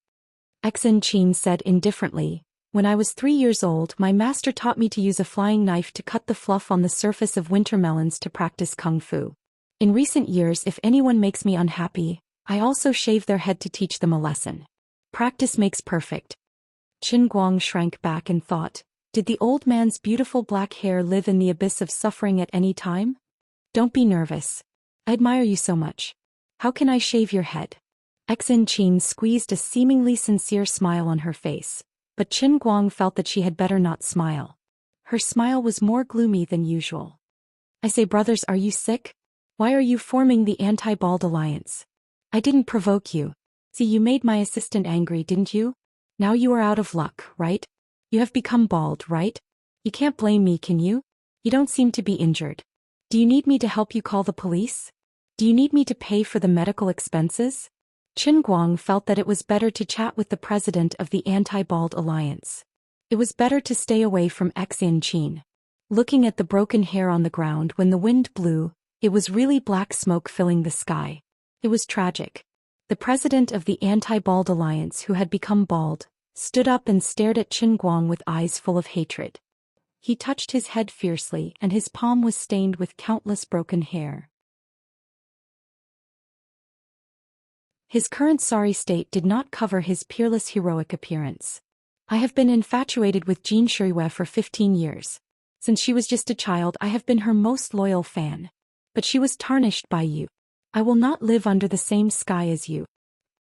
S1: Xianxia said indifferently, when I was 3 years old my master taught me to use a flying knife to cut the fluff on the surface of winter melons to practice kung fu. In recent years if anyone makes me unhappy, I also shave their head to teach them a lesson. Practice makes perfect. Qinguang shrank back and thought, did the old man's beautiful black hair live in the abyss of suffering at any time? Don't be nervous. I admire you so much. How can I shave your head? Xianxia squeezed a seemingly sincere smile on her face, but Qinguang felt that she had better not smile. Her smile was more gloomy than usual. I say, brothers, are you sick? Why are you forming the Anti-Bald Alliance? I didn't provoke you. See, you made my assistant angry, didn't you? Now you are out of luck, right? You have become bald, right? You can't blame me, can you? You don't seem to be injured. Do you need me to help you call the police? Do you need me to pay for the medical expenses? Qinguang felt that it was better to chat with the president of the Anti-Bald Alliance. It was better to stay away from Xianxia. Looking at the broken hair on the ground when the wind blew, it was really black smoke filling the sky. It was tragic. The president of the Anti-Bald Alliance, who had become bald, stood up and stared at Qinguang with eyes full of hatred. He touched his head fiercely and his palm was stained with countless broken hair. His current sorry state did not cover his peerless heroic appearance. I have been infatuated with Jin Shuiwei for 15 years. Since she was just a child I have been her most loyal fan. But she was tarnished by you. I will not live under the same sky as you.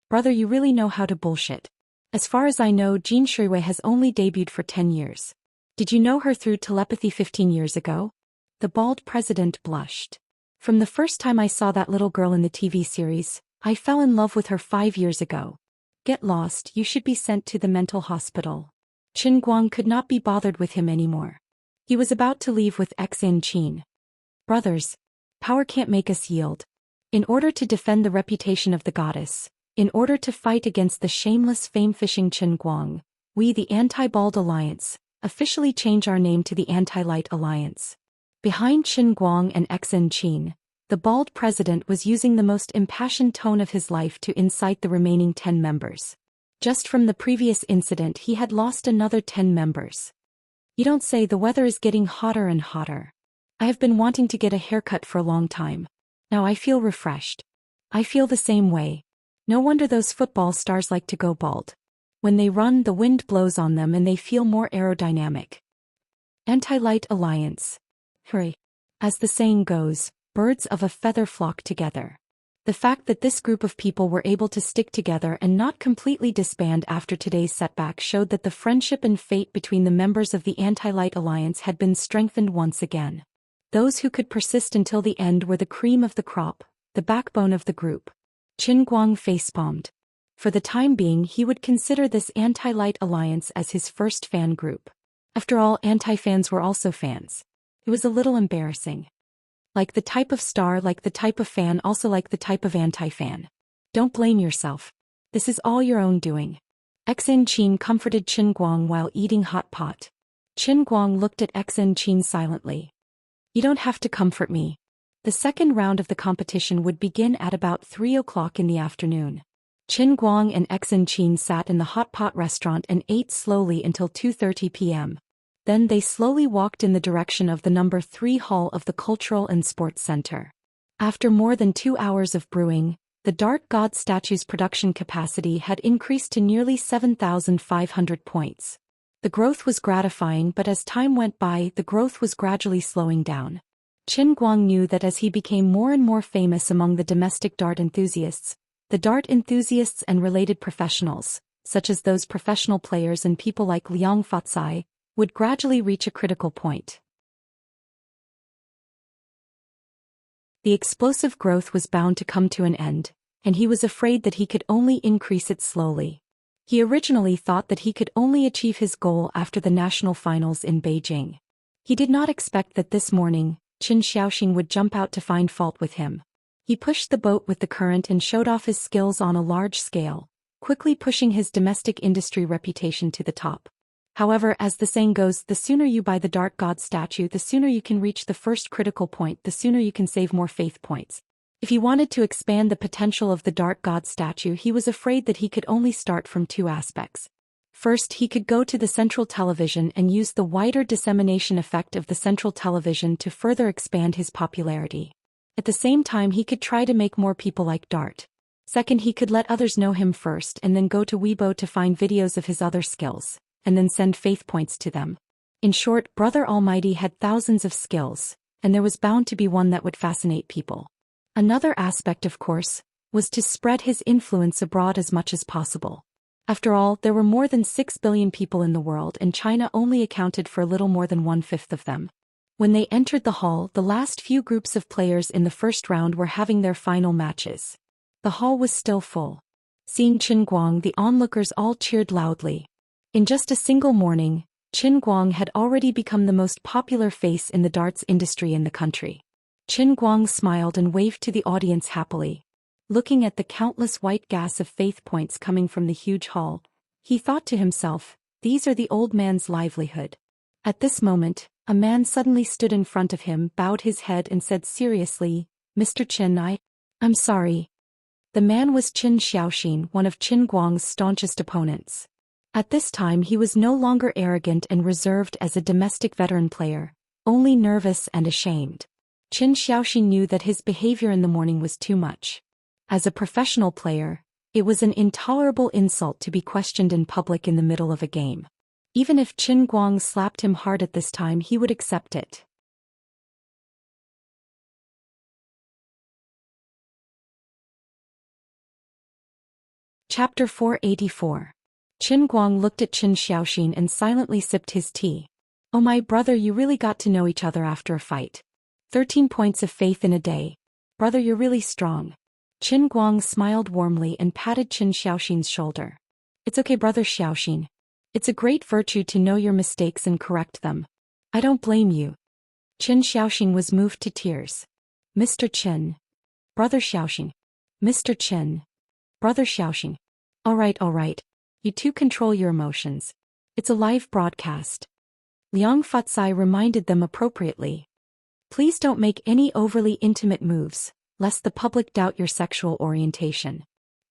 S1: Brother, you really know how to bullshit. As far as I know, Jin Shuiwei has only debuted for 10 years. Did you know her through telepathy 15 years ago? The bald president blushed. From the first time I saw that little girl in the TV series, I fell in love with her 5 years ago. Get lost, you should be sent to the mental hospital. Qinguang could not be bothered with him anymore. He was about to leave with Xianxia. Brothers, power can't make us yield. In order to defend the reputation of the goddess, in order to fight against the shameless fame-fishing Qinguang, we, the Anti-Bald Alliance, officially change our name to the Anti-Light Alliance. Behind Qinguang and Xianxia, the bald president was using the most impassioned tone of his life to incite the remaining 10 members. Just from the previous incident he had lost another 10 members. You don't say. The weather is getting hotter and hotter. I have been wanting to get a haircut for a long time. Now I feel refreshed. I feel the same way. No wonder those football stars like to go bald. When they run, the wind blows on them and they feel more aerodynamic. Anti-Light Alliance. Hooray. As the saying goes, birds of a feather flock together. The fact that this group of people were able to stick together and not completely disband after today's setback showed that the friendship and fate between the members of the Anti-Light Alliance had been strengthened once again. Those who could persist until the end were the cream of the crop, the backbone of the group. Qinguang facepalmed. For the time being he would consider this Anti-Light Alliance as his first fan group. After all, anti-fans were also fans. It was a little embarrassing. Like the type of star, like the type of fan, also like the type of anti-fan. Don't blame yourself. This is all your own doing. Xin Qin comforted Qin Guang while eating hot pot. Qin Guang looked at Xin Qin silently. You don't have to comfort me. The second round of the competition would begin at about 3 o'clock in the afternoon. Qin Guang and Xin Qin sat in the hot pot restaurant and ate slowly until 2:30 p.m. Then they slowly walked in the direction of the number 3 hall of the Cultural and Sports Center. After more than 2 hours of brewing, the Dart God statue's production capacity had increased to nearly 7,500 points. The growth was gratifying, but as time went by, the growth was gradually slowing down. Qin Guang knew that as he became more and more famous among the domestic dart enthusiasts, the dart enthusiasts and related professionals, such as those professional players and people like Liang Fatsai, would gradually reach a critical point. The explosive growth was bound to come to an end, and he was afraid that he could only increase it slowly. He originally thought that he could only achieve his goal after the national finals in Beijing. He did not expect that this morning, Qin Xiaoxin would jump out to find fault with him. He pushed the boat with the current and showed off his skills on a large scale, quickly pushing his domestic industry reputation to the top. However, as the saying goes, the sooner you buy the Dart God statue, the sooner you can reach the first critical point, the sooner you can save more faith points. If he wanted to expand the potential of the Dart God statue, he was afraid that he could only start from 2 aspects. First, he could go to the central television and use the wider dissemination effect of the central television to further expand his popularity. At the same time, he could try to make more people like Dart. Second, he could let others know him first and then go to Weibo to find videos of his other skills, and then send faith points to them. In short, Brother Almighty had thousands of skills, and there was bound to be one that would fascinate people. Another aspect, of course, was to spread his influence abroad as much as possible. After all, there were more than 6 billion people in the world, and China only accounted for a little more than 1/5 of them. When they entered the hall, the last few groups of players in the first round were having their final matches. The hall was still full. Seeing Qin Guang, the onlookers all cheered loudly. In just a single morning, Qin Guang had already become the most popular face in the darts industry in the country. Qin Guang smiled and waved to the audience happily. Looking at the countless white gas of faith points coming from the huge hall, he thought to himself, these are the old man's livelihood. At this moment, a man suddenly stood in front of him, bowed his head and said seriously, Mr. Qin, I'm sorry. The man was Qin Xiaoxin, one of Qin Guang's staunchest opponents. At this time he was no longer arrogant and reserved as a domestic veteran player, only nervous and ashamed. Qin Xiaoxin knew that his behavior in the morning was too much. As a professional player, it was an intolerable insult to be questioned in public in the middle of a game. Even if Qin Guang slapped him hard at this time, he would accept it. Chapter 484. Qin Guang looked at Qin Xiaoxin and silently sipped his tea. Oh my brother, you really got to know each other after a fight. 13 points of faith in a day. Brother, you're really strong. Qin Guang smiled warmly and patted Qin Xiaoxin's shoulder. It's okay, brother Xiaoxin. It's a great virtue to know your mistakes and correct them. I don't blame you. Qin Xiaoxin was moved to tears. Mr. Qin. Brother Xiaoxin. Mr. Qin. Brother Xiaoxin. All right. You two control your emotions. It's a live broadcast. Liang Fatsai reminded them appropriately. Please don't make any overly intimate moves, lest the public doubt your sexual orientation.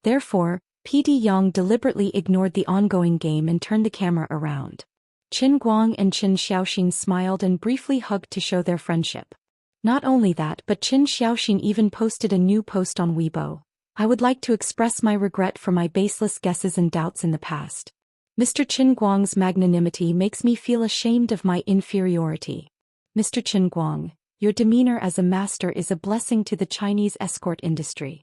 S1: Therefore, PD Yang deliberately ignored the ongoing game and turned the camera around. Qin Guang and Qin Xiaoxin smiled and briefly hugged to show their friendship. Not only that, but Qin Xiaoxin even posted a new post on Weibo. I would like to express my regret for my baseless guesses and doubts in the past. Mr. Qin Guang's magnanimity makes me feel ashamed of my inferiority. Mr. Qin Guang, your demeanor as a master is a blessing to the Chinese escort industry.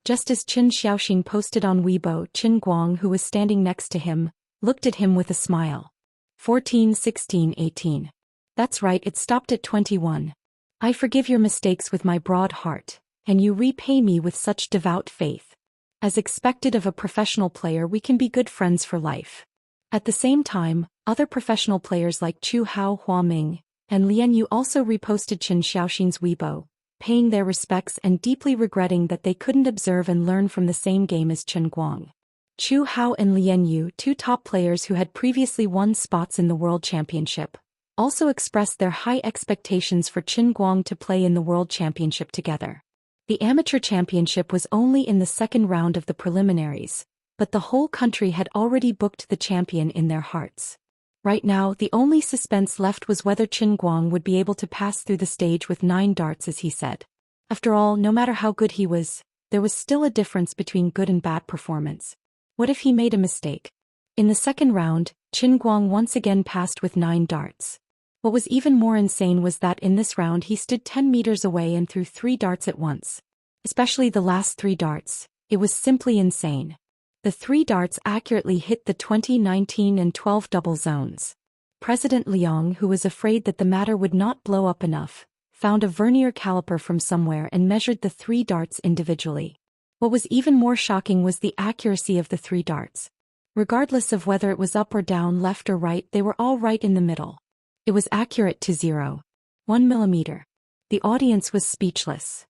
S1: Just as Qin Xiaoxin posted on Weibo, Qin Guang, who was standing next to him, looked at him with a smile. 14, 16, 18. That's right, it stopped at 21. I forgive your mistakes with my broad heart, and you repay me with such devout faith. As expected of a professional player, we can be good friends for life. At the same time, other professional players like Chu Hao Huaming and Lian Yu also reposted Chen Xiaoxin's Weibo, paying their respects and deeply regretting that they couldn't observe and learn from the same game as Chen Guang. Chu Hao and Lian Yu, two top players who had previously won spots in the World Championship, also expressed their high expectations for Chen Guang to play in the World Championship together. The amateur championship was only in the second round of the preliminaries, but the whole country had already booked the champion in their hearts. Right now, the only suspense left was whether Chen Guang would be able to pass through the stage with 9 darts, as he said. After all, no matter how good he was, there was still a difference between good and bad performance. What if he made a mistake? In the second round, Chen Guang once again passed with 9 darts. What was even more insane was that in this round he stood 10 meters away and threw 3 darts at once. Especially the last 3 darts, it was simply insane. The 3 darts accurately hit the 20, 19 and 12 double zones. President Liang, who was afraid that the matter would not blow up enough, found a vernier caliper from somewhere and measured the 3 darts individually. What was even more shocking was the accuracy of the 3 darts. Regardless of whether it was up or down, left or right, they were all right in the middle. It was accurate to 0.1 millimeter. The audience was speechless.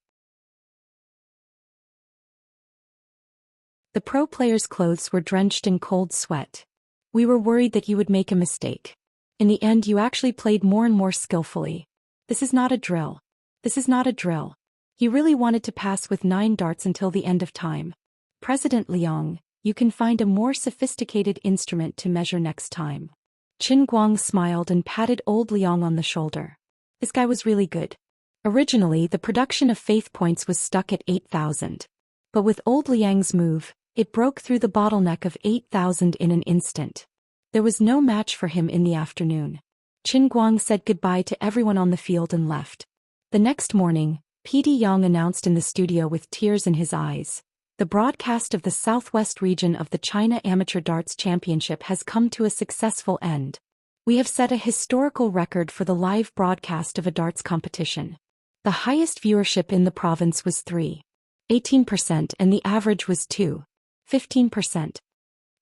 S1: The pro player's clothes were drenched in cold sweat. We were worried that you would make a mistake. In the end, you actually played more and more skillfully. This is not a drill. This is not a drill. He really wanted to pass with 9 darts until the end of time. President Liang, you can find a more sophisticated instrument to measure next time. Chen Guang smiled and patted old Liang on the shoulder. This guy was really good. Originally, the production of faith points was stuck at 8,000. But with old Liang's move, it broke through the bottleneck of 8,000 in an instant. There was no match for him in the afternoon. Chen Guang said goodbye to everyone on the field and left. The next morning, P.D. Yang announced in the studio with tears in his eyes, the broadcast of the Southwest region of the China Amateur Darts Championship has come to a successful end. We have set a historical record for the live broadcast of a darts competition. The highest viewership in the province was 3.18% and the average was 2.15%.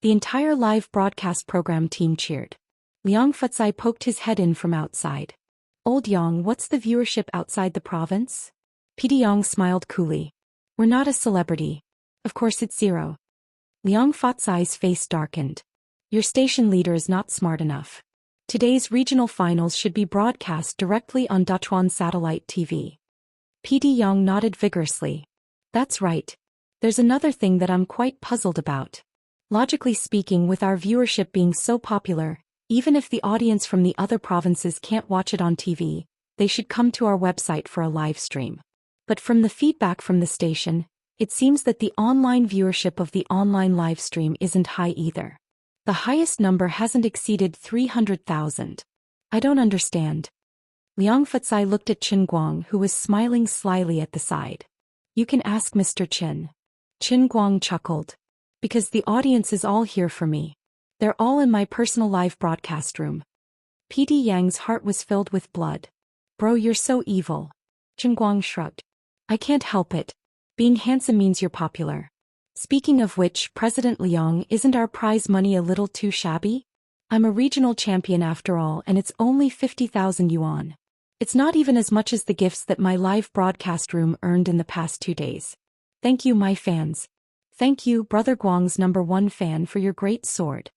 S1: The entire live broadcast program team cheered. Liang Futsai poked his head in from outside. Old Yang, what's the viewership outside the province? P.D. Yang smiled coolly. We're not a celebrity. Of course it's 0. Liang Futsai's face darkened. Your station leader is not smart enough. Today's regional finals should be broadcast directly on Dachuan satellite TV. P.D. Yang nodded vigorously. That's right. There's another thing that I'm quite puzzled about. Logically speaking, with our viewership being so popular, even if the audience from the other provinces can't watch it on TV, they should come to our website for a live stream. But from the feedback from the station, it seems that the online viewership of the online live stream isn't high either. The highest number hasn't exceeded 300,000. I don't understand. Liang Futsai looked at Chen Guang, who was smiling slyly at the side. You can ask Mr. Chen. Chen Guang chuckled. Because the audience is all here for me. They're all in my personal live broadcast room. P.D. Yang's heart was filled with blood. Bro, you're so evil. Chen Guang shrugged. I can't help it. Being handsome means you're popular. Speaking of which, President Liang, isn't our prize money a little too shabby? I'm a regional champion after all, and it's only 50,000 yuan. It's not even as much as the gifts that my live broadcast room earned in the past 2 days. Thank you, my fans. Thank you, Brother Guang's #1 fan, for your great sword.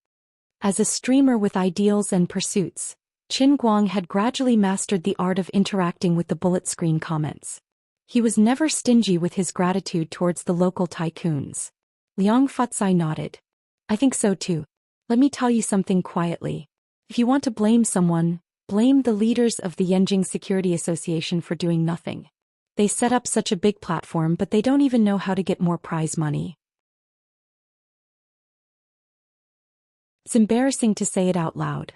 S1: As a streamer with ideals and pursuits, Chen Guang had gradually mastered the art of interacting with the bullet screen comments. He was never stingy with his gratitude towards the local tycoons. Liang Futsai nodded. I think so too. Let me tell you something quietly. If you want to blame someone, blame the leaders of the Yanjing Security Association for doing nothing. They set up such a big platform, but they don't even know how to get more prize money. It's embarrassing to say it out loud.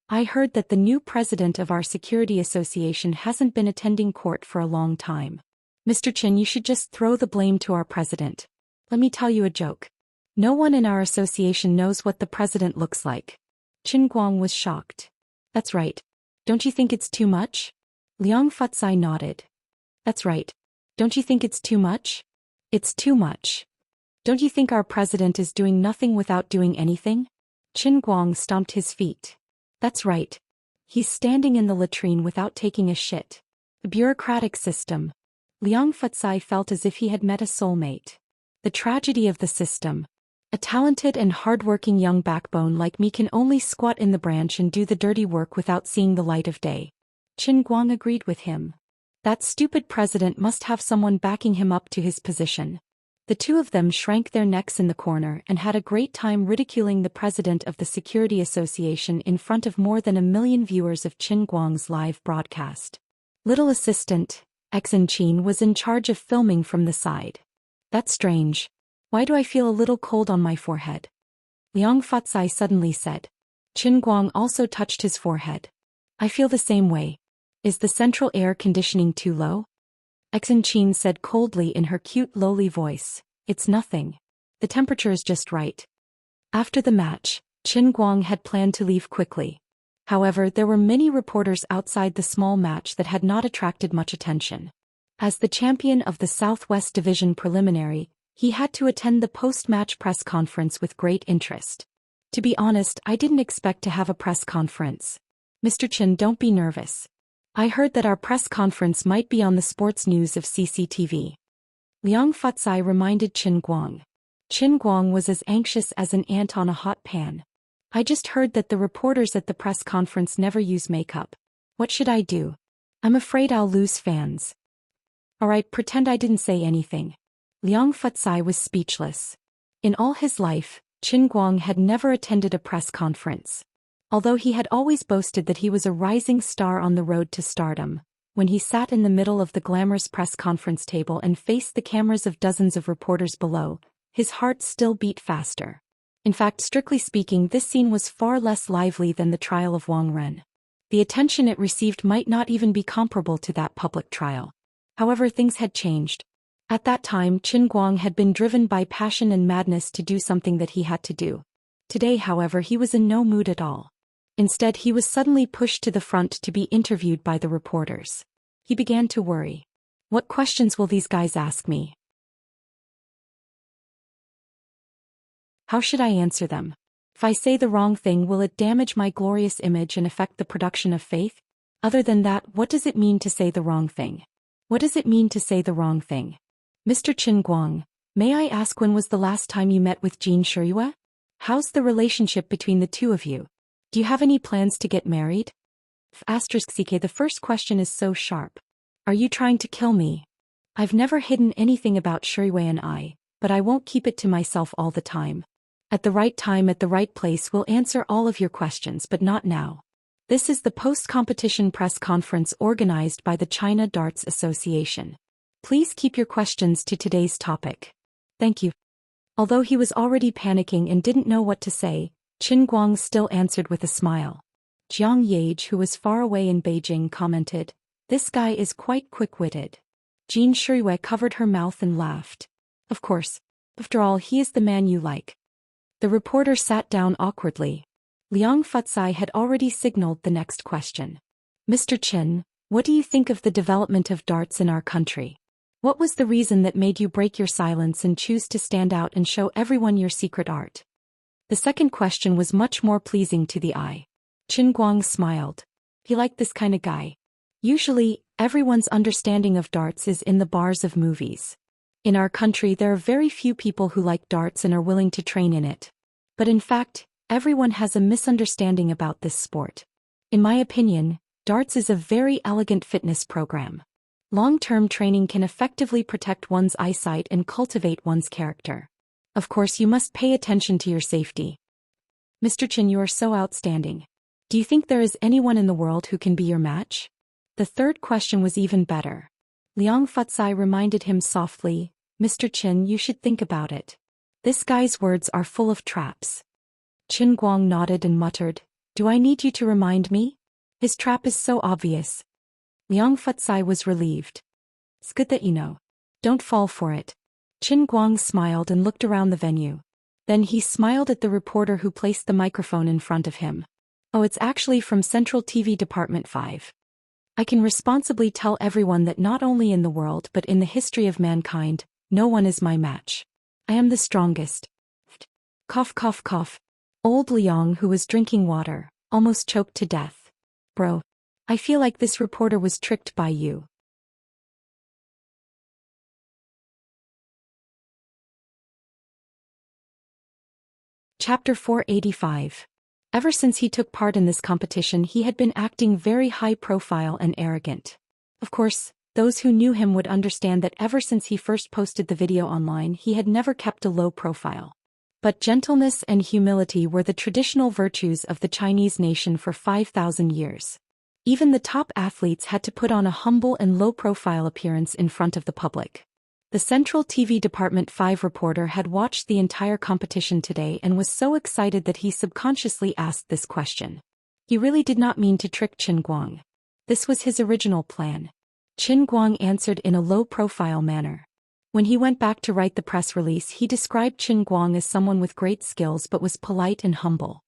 S1: I heard that the new president of our security association hasn't been attending court for a long time. Mr. Chen, you should just throw the blame to our president. Let me tell you a joke. No one in our association knows what the president looks like. Chen Guang was shocked. That's right. Don't you think it's too much? Liang Futsai nodded. That's right. Don't you think it's too much? It's too much. Don't you think our president is doing nothing without doing anything? Qin Guang stomped his feet. That's right. He's standing in the latrine without taking a shit. The bureaucratic system. Liang Futsai felt as if he had met a soulmate. The tragedy of the system. A talented and hard-working young backbone like me can only squat in the branch and do the dirty work without seeing the light of day. Qin Guang agreed with him. That stupid president must have someone backing him up to his position. The two of them shrank their necks in the corner and had a great time ridiculing the president of the Security Association in front of more than 1 million viewers of Qin Guang's live broadcast. Little assistant, Xen Qin, was in charge of filming from the side. That's strange. Why do I feel a little cold on my forehead? Liang Futsai suddenly said. Qin Guang also touched his forehead. I feel the same way. Is the central air conditioning too low? Xen Qin said coldly in her cute lowly voice. It's nothing. The temperature is just right. After the match, Qin Guang had planned to leave quickly. However, there were many reporters outside the small match that had not attracted much attention. As the champion of the Southwest Division Preliminary, he had to attend the post-match press conference with great interest. To be honest, I didn't expect to have a press conference. Mr. Qin, don't be nervous. I heard that our press conference might be on the sports news of CCTV. Liang Futsai reminded Qin Guang. Qin Guang was as anxious as an ant on a hot pan. I just heard that the reporters at the press conference never use makeup. What should I do? I'm afraid I'll lose fans. Alright, pretend I didn't say anything. Liang Futsai was speechless. In all his life, Qin Guang had never attended a press conference. Although he had always boasted that he was a rising star on the road to stardom, when he sat in the middle of the glamorous press conference table and faced the cameras of dozens of reporters below, his heart still beat faster. In fact, strictly speaking, this scene was far less lively than the trial of Wang Ren. The attention it received might not even be comparable to that public trial. However, things had changed. At that time, Qin Guang had been driven by passion and madness to do something that he had to do. Today, however, he was in no mood at all. Instead, he was suddenly pushed to the front to be interviewed by the reporters. He began to worry. What questions will these guys ask me? How should I answer them? If I say the wrong thing, will it damage my glorious image and affect the production of Faith? Other than that, what does it mean to say the wrong thing? What does it mean to say the wrong thing? Mr. Qin Guang, may I ask when was the last time you met with Jin Shiyue? How's the relationship between the two of you? Do you have any plans to get married? *CK, the first question is so sharp. Are you trying to kill me? I've never hidden anything about Shiyue and I, but I won't keep it to myself all the time. At the right time, at the right place, we'll answer all of your questions, but not now. This is the post-competition press conference organized by the China Darts Association. Please keep your questions to today's topic. Thank you. Although he was already panicking and didn't know what to say, Qin Guang still answered with a smile. Jiang Yage, who was far away in Beijing, commented, "This guy is quite quick-witted." Jin Shiyue covered her mouth and laughed. Of course. After all, he is the man you like. The reporter sat down awkwardly. Liang Futsai had already signaled the next question. Mr. Qin, what do you think of the development of darts in our country? What was the reason that made you break your silence and choose to stand out and show everyone your secret art? The second question was much more pleasing to the eye. Qin Guang smiled. He liked this kind of guy. Usually, everyone's understanding of darts is in the bars of movies. In our country, there are very few people who like darts and are willing to train in it. But in fact, everyone has a misunderstanding about this sport. In my opinion, darts is a very elegant fitness program. Long-term training can effectively protect one's eyesight and cultivate one's character. Of course, you must pay attention to your safety. Mr. Qin, you are so outstanding. Do you think there is anyone in the world who can be your match? The third question was even better. Liang Futsai reminded him softly, Mr. Qin, you should think about it. This guy's words are full of traps. Qin Guang nodded and muttered, Do I need you to remind me? His trap is so obvious. Liang Futsai was relieved. It's good that you know. Don't fall for it. Qin Guang smiled and looked around the venue. Then he smiled at the reporter who placed the microphone in front of him. Oh, it's actually from Central TV Department 5. I can responsibly tell everyone that not only in the world but in the history of mankind, no one is my match. I am the strongest. Cough cough cough. Old Liang, who was drinking water, almost choked to death. Bro, I feel like this reporter was tricked by you. Chapter 485. Ever since he took part in this competition, he had been acting very high profile and arrogant. Of course, those who knew him would understand that ever since he first posted the video online, he had never kept a low profile. But gentleness and humility were the traditional virtues of the Chinese nation for 5,000 years. Even the top athletes had to put on a humble and low-profile appearance in front of the public. The Central TV Department 5 reporter had watched the entire competition today and was so excited that he subconsciously asked this question. He really did not mean to trick Qin Guang. This was his original plan. Qin Guang answered in a low-profile manner. When he went back to write the press release, he described Qin Guang as someone with great skills but was polite and humble.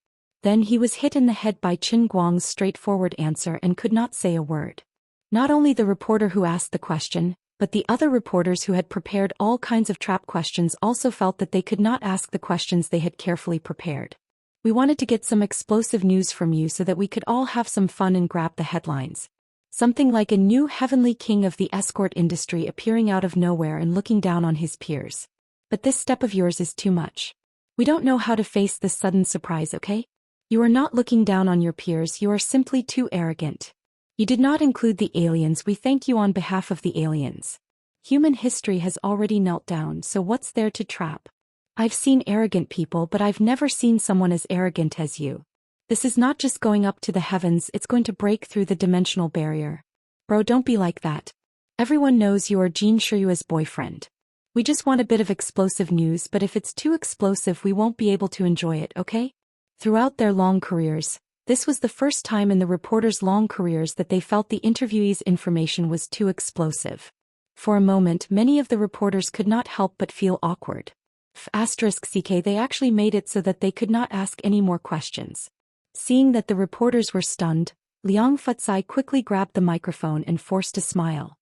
S1: Then he was hit in the head by Qin Guang's straightforward answer and could not say a word. Not only the reporter who asked the question, but the other reporters who had prepared all kinds of trap questions also felt that they could not ask the questions they had carefully prepared. We wanted to get some explosive news from you so that we could all have some fun and grab the headlines. Something like a new heavenly king of the escort industry appearing out of nowhere and looking down on his peers. But this step of yours is too much. We don't know how to face this sudden surprise, okay? You are not looking down on your peers, you are simply too arrogant. You did not include the aliens. We thank you on behalf of the aliens. Human history has already knelt down, so what's there to trap? I've seen arrogant people, but I've never seen someone as arrogant as you. This is not just going up to the heavens, it's going to break through the dimensional barrier. Bro, don't be like that. Everyone knows you are Jin Shiryua's boyfriend. We just want a bit of explosive news, but if it's too explosive we won't be able to enjoy it, okay? Throughout their long careers, this was the first time in the reporters' long careers that they felt the interviewee's information was too explosive. For a moment, many of the reporters could not help but feel awkward. *CK they actually made it so that they could not ask any more questions. Seeing that the reporters were stunned, Liang Futsai quickly grabbed the microphone and forced a smile.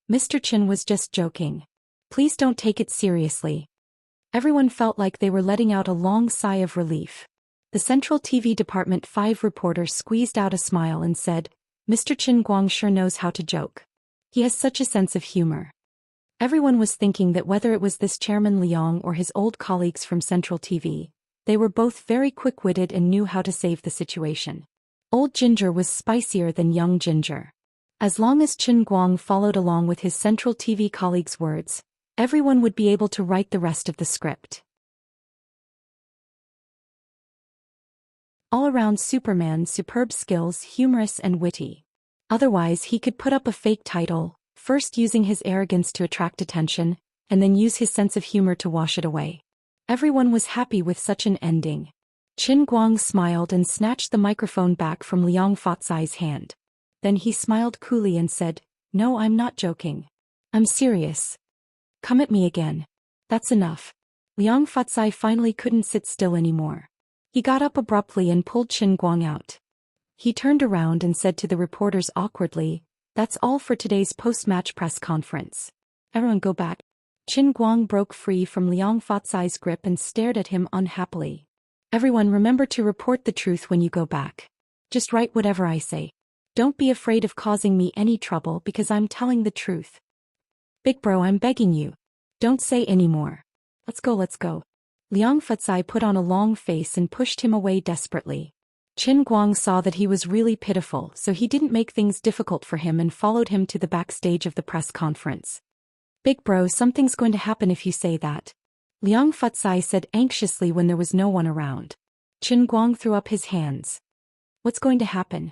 S1: Mr. Qin was just joking. Please don't take it seriously. Everyone felt like they were letting out a long sigh of relief. The Central TV Department 5 reporter squeezed out a smile and said, Mr. Qin Guang sure knows how to joke. He has such a sense of humor. Everyone was thinking that whether it was this Chairman Liang or his old colleagues from Central TV, they were both very quick-witted and knew how to save the situation. Old Ginger was spicier than young Ginger. As long as Qin Guang followed along with his Central TV colleagues' words, everyone would be able to write the rest of the script. All-around Superman, superb skills, humorous and witty. Otherwise he could put up a fake title, first using his arrogance to attract attention, and then use his sense of humor to wash it away. Everyone was happy with such an ending. Qin Guang smiled and snatched the microphone back from Liang Futsai's hand. Then he smiled coolly and said, No, I'm not joking. I'm serious. Come at me again. That's enough. Liang Futsai finally couldn't sit still anymore. He got up abruptly and pulled Qin Guang out. He turned around and said to the reporters awkwardly, That's all for today's post-match press conference. Everyone go back. Qin Guang broke free from Liang Futsai's grip and stared at him unhappily. Everyone remember to report the truth when you go back. Just write whatever I say. Don't be afraid of causing me any trouble because I'm telling the truth. Big bro, I'm begging you. Don't say any more. Let's go. Liang Futsai put on a long face and pushed him away desperately. Qin Guang saw that he was really pitiful, so he didn't make things difficult for him and followed him to the backstage of the press conference. Big bro, something's going to happen if you say that. Liang Futsai said anxiously when there was no one around. Qin Guang threw up his hands. What's going to happen?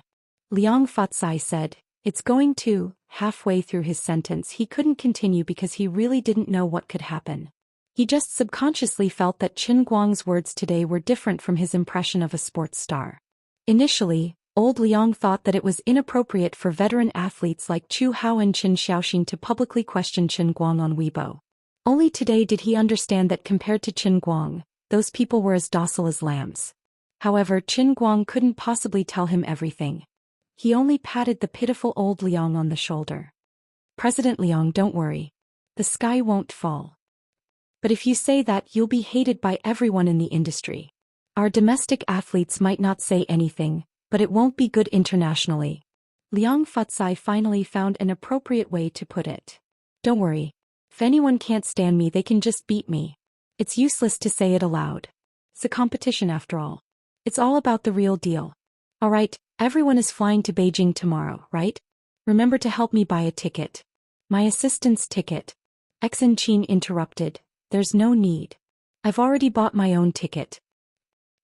S1: Liang Futsai said, It's going to. Halfway through his sentence he couldn't continue because he really didn't know what could happen. He just subconsciously felt that Qin Guang's words today were different from his impression of a sports star. Initially, old Liang thought that it was inappropriate for veteran athletes like Chu Hao and Qin Xiaoxin to publicly question Qin Guang on Weibo. Only today did he understand that compared to Qin Guang, those people were as docile as lambs. However, Qin Guang couldn't possibly tell him everything. He only patted the pitiful old Liang on the shoulder. President Liang, don't worry. The sky won't fall. But if you say that, you'll be hated by everyone in the industry. Our domestic athletes might not say anything, but it won't be good internationally. Liang Futsai finally found an appropriate way to put it. Don't worry. If anyone can't stand me, they can just beat me. It's useless to say it aloud. It's a competition after all. It's all about the real deal. Alright, everyone is flying to Beijing tomorrow, right? Remember to help me buy a ticket. My assistant's ticket. Xianxia interrupted. There's no need. I've already bought my own ticket.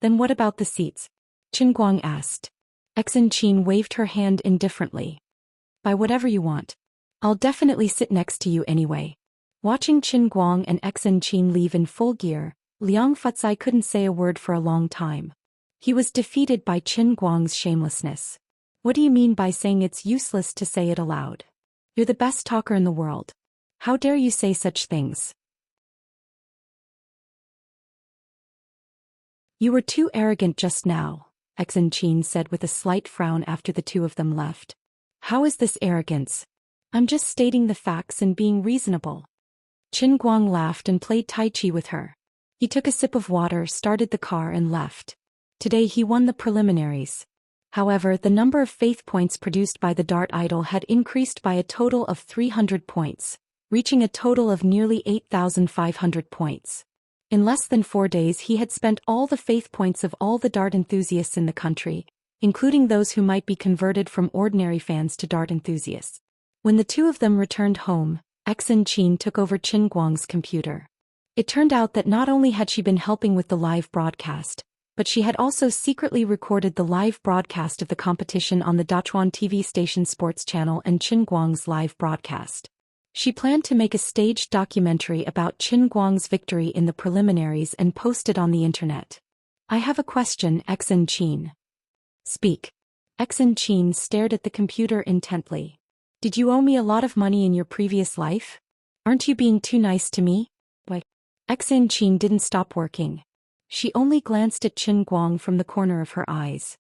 S1: Then what about the seats? Qin asked. Xianxia waved her hand indifferently. Buy whatever you want. I'll definitely sit next to you anyway. Watching Qin and Xianxia leave in full gear, Liang Futsai couldn't say a word for a long time. He was defeated by Qin shamelessness. What do you mean by saying it's useless to say it aloud? You're the best talker in the world. How dare you say such things? You were too arrogant just now, Xianxia said with a slight frown after the two of them left. How is this arrogance? I'm just stating the facts and being reasonable. Qin laughed and played Tai Chi with her. He took a sip of water, started the car and left. Today he won the preliminaries. However, the number of faith points produced by the dart idol had increased by a total of 300 points, reaching a total of nearly 8,500 points. In less than 4 days he had spent all the faith points of all the dart enthusiasts in the country, including those who might be converted from ordinary fans to dart enthusiasts. When the two of them returned home, Xianxia took over Qin computer. It turned out that not only had she been helping with the live broadcast, but she had also secretly recorded the live broadcast of the competition on the Dachuan TV station sports channel and Qin live broadcast. She planned to make a staged documentary about Qin victory in the preliminaries and post it on the internet. I have a question, Xianxia. Speak. Xianxia stared at the computer intently. Did you owe me a lot of money in your previous life? Aren't you being too nice to me? Why? Xianxia didn't stop working. She only glanced at Qin from the corner of her eyes.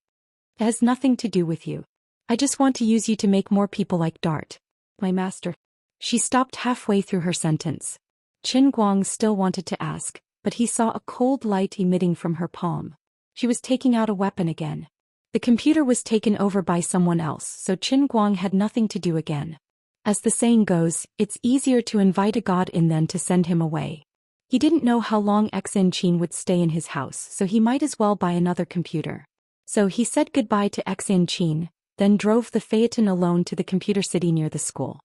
S1: It has nothing to do with you. I just want to use you to make more people like Dart. My master. She stopped halfway through her sentence. Qin still wanted to ask, but he saw a cold light emitting from her palm. She was taking out a weapon again. The computer was taken over by someone else, so Qin had nothing to do again. As the saying goes, it's easier to invite a god in than to send him away. He didn't know how long Xianxia would stay in his house, so he might as well buy another computer. So he said goodbye to Xianxia, then drove the Phaeton alone to the computer city near the school.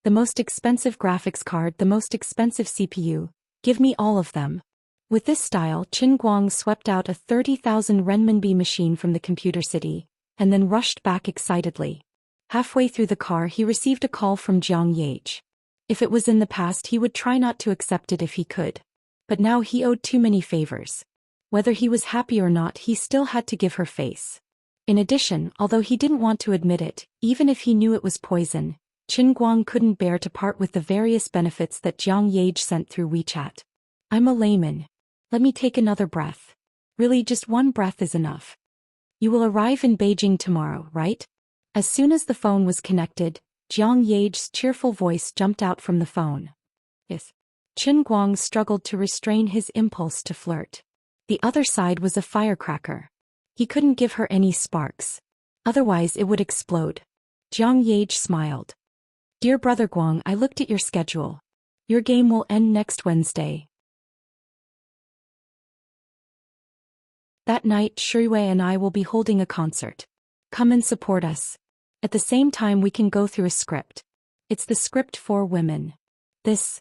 S1: The most expensive graphics card, the most expensive CPU, give me all of them. With this style, Qin swept out a 30,000 renminbi machine from the computer city, and then rushed back excitedly. Halfway through the car he received a call from Jiang Yage. If it was in the past he would try not to accept it if he could. But now he owed too many favors. Whether he was happy or not, he still had to give her face. In addition, although he didn't want to admit it, even if he knew it was poison, Qin couldn't bear to part with the various benefits that Jiang Yage sent through WeChat. I'm a layman. Let me take another breath. Really, just one breath is enough. You will arrive in Beijing tomorrow, right? As soon as the phone was connected, Jiang Yage's cheerful voice jumped out from the phone. Yes. Qin struggled to restrain his impulse to flirt. The other side was a firecracker. He couldn't give her any sparks. Otherwise it would explode. Jiang Yage smiled. Dear brother Guang, I looked at your schedule. Your game will end next Wednesday. That night Shuiwei and I will be holding a concert. Come and support us. At the same time we can go through a script. It's the script for women. This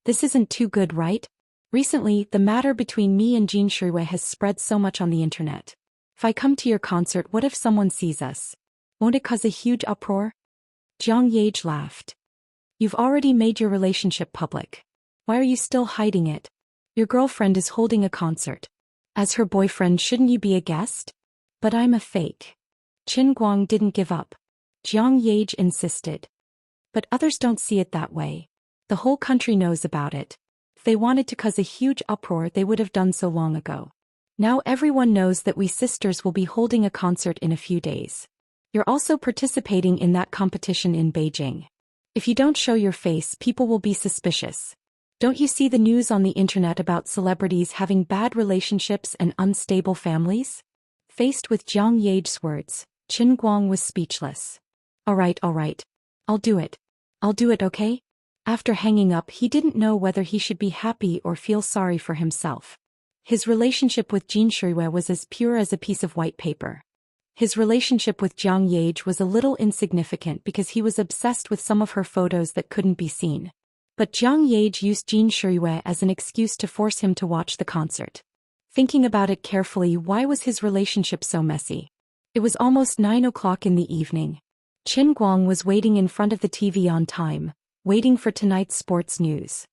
S1: isn't too good, right? Recently, the matter between me and Jean Shuiwei has spread so much on the internet. If I come to your concert, what if someone sees us? Won't it cause a huge uproar? Jiang Yage laughed. You've already made your relationship public. Why are you still hiding it? Your girlfriend is holding a concert. As her boyfriend, shouldn't you be a guest? But I'm a fake. Qin didn't give up. Jiang Yage insisted. But others don't see it that way. The whole country knows about it. If they wanted to cause a huge uproar, they would have done so long ago. Now everyone knows that we sisters will be holding a concert in a few days. You're also participating in that competition in Beijing. If you don't show your face, people will be suspicious. Don't you see the news on the internet about celebrities having bad relationships and unstable families? Faced with Jiang Yage's words, Qin Guang was speechless. All right. I'll do it. Okay? After hanging up, he didn't know whether he should be happy or feel sorry for himself. His relationship with Jin Shuiwei was as pure as a piece of white paper. His relationship with Jiang Yage was a little insignificant because he was obsessed with some of her photos that couldn't be seen. But Jiang Yage used Jin Shuiwei as an excuse to force him to watch the concert. Thinking about it carefully, why was his relationship so messy? It was almost 9 o'clock in the evening. Qin Guang was waiting in front of the TV on time, waiting for tonight's sports news.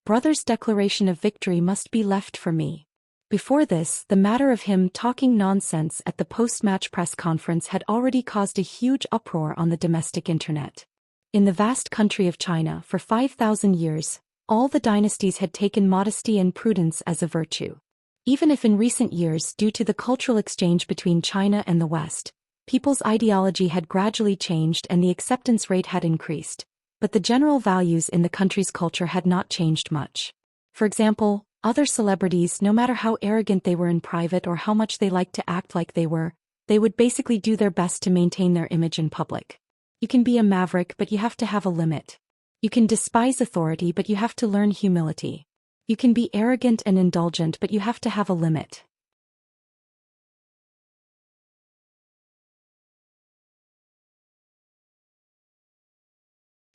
S1: Brother's declaration of victory must be left for me. Before this, the matter of him talking nonsense at the post-match press conference had already caused a huge uproar on the domestic internet. In the vast country of China, for 5,000 years, all the dynasties had taken modesty and prudence as a virtue. Even if in recent years, due to the cultural exchange between China and the West, people's ideology had gradually changed and the acceptance rate had increased, but the general values in the country's culture had not changed much. For example, other celebrities, no matter how arrogant they were in private or how much they liked to act like they would basically do their best to maintain their image in public. You can be a maverick, but you have to have a limit. You can despise authority, but you have to learn humility. You can be arrogant and indulgent, but you have to have a limit.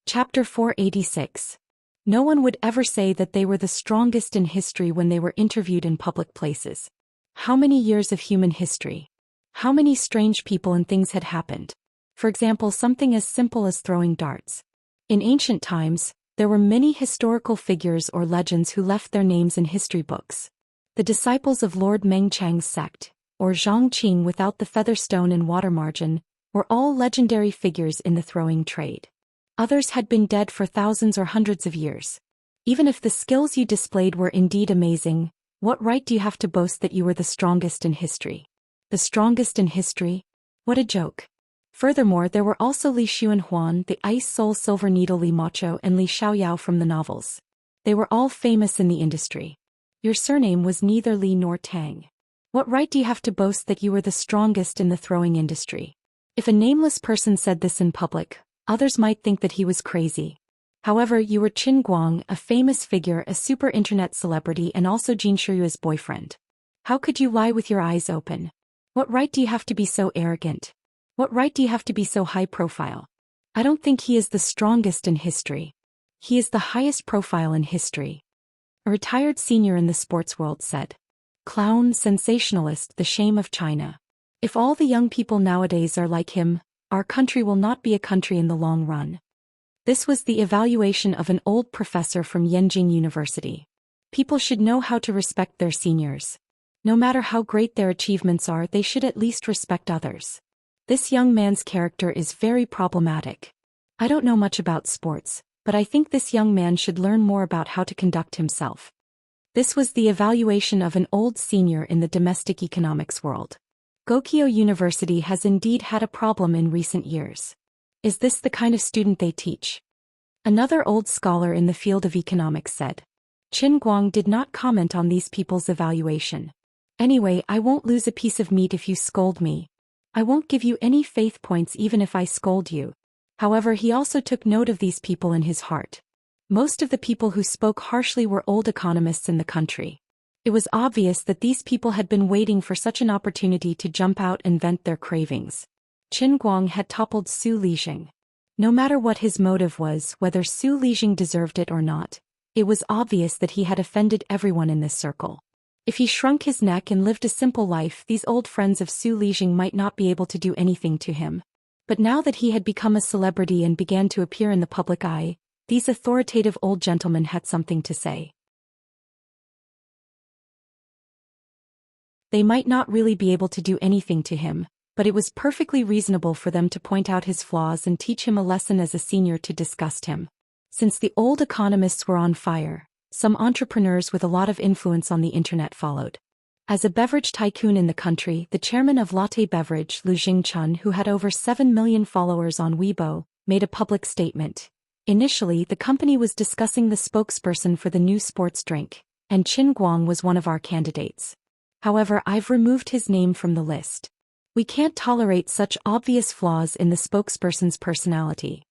S1: Chapter 486. No one would ever say that they were the strongest in history when they were interviewed in public places. How many years of human history? How many strange people and things had happened? For example, something as simple as throwing darts. In ancient times, there were many historical figures or legends who left their names in history books. The disciples of Lord Mengchang's sect, or Zhang Qing without the feather stone and water margin, were all legendary figures in the throwing trade. Others had been dead for thousands or hundreds of years. Even if the skills you displayed were indeed amazing, what right do you have to boast that you were the strongest in history? The strongest in history? What a joke. Furthermore, there were also Li Xuanhuan, the Ice Soul Silver Needle Li Macho, and Li Xiaoyao from the novels. They were all famous in the industry. Your surname was neither Li nor Tang. What right do you have to boast that you were the strongest in the throwing industry? If a nameless person said this in public, others might think that he was crazy. However, you were Qin Guang, a famous figure, a super internet celebrity, and also Jin Shui's boyfriend. How could you lie with your eyes open? What right do you have to be so arrogant? What right do you have to be so high profile? I don't think he is the strongest in history. He is the highest profile in history. A retired senior in the sports world said. Clown, sensationalist, the shame of China. If all the young people nowadays are like him, our country will not be a country in the long run. This was the evaluation of an old professor from Yenjing University. People should know how to respect their seniors. No matter how great their achievements are, they should at least respect others. This young man's character is very problematic. I don't know much about sports, but I think this young man should learn more about how to conduct himself. This was the evaluation of an old senior in the domestic economics world. Gokyo University has indeed had a problem in recent years. Is this the kind of student they teach? Another old scholar in the field of economics said. Qin Guang did not comment on these people's evaluation. Anyway, I won't lose a piece of meat if you scold me. I won't give you any faith points even if I scold you. However, he also took note of these people in his heart. Most of the people who spoke harshly were old economists in the country. It was obvious that these people had been waiting for such an opportunity to jump out and vent their cravings. Qin Guang had toppled Su Lijing. No matter what his motive was, whether Su Lijing deserved it or not, it was obvious that he had offended everyone in this circle. If he shrunk his neck and lived a simple life, these old friends of Su Lijing might not be able to do anything to him. But now that he had become a celebrity and began to appear in the public eye, these authoritative old gentlemen had something to say. They might not really be able to do anything to him, but it was perfectly reasonable for them to point out his flaws and teach him a lesson as a senior to disgust him. Since the old economists were on fire, some entrepreneurs with a lot of influence on the internet followed. As a beverage tycoon in the country, the chairman of Latte Beverage, Lu Jingchun, who had over 7 million followers on Weibo, made a public statement. Initially, the company was discussing the spokesperson for the new sports drink, and Qin Guang was one of our candidates. However, I've removed his name from the list. We can't tolerate such obvious flaws in the spokesperson's personality.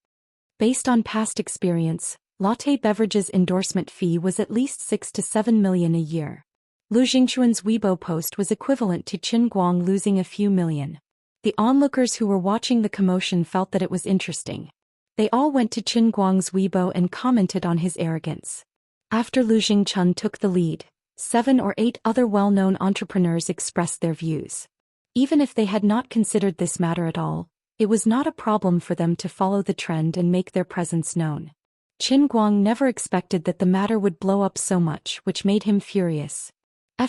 S1: Based on past experience, latte beverages endorsement fee was at least 6 to 7 million a year. Lu Jingxuan's Weibo post was equivalent to Qin Guang losing a few million. The onlookers who were watching the commotion felt that it was interesting. They all went to Qin Guang's Weibo and commented on his arrogance. After Lu Jingchun took the lead, 7 or 8 other well-known entrepreneurs expressed their views. Even if they had not considered this matter at all, it was not a problem for them to follow the trend and make their presence known. Qin Guang never expected that the matter would blow up so much, which made him furious. K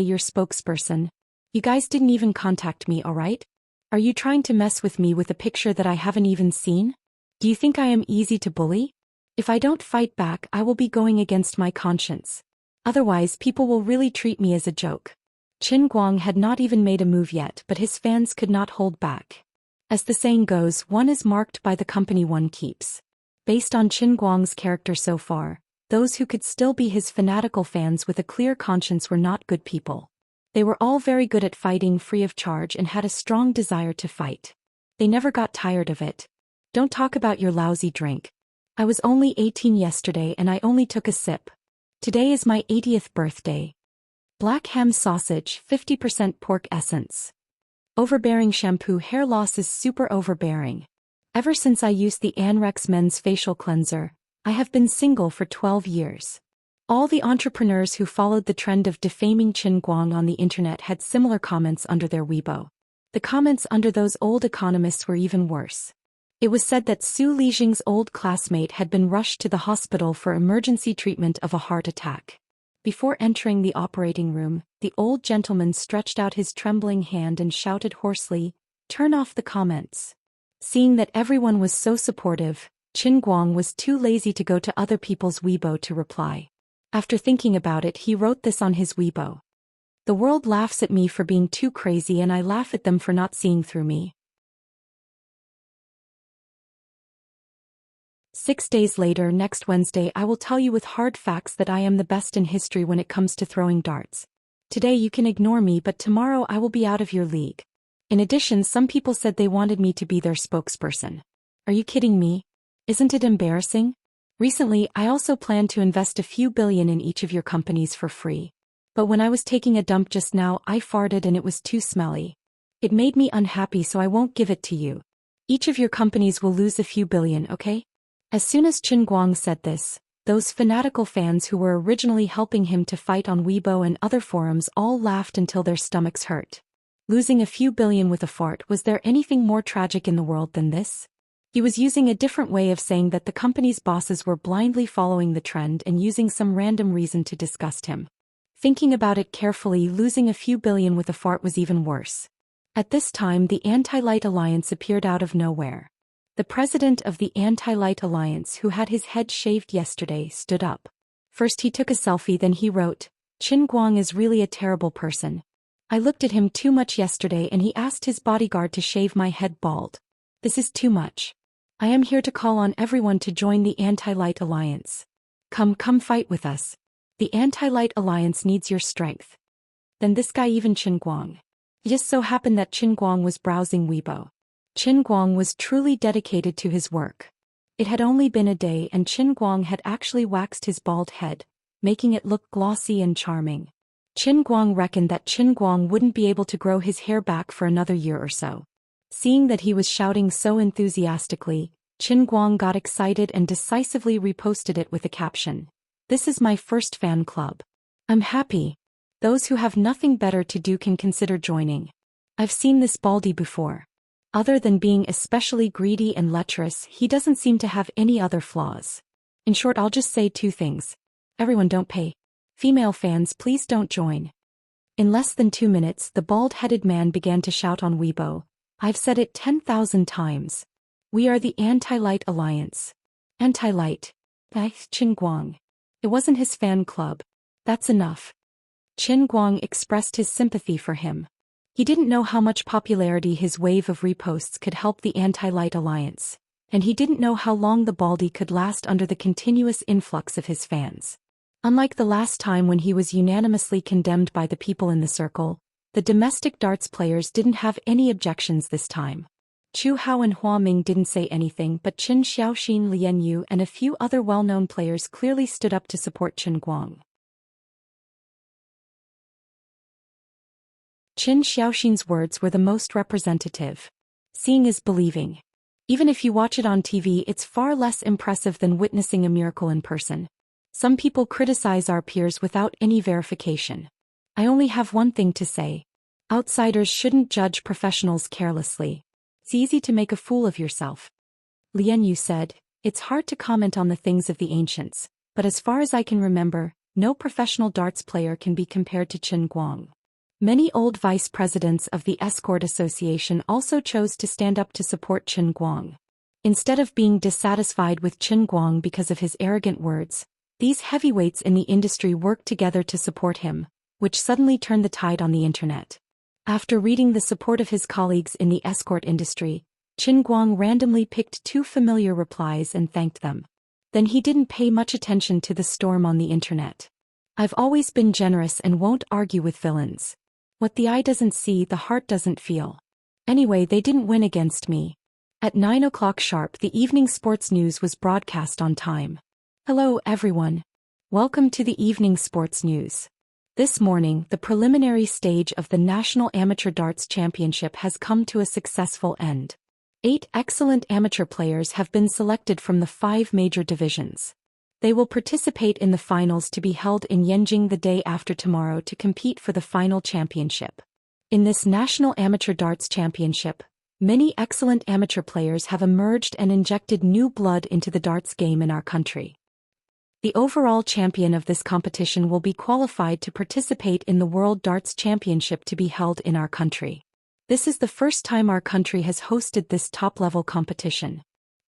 S1: your spokesperson. You guys didn't even contact me, alright? Are you trying to mess with me with a picture that I haven't even seen? Do you think I am easy to bully? If I don't fight back, I will be going against my conscience. Otherwise, people will really treat me as a joke. Qin Guang had not even made a move yet, but his fans could not hold back. As the saying goes, one is marked by the company one keeps. Based on Qin Guang's character so far, those who could still be his fanatical fans with a clear conscience were not good people. They were all very good at fighting free of charge and had a strong desire to fight. They never got tired of it. Don't talk about your lousy drink. I was only 18 yesterday and I only took a sip. Today is my 80th birthday. Black ham sausage, 50% pork essence. Overbearing shampoo. Hair loss is super overbearing. Ever since I used the Anrex men's facial cleanser, I have been single for 12 years. All the entrepreneurs who followed the trend of defaming Qin Guang on the internet had similar comments under their Weibo. The comments under those old economists were even worse. It was said that Su Lijing's old classmate had been rushed to the hospital for emergency treatment of a heart attack. Before entering the operating room, the old gentleman stretched out his trembling hand and shouted hoarsely, "Turn off the comments." Seeing that everyone was so supportive, Qin Guang was too lazy to go to other people's Weibo to reply. After thinking about it, he wrote this on his Weibo. The world laughs at me for being too crazy and I laugh at them for not seeing through me. 6 days later, next Wednesday, I will tell you with hard facts that I am the best in history when it comes to throwing darts. Today you can ignore me, but tomorrow I will be out of your league. In addition, some people said they wanted me to be their spokesperson. Are you kidding me? Isn't it embarrassing? Recently, I also planned to invest a few billion in each of your companies for free. But when I was taking a dump just now, I farted and it was too smelly. It made me unhappy, so I won't give it to you. Each of your companies will lose a few billion, okay? As soon as Qin Guang said this, those fanatical fans who were originally helping him to fight on Weibo and other forums all laughed until their stomachs hurt. Losing a few billion with a fart, was there anything more tragic in the world than this? He was using a different way of saying that the company's bosses were blindly following the trend and using some random reason to disgust him. Thinking about it carefully, losing a few billion with a fart was even worse. At this time, the Anti-Light Alliance appeared out of nowhere. The president of the Anti-Light Alliance, who had his head shaved yesterday, stood up. First he took a selfie, then he wrote, "Qin Guang is really a terrible person. I looked at him too much yesterday and he asked his bodyguard to shave my head bald. This is too much. I am here to call on everyone to join the Anti-Light Alliance. Come fight with us. The Anti-Light Alliance needs your strength." Then this guy, even Qin Guang. It just so happened that Qin Guang was browsing Weibo. Qin Guang was truly dedicated to his work. It had only been a day and Qin Guang had actually waxed his bald head, making it look glossy and charming. Qin Guang reckoned that Qin Guang wouldn't be able to grow his hair back for another year or so. Seeing that he was shouting so enthusiastically, Qin Guang got excited and decisively reposted it with a caption, "This is my first fan club. I'm happy. Those who have nothing better to do can consider joining. I've seen this baldy before. Other than being especially greedy and lecherous, he doesn't seem to have any other flaws. In short, I'll just say 2 things. Everyone don't pay. Female fans, please don't join." In less than 2 minutes, the bald-headed man began to shout on Weibo, "I've said it 10,000 times. We are the Anti-Light Alliance. Anti-Light. Qin Guang. It wasn't his fan club. That's enough." Qin Guang expressed his sympathy for him. He didn't know how much popularity his wave of reposts could help the Anti-Light Alliance. and he didn't know how long the baldy could last under the continuous influx of his fans. Unlike the last time when he was unanimously condemned by the people in the circle, the domestic darts players didn't have any objections this time. Chu Hao and Hua Ming didn't say anything, but Qin Xiaoxin, Lian Yu and a few other well-known players clearly stood up to support Qin Guang. Qin Xiaoxin's words were the most representative. Seeing is believing. Even if you watch it on TV, it's far less impressive than witnessing a miracle in person. Some people criticize our peers without any verification. I only have one thing to say. Outsiders shouldn't judge professionals carelessly. It's easy to make a fool of yourself. Lian Yu said, it's hard to comment on the things of the ancients, but as far as I can remember, no professional darts player can be compared to Qin Guang. Many old vice presidents of the Escort Association also chose to stand up to support Qin Guang. Instead of being dissatisfied with Qin Guang because of his arrogant words, these heavyweights in the industry worked together to support him, which suddenly turned the tide on the internet. After reading the support of his colleagues in the escort industry, Qin Guang randomly picked 2 familiar replies and thanked them. Then he didn't pay much attention to the storm on the internet. I've always been generous and won't argue with villains. What the eye doesn't see, the heart doesn't feel. Anyway, they didn't win against me. At 9 o'clock sharp, the evening sports news was broadcast on time. Hello everyone. Welcome to the evening sports news. This morning, the preliminary stage of the National Amateur Darts Championship has come to a successful end. 8 excellent amateur players have been selected from the 5 major divisions. They will participate in the finals to be held in Yanjing the day after tomorrow to compete for the final championship. In this National Amateur Darts Championship, many excellent amateur players have emerged and injected new blood into the darts game in our country. The overall champion of this competition will be qualified to participate in the World Darts Championship to be held in our country. This is the first time our country has hosted this top-level competition.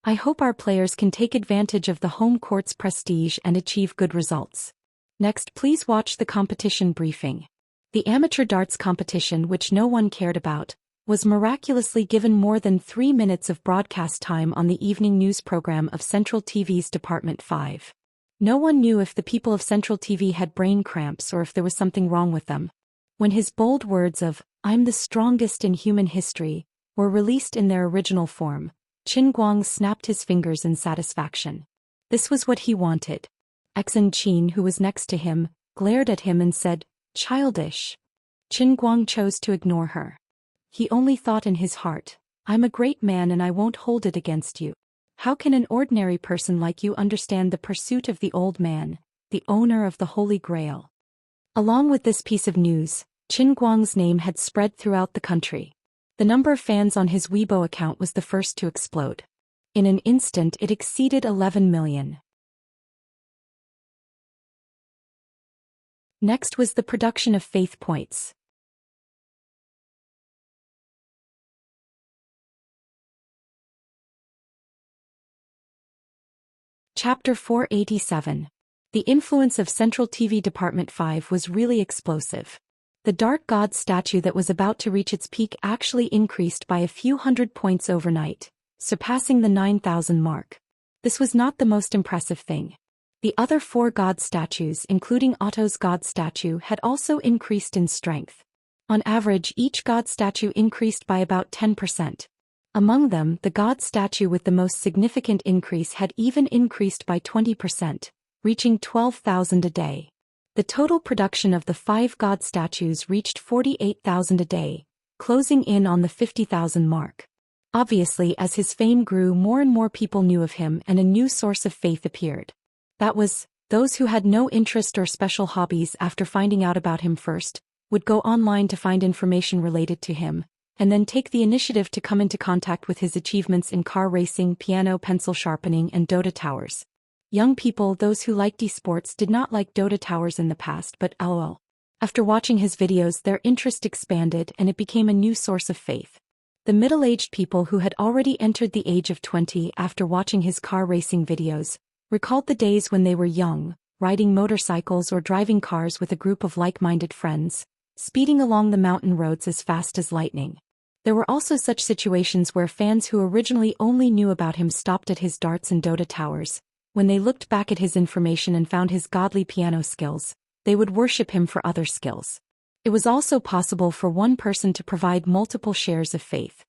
S1: I hope our players can take advantage of the home court's prestige and achieve good results. Next, please watch the competition briefing. The amateur darts competition, which no one cared about, was miraculously given more than 3 minutes of broadcast time on the evening news program of Central TV's Department 5. No one knew if the people of Central TV had brain cramps or if there was something wrong with them. When his bold words of, "I'm the strongest in human history," were released in their original form, Qin Guang snapped his fingers in satisfaction. This was what he wanted. Xen Qin, who was next to him, glared at him and said, "Childish." Qin Guang chose to ignore her. He only thought in his heart, "I'm a great man and I won't hold it against you. How can an ordinary person like you understand the pursuit of the old man, the owner of the Holy Grail?" Along with this piece of news, Qin Guang's name had spread throughout the country. The number of fans on his Weibo account was the first to explode. In an instant it exceeded 11 million. Next was the production of faith points. Chapter 487. The influence of Central TV Department 5 was really explosive. The Dart God statue that was about to reach its peak actually increased by a few hundred points overnight, surpassing the 9,000 mark. This was not the most impressive thing. The other 4 God statues, including Otto's God statue, had also increased in strength. On average, each God statue increased by about 10%. Among them, the God statue with the most significant increase had even increased by 20%, reaching 12,000 a day. The total production of the 5 God statues reached 48,000 a day, closing in on the 50,000 mark. Obviously, as his fame grew, more and more people knew of him and a new source of faith appeared. That was, those who had no interest or special hobbies after finding out about him first, would go online to find information related to him, and then take the initiative to come into contact with his achievements in car racing, piano pencil sharpening and Dota towers. Young people, those who liked esports, did not like Dota towers in the past, but lol. After watching his videos, their interest expanded and it became a new source of faith. The middle-aged people who had already entered the age of 20 after watching his car racing videos, recalled the days when they were young, riding motorcycles or driving cars with a group of like-minded friends, speeding along the mountain roads as fast as lightning. There were also such situations where fans who originally only knew about him stopped at his darts and Dota towers. When they looked back at his information and found his godly piano skills, they would worship him for other skills. It was also possible for one person to provide multiple shares of faith.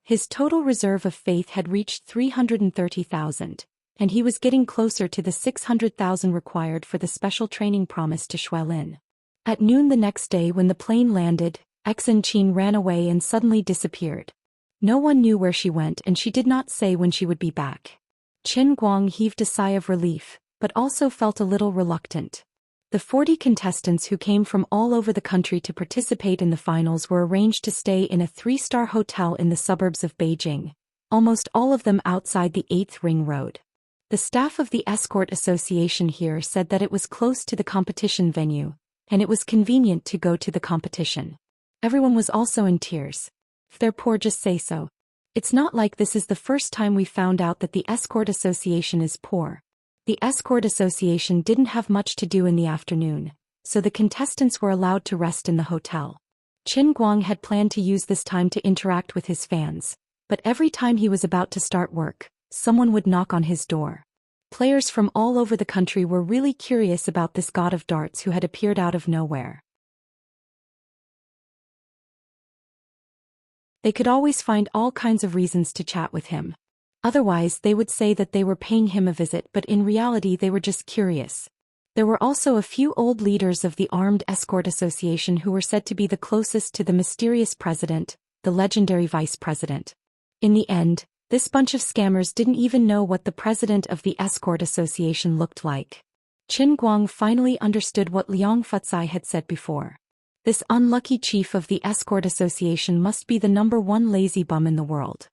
S1: His total reserve of faith had reached 330,000, and he was getting closer to the 600,000 required for the special training promised to Xuelin. At noon the next day when the plane landed, Xianxia ran away and suddenly disappeared. No one knew where she went and she did not say when she would be back. Qin Guang heaved a sigh of relief, but also felt a little reluctant. The 40 contestants who came from all over the country to participate in the finals were arranged to stay in a 3-star hotel in the suburbs of Beijing, almost all of them outside the 8th Ring Road. The staff of the escort association here said that it was close to the competition venue, and it was convenient to go to the competition. Everyone was also in tears. If they're poor, just say so. It's not like this is the first time we found out that the escort association is poor. The escort association didn't have much to do in the afternoon, so the contestants were allowed to rest in the hotel. Qin Guang had planned to use this time to interact with his fans, but every time he was about to start work, someone would knock on his door. Players from all over the country were really curious about this god of darts who had appeared out of nowhere. They could always find all kinds of reasons to chat with him. Otherwise, they would say that they were paying him a visit, but in reality they were just curious. There were also a few old leaders of the Armed Escort Association who were said to be the closest to the mysterious president, the legendary vice president. In the end, this bunch of scammers didn't even know what the president of the Escort Association looked like. Qin Guang finally understood what Liang Fucai had said before. This unlucky chief of the Escort Association must be the #1 lazy bum in the world.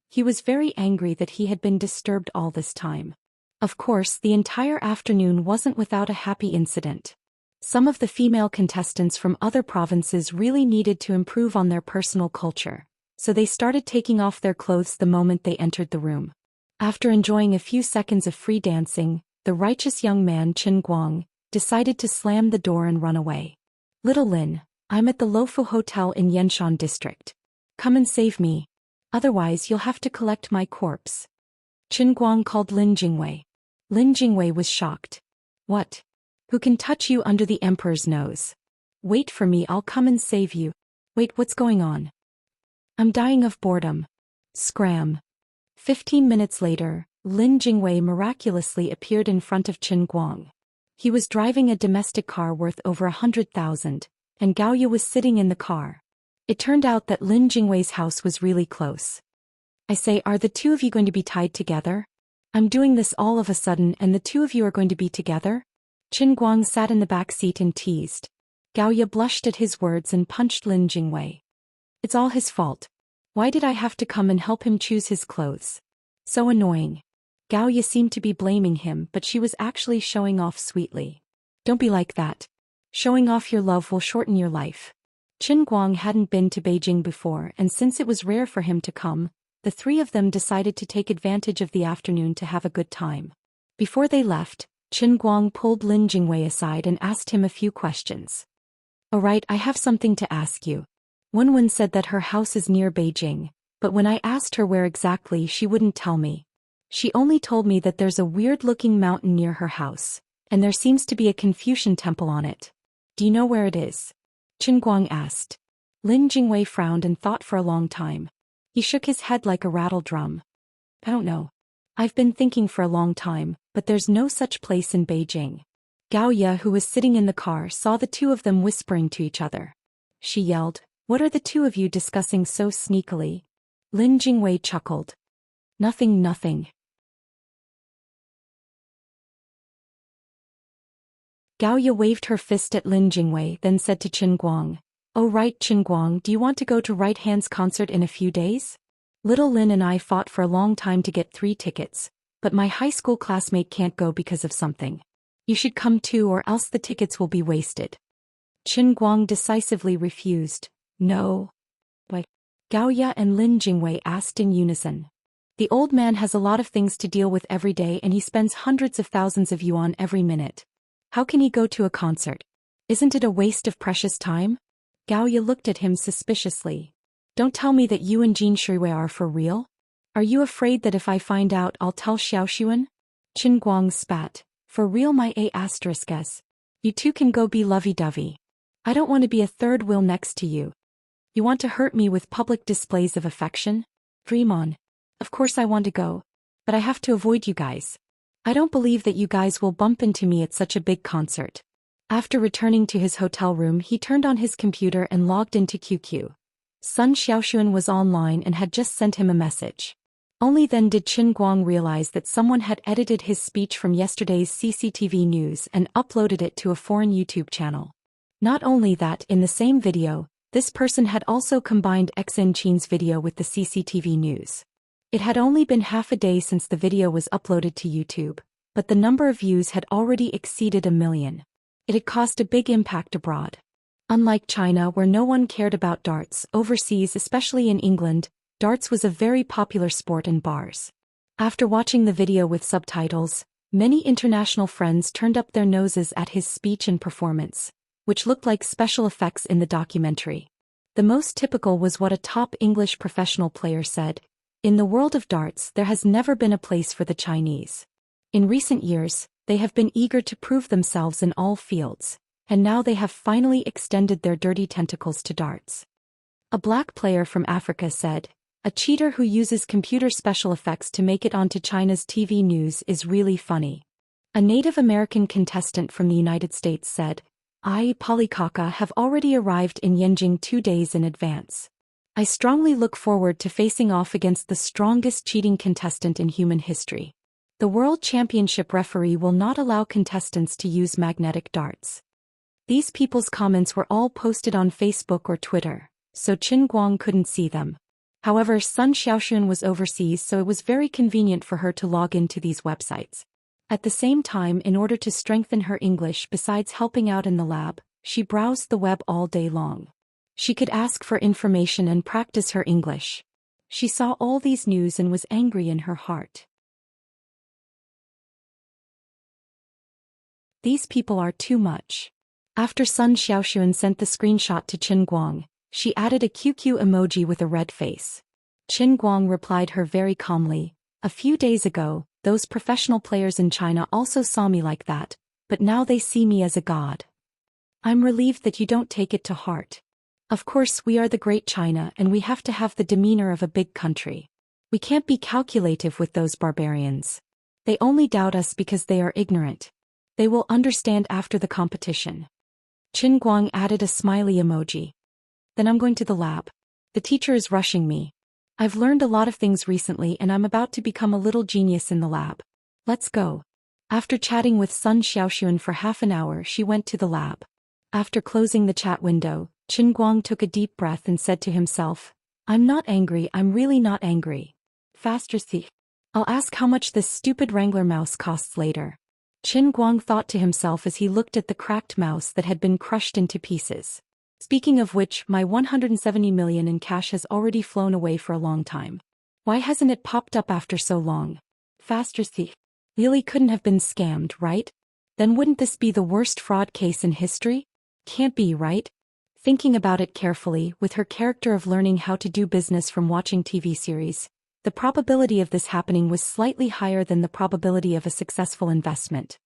S1: He was very angry that he had been disturbed all this time. Of course, the entire afternoon wasn't without a happy incident. Some of the female contestants from other provinces really needed to improve on their personal culture, so they started taking off their clothes the moment they entered the room. After enjoying a few seconds of free dancing, the righteous young man Qin Guang decided to slam the door and run away. "Little Lin, I'm at the Lofu Hotel in Yanshan district. Come and save me. Otherwise you'll have to collect my corpse." Qin Guang called Lin Jingwei. Lin Jingwei was shocked. "What? Who can touch you under the emperor's nose? Wait for me, I'll come and save you." "Wait, what's going on? I'm dying of boredom." Scram. 15 minutes later, Lin Jingwei miraculously appeared in front of Qin Guang. He was driving a domestic car worth over 100,000, and Gao Yu was sitting in the car. It turned out that Lin Jingwei's house was really close. "I say, are the two of you going to be tied together? I'm doing this all of a sudden and the two of you are going to be together?" Qin Guang sat in the back seat and teased. Gao Yu blushed at his words and punched Lin Jingwei. "It's all his fault. Why did I have to come and help him choose his clothes? So annoying." Gao Yu seemed to be blaming him, but she was actually showing off sweetly. "Don't be like that. Showing off your love will shorten your life." Qin Guang hadn't been to Beijing before, and since it was rare for him to come, the three of them decided to take advantage of the afternoon to have a good time. Before they left, Qin Guang pulled Lin Jingwei aside and asked him a few questions. "Alright, I have something to ask you. Wenwen said that her house is near Beijing, but when I asked her where exactly, she wouldn't tell me. She only told me that there's a weird-looking mountain near her house, and there seems to be a Confucian temple on it. Do you know where it is?" Qin Guang asked. Lin Jingwei frowned and thought for a long time. He shook his head like a rattle drum. "I don't know. I've been thinking for a long time, but there's no such place in Beijing." Gao Yu, who was sitting in the car, saw the two of them whispering to each other. She yelled, "What are the two of you discussing so sneakily?" Lin Jingwei chuckled. Nothing. Gao Yu waved her fist at Lin Jingwei, then said to Qin Guang, "Oh right, Qin Guang, do you want to go to Right Hand's concert in a few days? Little Lin and I fought for a long time to get 3 tickets, but my high school classmate can't go because of something. You should come too, or else the tickets will be wasted." Qin Guang decisively refused. "No." "Why?" Gao Yu and Lin Jingwei asked in unison. "The old man has a lot of things to deal with every day and he spends hundreds of thousands of yuan every minute. How can he go to a concert? Isn't it a waste of precious time?" Gao Yu looked at him suspiciously. Don't tell me that you and Jin Shuiwei are for real? Are you afraid that if I find out I'll tell Xiaoxuan? Qin Guang spat. For real my A**s. You two can go be lovey-dovey. I don't want to be a third wheel next to you. You want to hurt me with public displays of affection? Dream on. Of course I want to go. But I have to avoid you guys. I don't believe that you guys will bump into me at such a big concert. After returning to his hotel room, he turned on his computer and logged into QQ. Sun Xiaoxuan was online and had just sent him a message. Only then did Qin Guang realize that someone had edited his speech from yesterday's CCTV news and uploaded it to a foreign YouTube channel. Not only that, in the same video, this person had also combined Xin Qin's video with the CCTV news. It had only been half a day since the video was uploaded to YouTube, but the number of views had already exceeded 1 million. It had caused a big impact abroad. Unlike China, where no one cared about darts, overseas, especially in England, darts was a very popular sport in bars. After watching the video with subtitles, many international friends turned up their noses at his speech and performance, which looked like special effects in the documentary. The most typical was what a top English professional player said: "In the world of darts, there has never been a place for the Chinese. In recent years, they have been eager to prove themselves in all fields, and now they have finally extended their dirty tentacles to darts." A black player from Africa said, "A cheater who uses computer special effects to make it onto China's TV news is really funny." A Native American contestant from the United States said, "I, Polycaca, have already arrived in Yenjing 2 days in advance. I strongly look forward to facing off against the strongest cheating contestant in human history. The World Championship referee will not allow contestants to use magnetic darts." These people's comments were all posted on Facebook or Twitter, so Qin Guang couldn't see them. However, Sun Xiaoxuan was overseas, so it was very convenient for her to log into these websites. At the same time, in order to strengthen her English besides helping out in the lab, she browsed the web all day long. She could ask for information and practice her English. She saw all these news and was angry in her heart. These people are too much. After Sun Xiaoxuan sent the screenshot to Qin Guang, she added a QQ emoji with a red face. Qin Guang replied her very calmly, "A few days ago, those professional players in China also saw me like that, but now they see me as a god. I'm relieved that you don't take it to heart. Of course, we are the great China and we have to have the demeanor of a big country. We can't be calculative with those barbarians. They only doubt us because they are ignorant. They will understand after the competition." Qin Guang added a smiley emoji. "Then I'm going to the lab. The teacher is rushing me. I've learned a lot of things recently and I'm about to become a little genius in the lab. Let's go." After chatting with Sun Xiaoxuan for half an hour, she went to the lab. After closing the chat window, Qin Guang took a deep breath and said to himself, "I'm not angry, I'm really not angry. Faster see. I'll ask how much this stupid Wrangler mouse costs later." Qin Guang thought to himself as he looked at the cracked mouse that had been crushed into pieces. Speaking of which, my 170 million in cash has already flown away for a long time. Why hasn't it popped up after so long? Faster see. Really couldn't have been scammed, right? Then wouldn't this be the worst fraud case in history? Can't be, right? Thinking about it carefully, with her character of learning how to do business from watching TV series, the probability of this happening was slightly higher than the probability of a successful investment.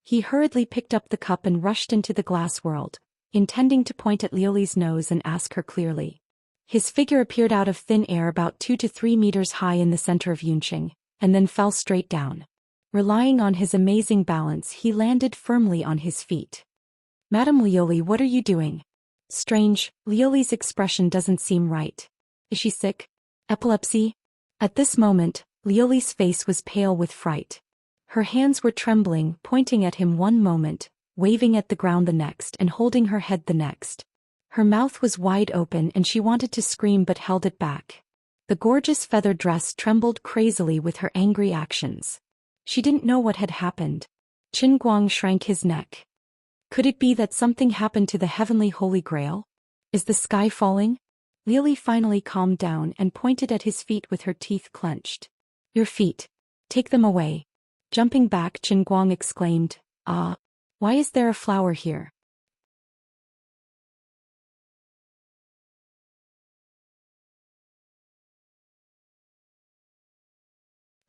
S1: He hurriedly picked up the cup and rushed into the glass world, intending to point at Liuli's nose and ask her clearly. His figure appeared out of thin air about 2 to 3 meters high in the center of Yunqing, and then fell straight down. Relying on his amazing balance, he landed firmly on his feet. "Madam Liuli, what are you doing?" "Strange, Liuli's expression doesn't seem right. Is she sick? Epilepsy?" At this moment, Liuli's face was pale with fright. Her hands were trembling, pointing at him one moment, waving at the ground the next, and holding her head the next. Her mouth was wide open and she wanted to scream but held it back. The gorgeous feather dress trembled crazily with her angry actions. She didn't know what had happened. Qin Guang shrank his neck. Could it be that something happened to the heavenly Holy Grail? Is the sky falling? Liuli finally calmed down and pointed at his feet with her teeth clenched. "Your feet. Take them away." Jumping back, Qin Guang exclaimed, "Ah, why is there a flower here?"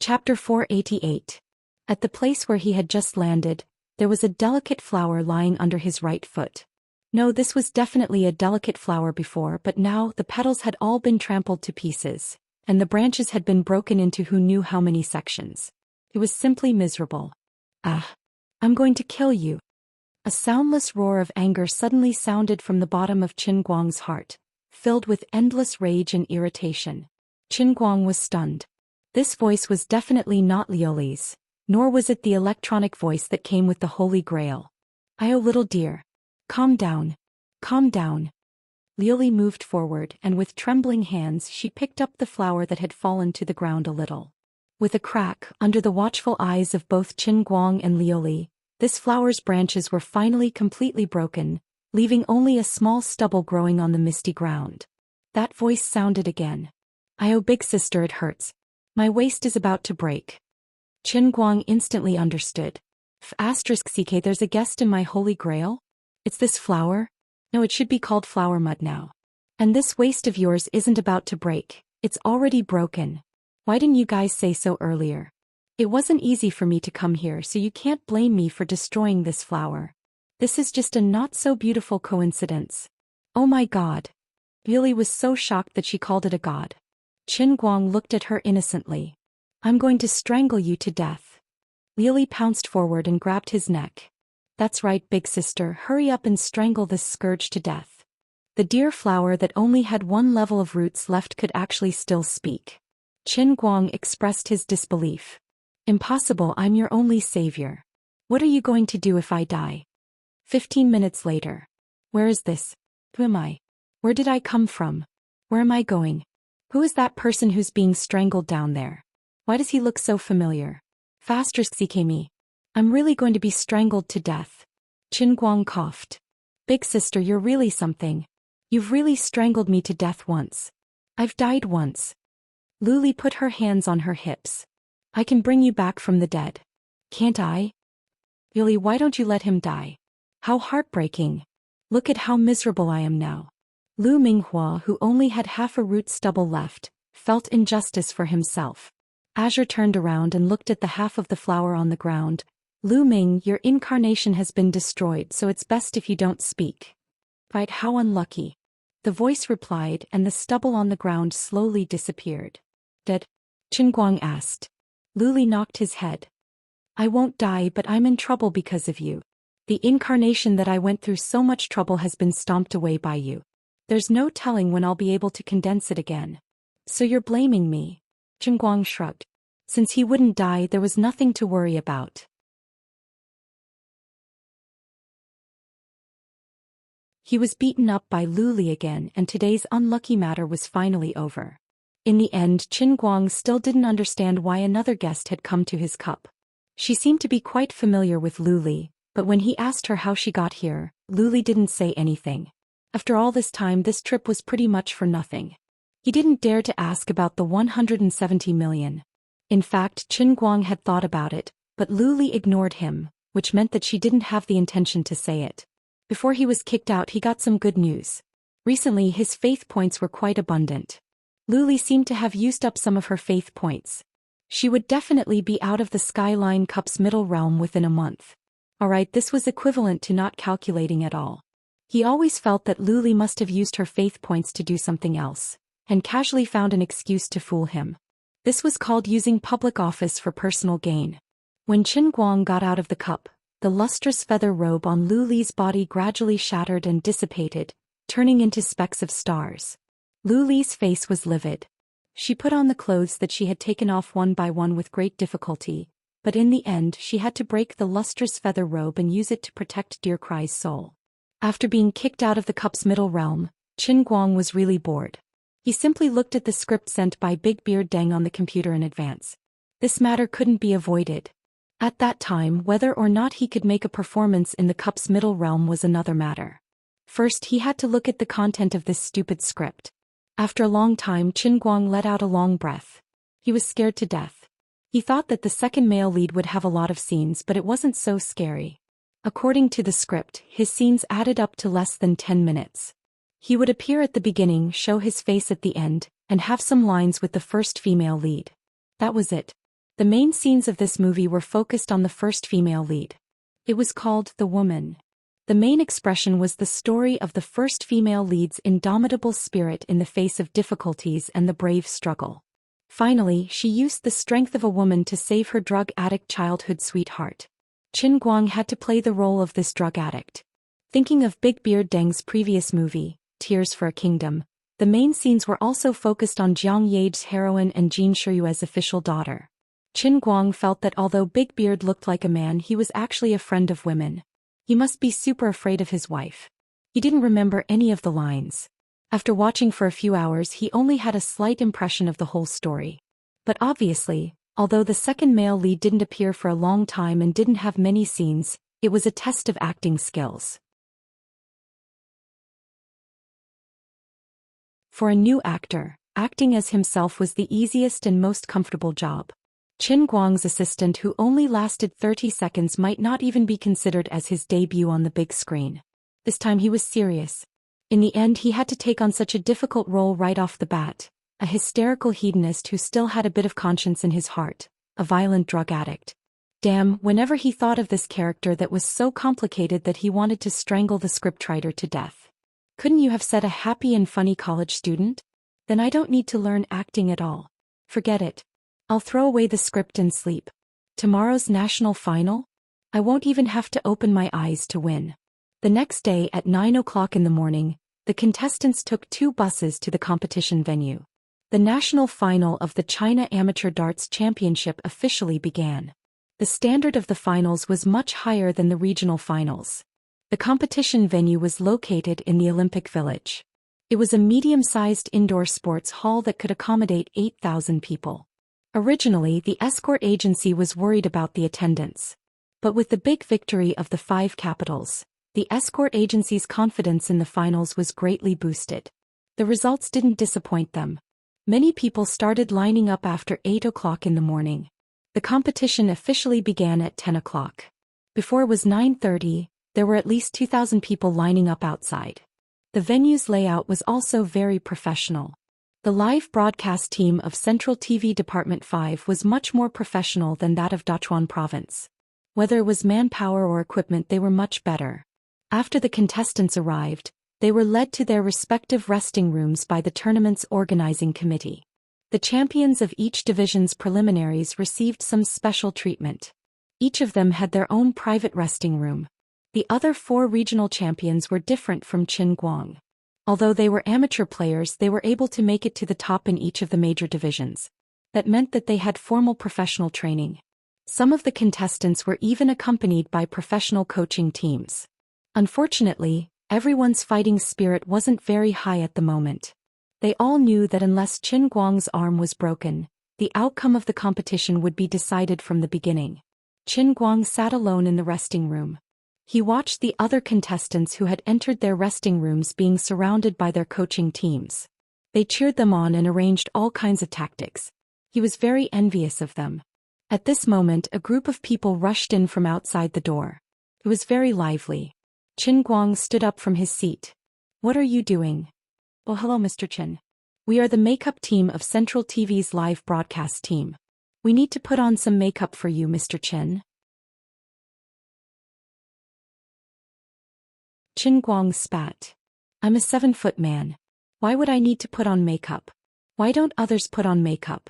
S1: Chapter 488. At the place where he had just landed, there was a delicate flower lying under his right foot. No, this was definitely a delicate flower before, but now the petals had all been trampled to pieces, and the branches had been broken into who knew how many sections. It was simply miserable. Ah! I'm going to kill you. A soundless roar of anger suddenly sounded from the bottom of Qin Guang's heart, filled with endless rage and irritation. Qin Guang was stunned. This voice was definitely not Liuli's, nor was it the electronic voice that came with the Holy Grail. "Oh, little dear. Calm down. Calm down." Liuli moved forward, and with trembling hands she picked up the flower that had fallen to the ground a little. With a crack, under the watchful eyes of both Qin Guang and Liuli, this flower's branches were finally completely broken, leaving only a small stubble growing on the misty ground. That voice sounded again. "Oh, big sister, it hurts. My waist is about to break." Qin Guang instantly understood. *CK, there's a guest in my Holy Grail? It's this flower? No, it should be called flower mud now. And this waist of yours isn't about to break, it's already broken. Why didn't you guys say so earlier? It wasn't easy for me to come here, so you can't blame me for destroying this flower. This is just a not-so-beautiful coincidence. Oh my god. Liuli was so shocked that she called it a god. Qin Guang looked at her innocently. "I'm going to strangle you to death." Liuli pounced forward and grabbed his neck. "That's right, big sister, hurry up and strangle this scourge to death." The dear flower that only had one level of roots left could actually still speak. Qin Guang expressed his disbelief. "Impossible, I'm your only savior. What are you going to do if I die?" 15 minutes later. "Where is this? Who am I? Where did I come from? Where am I going? Who is that person who's being strangled down there? Why does he look so familiar? Faster, CK me. I'm really going to be strangled to death." Qin Guang coughed. "Big sister, you're really something. You've really strangled me to death once. I've died once." Liuli put her hands on her hips. "I can bring you back from the dead. Can't I?" "Liuli, why don't you let him die? How heartbreaking. Look at how miserable I am now." Lu Minghua, who only had half a root stubble left, felt injustice for himself. Azure turned around and looked at the half of the flower on the ground. "Lu Ming, your incarnation has been destroyed, so it's best if you don't speak." "Right, how unlucky." The voice replied, and the stubble on the ground slowly disappeared. "Dead?" Qin Guang asked. Liuli knocked his head. "I won't die, but I'm in trouble because of you. The incarnation that I went through so much trouble has been stomped away by you. There's no telling when I'll be able to condense it again. So you're blaming me?" Qin Guang shrugged. Since he wouldn't die, there was nothing to worry about. He was beaten up by Liuli again, and today's unlucky matter was finally over. In the end, Qin Guang still didn't understand why another guest had come to his cup. She seemed to be quite familiar with Liuli, but when he asked her how she got here, Liuli didn't say anything. After all this time, this trip was pretty much for nothing. He didn't dare to ask about the 170 million. In fact, Qin Guang had thought about it, but Liuli ignored him, which meant that she didn't have the intention to say it. Before he was kicked out, he got some good news. Recently, his faith points were quite abundant. Liuli seemed to have used up some of her faith points. She would definitely be out of the Skyline Cup's middle realm within a month. Alright, this was equivalent to not calculating at all. He always felt that Liuli must have used her faith points to do something else, and casually found an excuse to fool him. This was called using public office for personal gain. When Qin Guang got out of the cup, the lustrous feather robe on Liuli's body gradually shattered and dissipated, turning into specks of stars. Liuli's face was livid. She put on the clothes that she had taken off one by one with great difficulty, but in the end she had to break the lustrous feather robe and use it to protect Dear Cry's soul. After being kicked out of the cup's middle realm, Qin Guang was really bored. He simply looked at the script sent by Big Beard Deng on the computer in advance. This matter couldn't be avoided. At that time, whether or not he could make a performance in the cup's middle realm was another matter. First, he had to look at the content of this stupid script. After a long time, Qin Guang let out a long breath. He was scared to death. He thought that the second male lead would have a lot of scenes, but it wasn't so scary. According to the script, his scenes added up to less than 10 minutes. He would appear at the beginning, show his face at the end, and have some lines with the first female lead. That was it. The main scenes of this movie were focused on the first female lead. It was called The Woman. The main expression was the story of the first female lead's indomitable spirit in the face of difficulties and the brave struggle. Finally, she used the strength of a woman to save her drug addict childhood sweetheart. Qin Guang had to play the role of this drug addict. Thinking of Big Beard Deng's previous movie, Tears for a Kingdom, the main scenes were also focused on Jiang Ye's heroine and Jin Shiyue's official daughter. Qin Guang felt that although Big Beard looked like a man, he was actually a friend of women. He must be super afraid of his wife. He didn't remember any of the lines. After watching for a few hours, he only had a slight impression of the whole story. But obviously, although the second male lead didn't appear for a long time and didn't have many scenes, it was a test of acting skills. For a new actor, acting as himself was the easiest and most comfortable job. Qin Guang's assistant, who only lasted 30 seconds, might not even be considered as his debut on the big screen. This time he was serious. In the end, he had to take on such a difficult role right off the bat. A hysterical hedonist who still had a bit of conscience in his heart. A violent drug addict. Damn, whenever he thought of this character that was so complicated that he wanted to strangle the scriptwriter to death. Couldn't you have said a happy and funny college student? Then I don't need to learn acting at all. Forget it. I'll throw away the script and sleep. Tomorrow's national final? I won't even have to open my eyes to win. The next day at 9 o'clock in the morning, the contestants took 2 buses to the competition venue. The national final of the China Amateur Darts Championship officially began. The standard of the finals was much higher than the regional finals. The competition venue was located in the Olympic Village. It was a medium-sized indoor sports hall that could accommodate 8,000 people. Originally, the escort agency was worried about the attendance. But with the big victory of the 5 capitals, the escort agency's confidence in the finals was greatly boosted. The results didn't disappoint them. Many people started lining up after 8 o'clock in the morning. The competition officially began at 10 o'clock. Before it was 9:30, there were at least 2,000 people lining up outside. The venue's layout was also very professional. The live broadcast team of Central TV Department 5 was much more professional than that of Dachuan Province. Whether it was manpower or equipment, they were much better. After the contestants arrived, they were led to their respective resting rooms by the tournament's organizing committee. The champions of each division's preliminaries received some special treatment. Each of them had their own private resting room. The other 4 regional champions were different from Qin Guang. Although they were amateur players, they were able to make it to the top in each of the major divisions. That meant that they had formal professional training. Some of the contestants were even accompanied by professional coaching teams. Unfortunately, everyone's fighting spirit wasn't very high at the moment. They all knew that unless Qin Guang's arm was broken, the outcome of the competition would be decided from the beginning. Qin Guang sat alone in the resting room. He watched the other contestants who had entered their resting rooms being surrounded by their coaching teams. They cheered them on and arranged all kinds of tactics. He was very envious of them. At this moment, a group of people rushed in from outside the door. It was very lively. Qin Guang stood up from his seat. "What are you doing?" "Oh, hello, Mr. Qin. We are the makeup team of Central TV's live broadcast team. We need to put on some makeup for you, Mr. Qin." Qin Guang spat. "I'm a 7-foot man. Why would I need to put on makeup? Why don't others put on makeup?"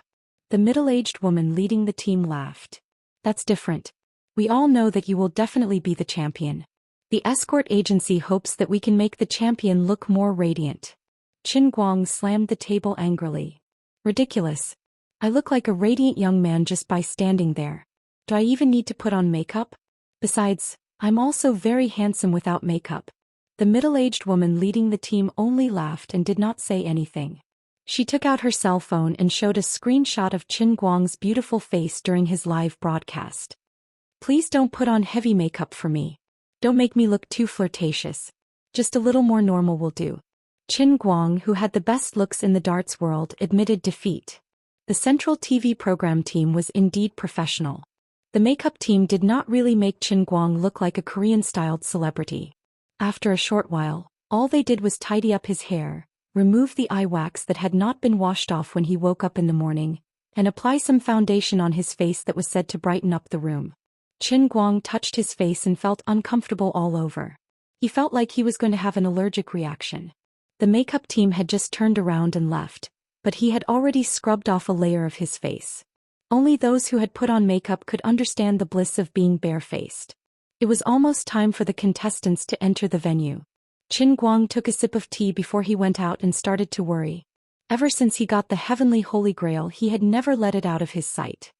S1: The middle-aged woman leading the team laughed. "That's different. We all know that you will definitely be the champion. The escort agency hopes that we can make the champion look more radiant." Qin Guang slammed the table angrily. "Ridiculous. I look like a radiant young man just by standing there. Do I even need to put on makeup? Besides, I'm also very handsome without makeup." The middle-aged woman leading the team only laughed and did not say anything. She took out her cell phone and showed a screenshot of Qin Guang's beautiful face during his live broadcast. "Please don't put on heavy makeup for me. Don't make me look too flirtatious. Just a little more normal will do." Qin Guang, who had the best looks in the darts world, admitted defeat. The Central TV program team was indeed professional. The makeup team did not really make Qin Guang look like a Korean-styled celebrity. After a short while, all they did was tidy up his hair, remove the eye wax that had not been washed off when he woke up in the morning, and apply some foundation on his face that was said to brighten up the room. Qin Guang touched his face and felt uncomfortable all over. He felt like he was going to have an allergic reaction. The makeup team had just turned around and left, but he had already scrubbed off a layer of his face. Only those who had put on makeup could understand the bliss of being barefaced. It was almost time for the contestants to enter the venue. Qin Guang took a sip of tea before he went out and started to worry. Ever since he got the heavenly holy grail, he had never let it out of his sight.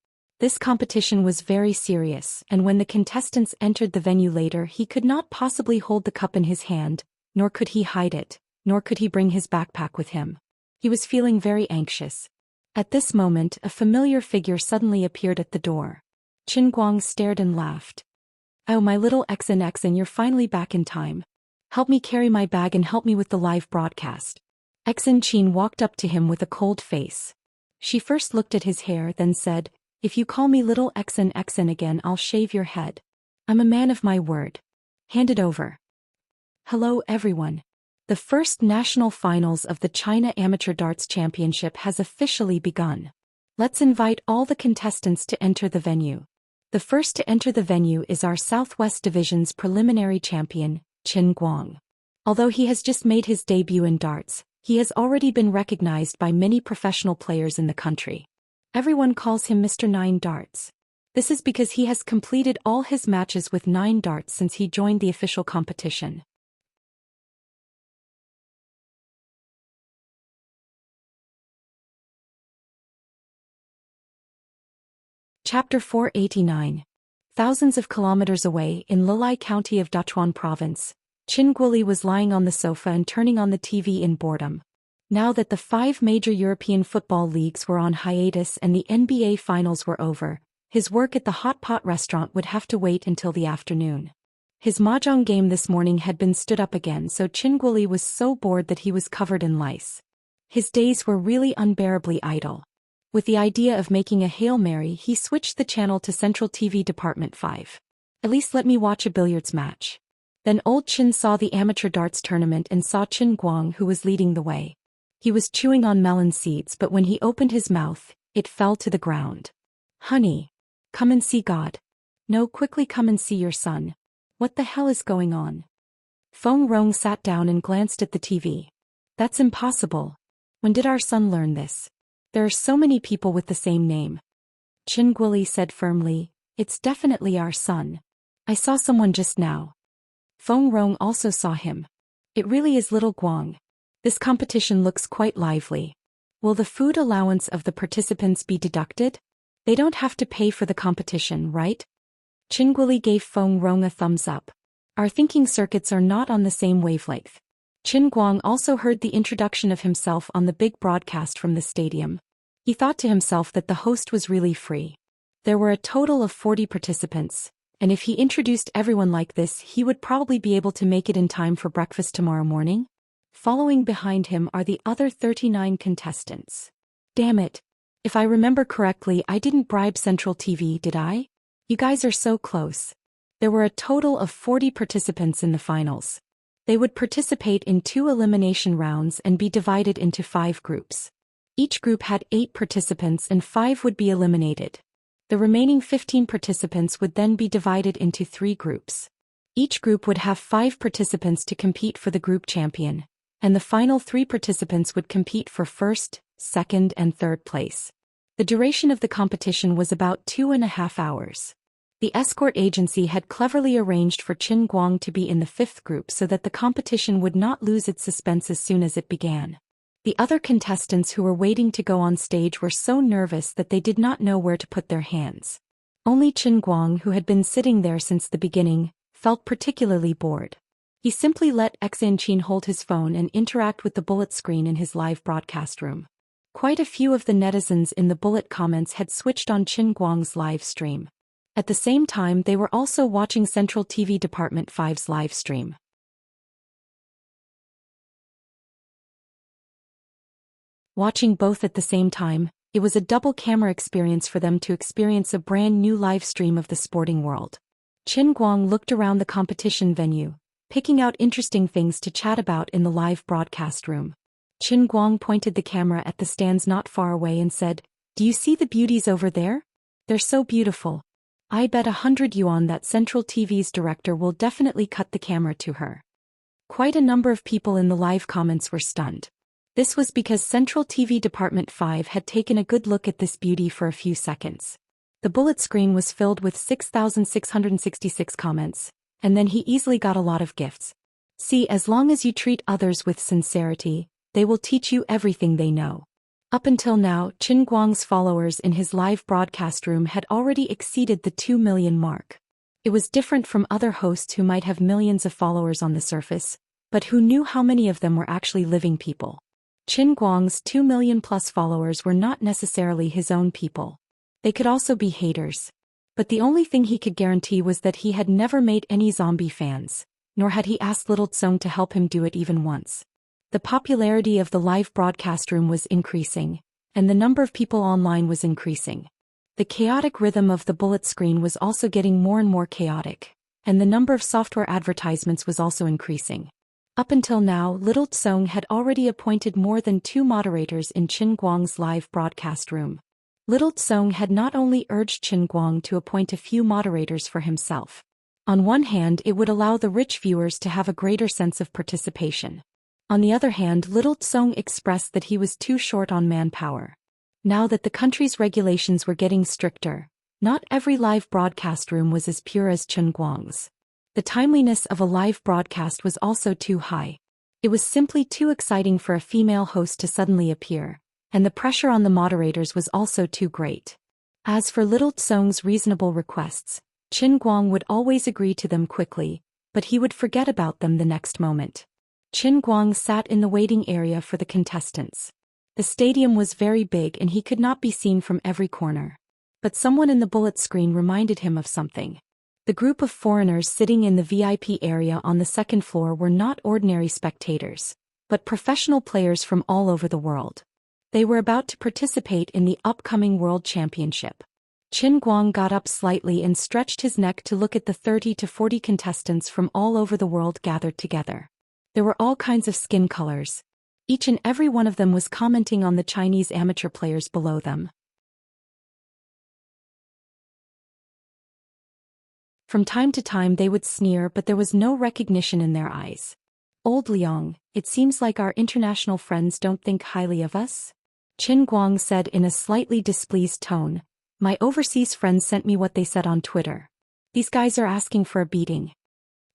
S1: This competition was very serious, and when the contestants entered the venue later, he could not possibly hold the cup in his hand, nor could he hide it, nor could he bring his backpack with him. He was feeling very anxious. At this moment, a familiar figure suddenly appeared at the door. Qin Guang stared and laughed. "Oh, my little XNXN, you're finally back in time. Help me carry my bag and help me with the live broadcast." Xen Qin walked up to him with a cold face. She first looked at his hair, then said, "If you call me little XNXN again, I'll shave your head. I'm a man of my word. Hand it over." Hello everyone. The first national finals of the China Amateur Darts Championship has officially begun. Let's invite all the contestants to enter the venue. The first to enter the venue is our Southwest Division's preliminary champion, Qin Guang. Although he has just made his debut in darts, he has already been recognized by many professional players in the country. Everyone calls him Mr. 9 Darts. This is because he has completed all his matches with 9 darts since he joined the official competition. Chapter 489. Thousands of kilometers away in Lilai County of Dachuan Province, Qin Guoli was lying on the sofa and turning on the TV in boredom. Now that the 5 major European football leagues were on hiatus and the NBA finals were over, his work at the hot pot restaurant would have to wait until the afternoon. His mahjong game this morning had been stood up again, so Qin Guoli was so bored that he was covered in lice. His days were really unbearably idle. With the idea of making a Hail Mary, he switched the channel to Central TV Department 5. At least let me watch a billiards match. Then old Qin saw the amateur darts tournament and saw Qin Guang, who was leading the way. He was chewing on melon seeds, but when he opened his mouth, it fell to the ground. "Honey, come and see God." "No, quickly come and see your son." "What the hell is going on?" Feng Rong sat down and glanced at the TV. "That's impossible. When did our son learn this? There are so many people with the same name." Qin Guoli said firmly, "It's definitely our son. I saw someone just now." Feng Rong also saw him. "It really is little Guang. This competition looks quite lively. Will the food allowance of the participants be deducted? They don't have to pay for the competition, right?" Qin Guoli gave Feng Rong a thumbs up. "Our thinking circuits are not on the same wavelength." Qin Guang also heard the introduction of himself on the big broadcast from the stadium. He thought to himself that the host was really free. There were a total of 40 participants, and if he introduced everyone like this, he would probably be able to make it in time for breakfast tomorrow morning. Following behind him are the other 39 contestants. Damn it. If I remember correctly, I didn't bribe Central TV, did I? You guys are so close. There were a total of 40 participants in the finals. They would participate in 2 elimination rounds and be divided into 5 groups. Each group had 8 participants and 5 would be eliminated. The remaining 15 participants would then be divided into 3 groups. Each group would have 5 participants to compete for the group champion, and the final 3 participants would compete for first, second, and third place. The duration of the competition was about 2.5 hours. The escort agency had cleverly arranged for Qin Guang to be in the 5th group so that the competition would not lose its suspense as soon as it began. The other contestants who were waiting to go on stage were so nervous that they did not know where to put their hands. Only Qin Guang, who had been sitting there since the beginning, felt particularly bored. He simply let Xen Qin hold his phone and interact with the bullet screen in his live broadcast room. Quite a few of the netizens in the bullet comments had switched on Qin Guang's live stream. At the same time, they were also watching Central TV Department 5's live stream. Watching both at the same time, it was a double camera experience for them to experience a brand new live stream of the sporting world. Qin Guang looked around the competition venue, picking out interesting things to chat about in the live broadcast room. Qin Guang pointed the camera at the stands not far away and said, Do you see the beauties over there? They're so beautiful. I bet 100 yuan that Central TV's director will definitely cut the camera to her. Quite a number of people in the live comments were stunned. This was because Central TV Department 5 had taken a good look at this beauty for a few seconds. The bullet screen was filled with 6,666 comments, and then he easily got a lot of gifts. See, as long as you treat others with sincerity, they will teach you everything they know. Up until now, Qin Guang's followers in his live broadcast room had already exceeded the 2 million mark. It was different from other hosts who might have millions of followers on the surface, but who knew how many of them were actually living people. Qin Guang's 2 million plus followers were not necessarily his own people. They could also be haters. But the only thing he could guarantee was that he had never made any zombie fans, nor had he asked Little Tsong to help him do it even once. The popularity of the live broadcast room was increasing, and the number of people online was increasing. The chaotic rhythm of the bullet screen was also getting more and more chaotic, and the number of software advertisements was also increasing. Up until now, Little Tsong had already appointed more than 2 moderators in Qin Guang's live broadcast room. Little Tsong had not only urged Qin Guang to appoint a few moderators for himself. On one hand, it would allow the rich viewers to have a greater sense of participation. On the other hand, Little Tsong expressed that he was too short on manpower. Now that the country's regulations were getting stricter, not every live broadcast room was as pure as Qin Guang's. The timeliness of a live broadcast was also too high. It was simply too exciting for a female host to suddenly appear, and the pressure on the moderators was also too great. As for Little Tsong's reasonable requests, Qin Guang would always agree to them quickly, but he would forget about them the next moment. Qin Guang sat in the waiting area for the contestants. The stadium was very big and he could not be seen from every corner. But someone in the bullet screen reminded him of something. The group of foreigners sitting in the VIP area on the second floor were not ordinary spectators, but professional players from all over the world. They were about to participate in the upcoming World Championship. Qin Guang got up slightly and stretched his neck to look at the 30 to 40 contestants from all over the world gathered together. There were all kinds of skin colors. Each and every one of them was commenting on the Chinese amateur players below them. From time to time they would sneer, but there was no recognition in their eyes. Old Liang, it seems like our international friends don't think highly of us? Qin Guang said in a slightly displeased tone. My overseas friends sent me what they said on Twitter. These guys are asking for a beating.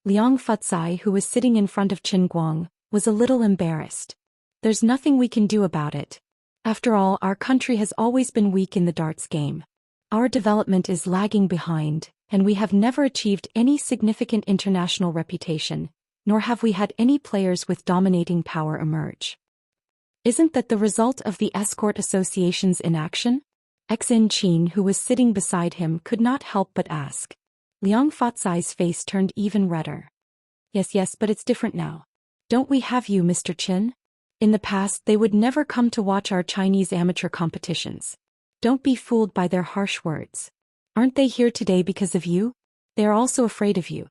S1: Liang Futsai, who was sitting in front of Qin Guang, was a little embarrassed. There's nothing we can do about it. After all, our country has always been weak in the darts game. Our development is lagging behind, and we have never achieved any significant international reputation, nor have we had any players with dominating power emerge. Isn't that the result of the escort association's inaction? Xin Qin, who was sitting beside him, could not help but ask. Liang Futsai's face turned even redder. Yes, but it's different now. Don't we have you, Mr. Qin? In the past, they would never come to watch our Chinese amateur competitions. Don't be fooled by their harsh words. Aren't they here today because of you? They are also afraid of you.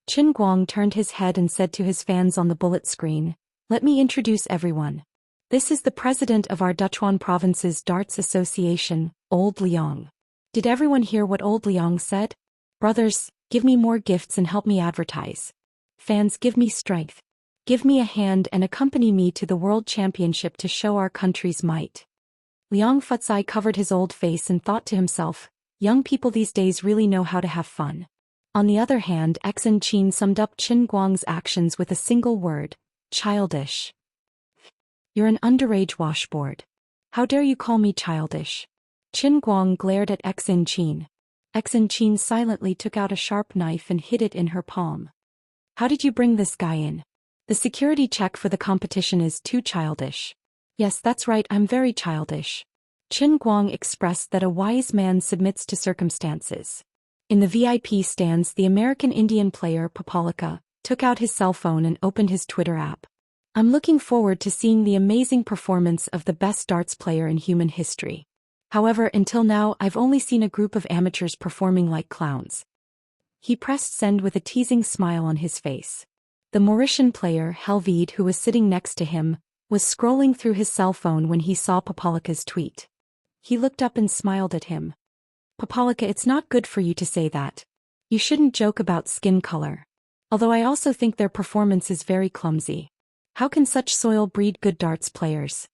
S1: Qin Guang turned his head and said to his fans on the bullet screen, Let me introduce everyone. This is the president of our Duchuan Province's Darts Association, Old Liang. Did everyone hear what Old Liang said? Brothers, give me more gifts and help me advertise. Fans, give me strength. Give me a hand and accompany me to the World Championship to show our country's might. Liang Futsai covered his old face and thought to himself, young people these days really know how to have fun. On the other hand, Xin Qin summed up Qin Guang's actions with a single word, childish. You're an underage washboard. How dare you call me childish? Qin Guang glared at Xin Qin. Xin Qin silently took out a sharp knife and hid it in her palm. How did you bring this guy in? The security check for the competition is too childish. Yes, that's right, I'm very childish. Qin Guang expressed that a wise man submits to circumstances. In the VIP stands, the American Indian player Papalika took out his cell phone and opened his Twitter app. I'm looking forward to seeing the amazing performance of the best darts player in human history. However, until now I've only seen a group of amateurs performing like clowns. He pressed send with a teasing smile on his face. The Mauritian player, Helvide, who was sitting next to him, was scrolling through his cell phone when he saw Papalika's tweet. He looked up and smiled at him. Papalika, it's not good for you to say that. You shouldn't joke about skin color. Although I also think their performance is very clumsy. How can such soil breed good darts players?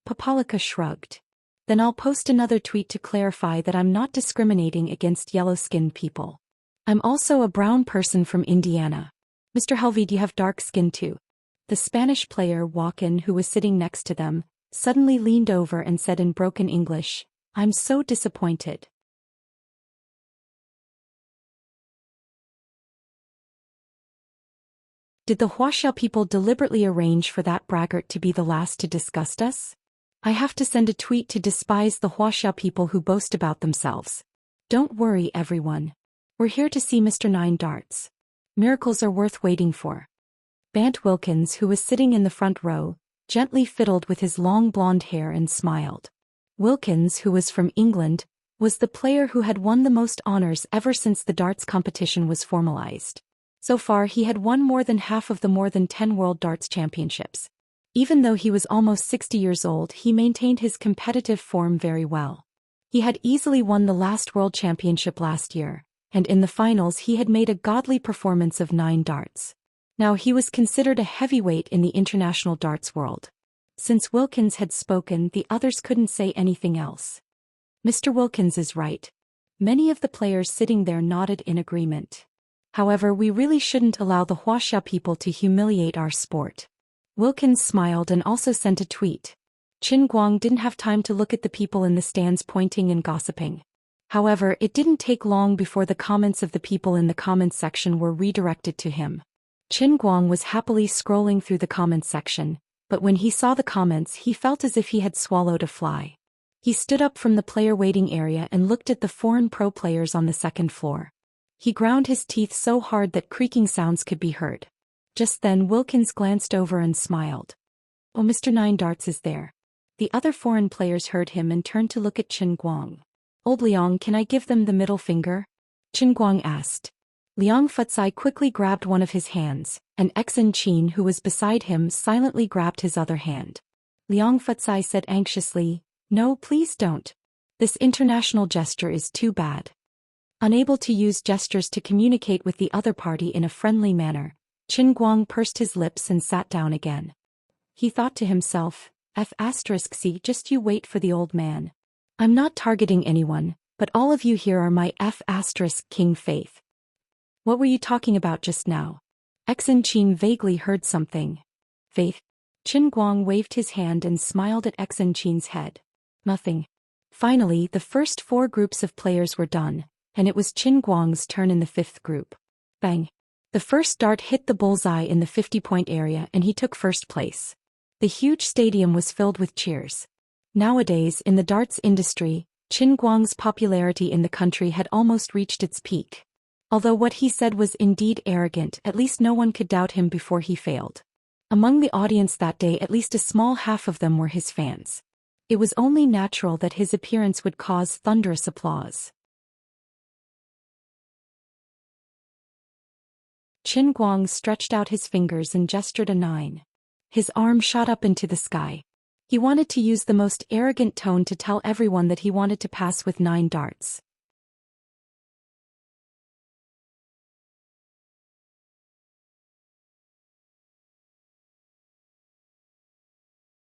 S1: Papalika shrugged. Then I'll post another tweet to clarify that I'm not discriminating against yellow-skinned people. I'm also a brown person from Indiana. Mr. Helvey, do you have dark skin too? The Spanish player Walken, who was sitting next to them, suddenly leaned over and said in broken English, I'm so disappointed. Did the Wuxia people deliberately arrange for that braggart to be the last to disgust us? I have to send a tweet to despise the Wuxia people who boast about themselves. Don't worry, everyone. We're here to see Mr. Nine Darts. Miracles are worth waiting for. Bant Wilkins, who was sitting in the front row, gently fiddled with his long blonde hair and smiled. Wilkins, who was from England, was the player who had won the most honors ever since the darts competition was formalized. So far he had won more than half of the more than 10 World Darts Championships. Even though he was almost 60 years old, he maintained his competitive form very well. He had easily won the last World Championship last year, and in the finals he had made a godly performance of 9 darts. Now he was considered a heavyweight in the international darts world. Since Wilkins had spoken, the others couldn't say anything else. Mr. Wilkins is right. Many of the players sitting there nodded in agreement. However, we really shouldn't allow the Wuxia people to humiliate our sport. Wilkins smiled and also sent a tweet. Qin Guang didn't have time to look at the people in the stands pointing and gossiping. However, it didn't take long before the comments of the people in the comments section were redirected to him. Qin Guang was happily scrolling through the comments section, but when he saw the comments he felt as if he had swallowed a fly. He stood up from the player waiting area and looked at the foreign pro players on the second floor. He ground his teeth so hard that creaking sounds could be heard. Just then Wilkins glanced over and smiled. Oh, Mr. Nine Darts is there. The other foreign players heard him and turned to look at Qin Guang. Old Liang, can I give them the middle finger? Qin Guang asked. Liang Futsai quickly grabbed one of his hands, and Exin Qin, who was beside him, silently grabbed his other hand. Liang Futsai said anxiously, No, please don't. This international gesture is too bad. Unable to use gestures to communicate with the other party in a friendly manner, Qin Guang pursed his lips and sat down again. He thought to himself, F***C, just you wait for the old man. I'm not targeting anyone, but all of you here are my F***King Faith. What were you talking about just now? Exin Qin vaguely heard something. Faith? Qin Guang waved his hand and smiled at Exin Qin's head. Nothing. Finally, the first 4 groups of players were done, and it was Qin Guang's turn in the 5th group. Bang! The first dart hit the bullseye in the 50-point area and he took first place. The huge stadium was filled with cheers. Nowadays, in the darts industry, Qin Guang's popularity in the country had almost reached its peak. Although what he said was indeed arrogant, at least no one could doubt him before he failed. Among the audience that day, at least a small half of them were his fans. It was only natural that his appearance would cause thunderous applause. Qin Guang stretched out his fingers and gestured a 9. His arm shot up into the sky. He wanted to use the most arrogant tone to tell everyone that he wanted to pass with 9 darts.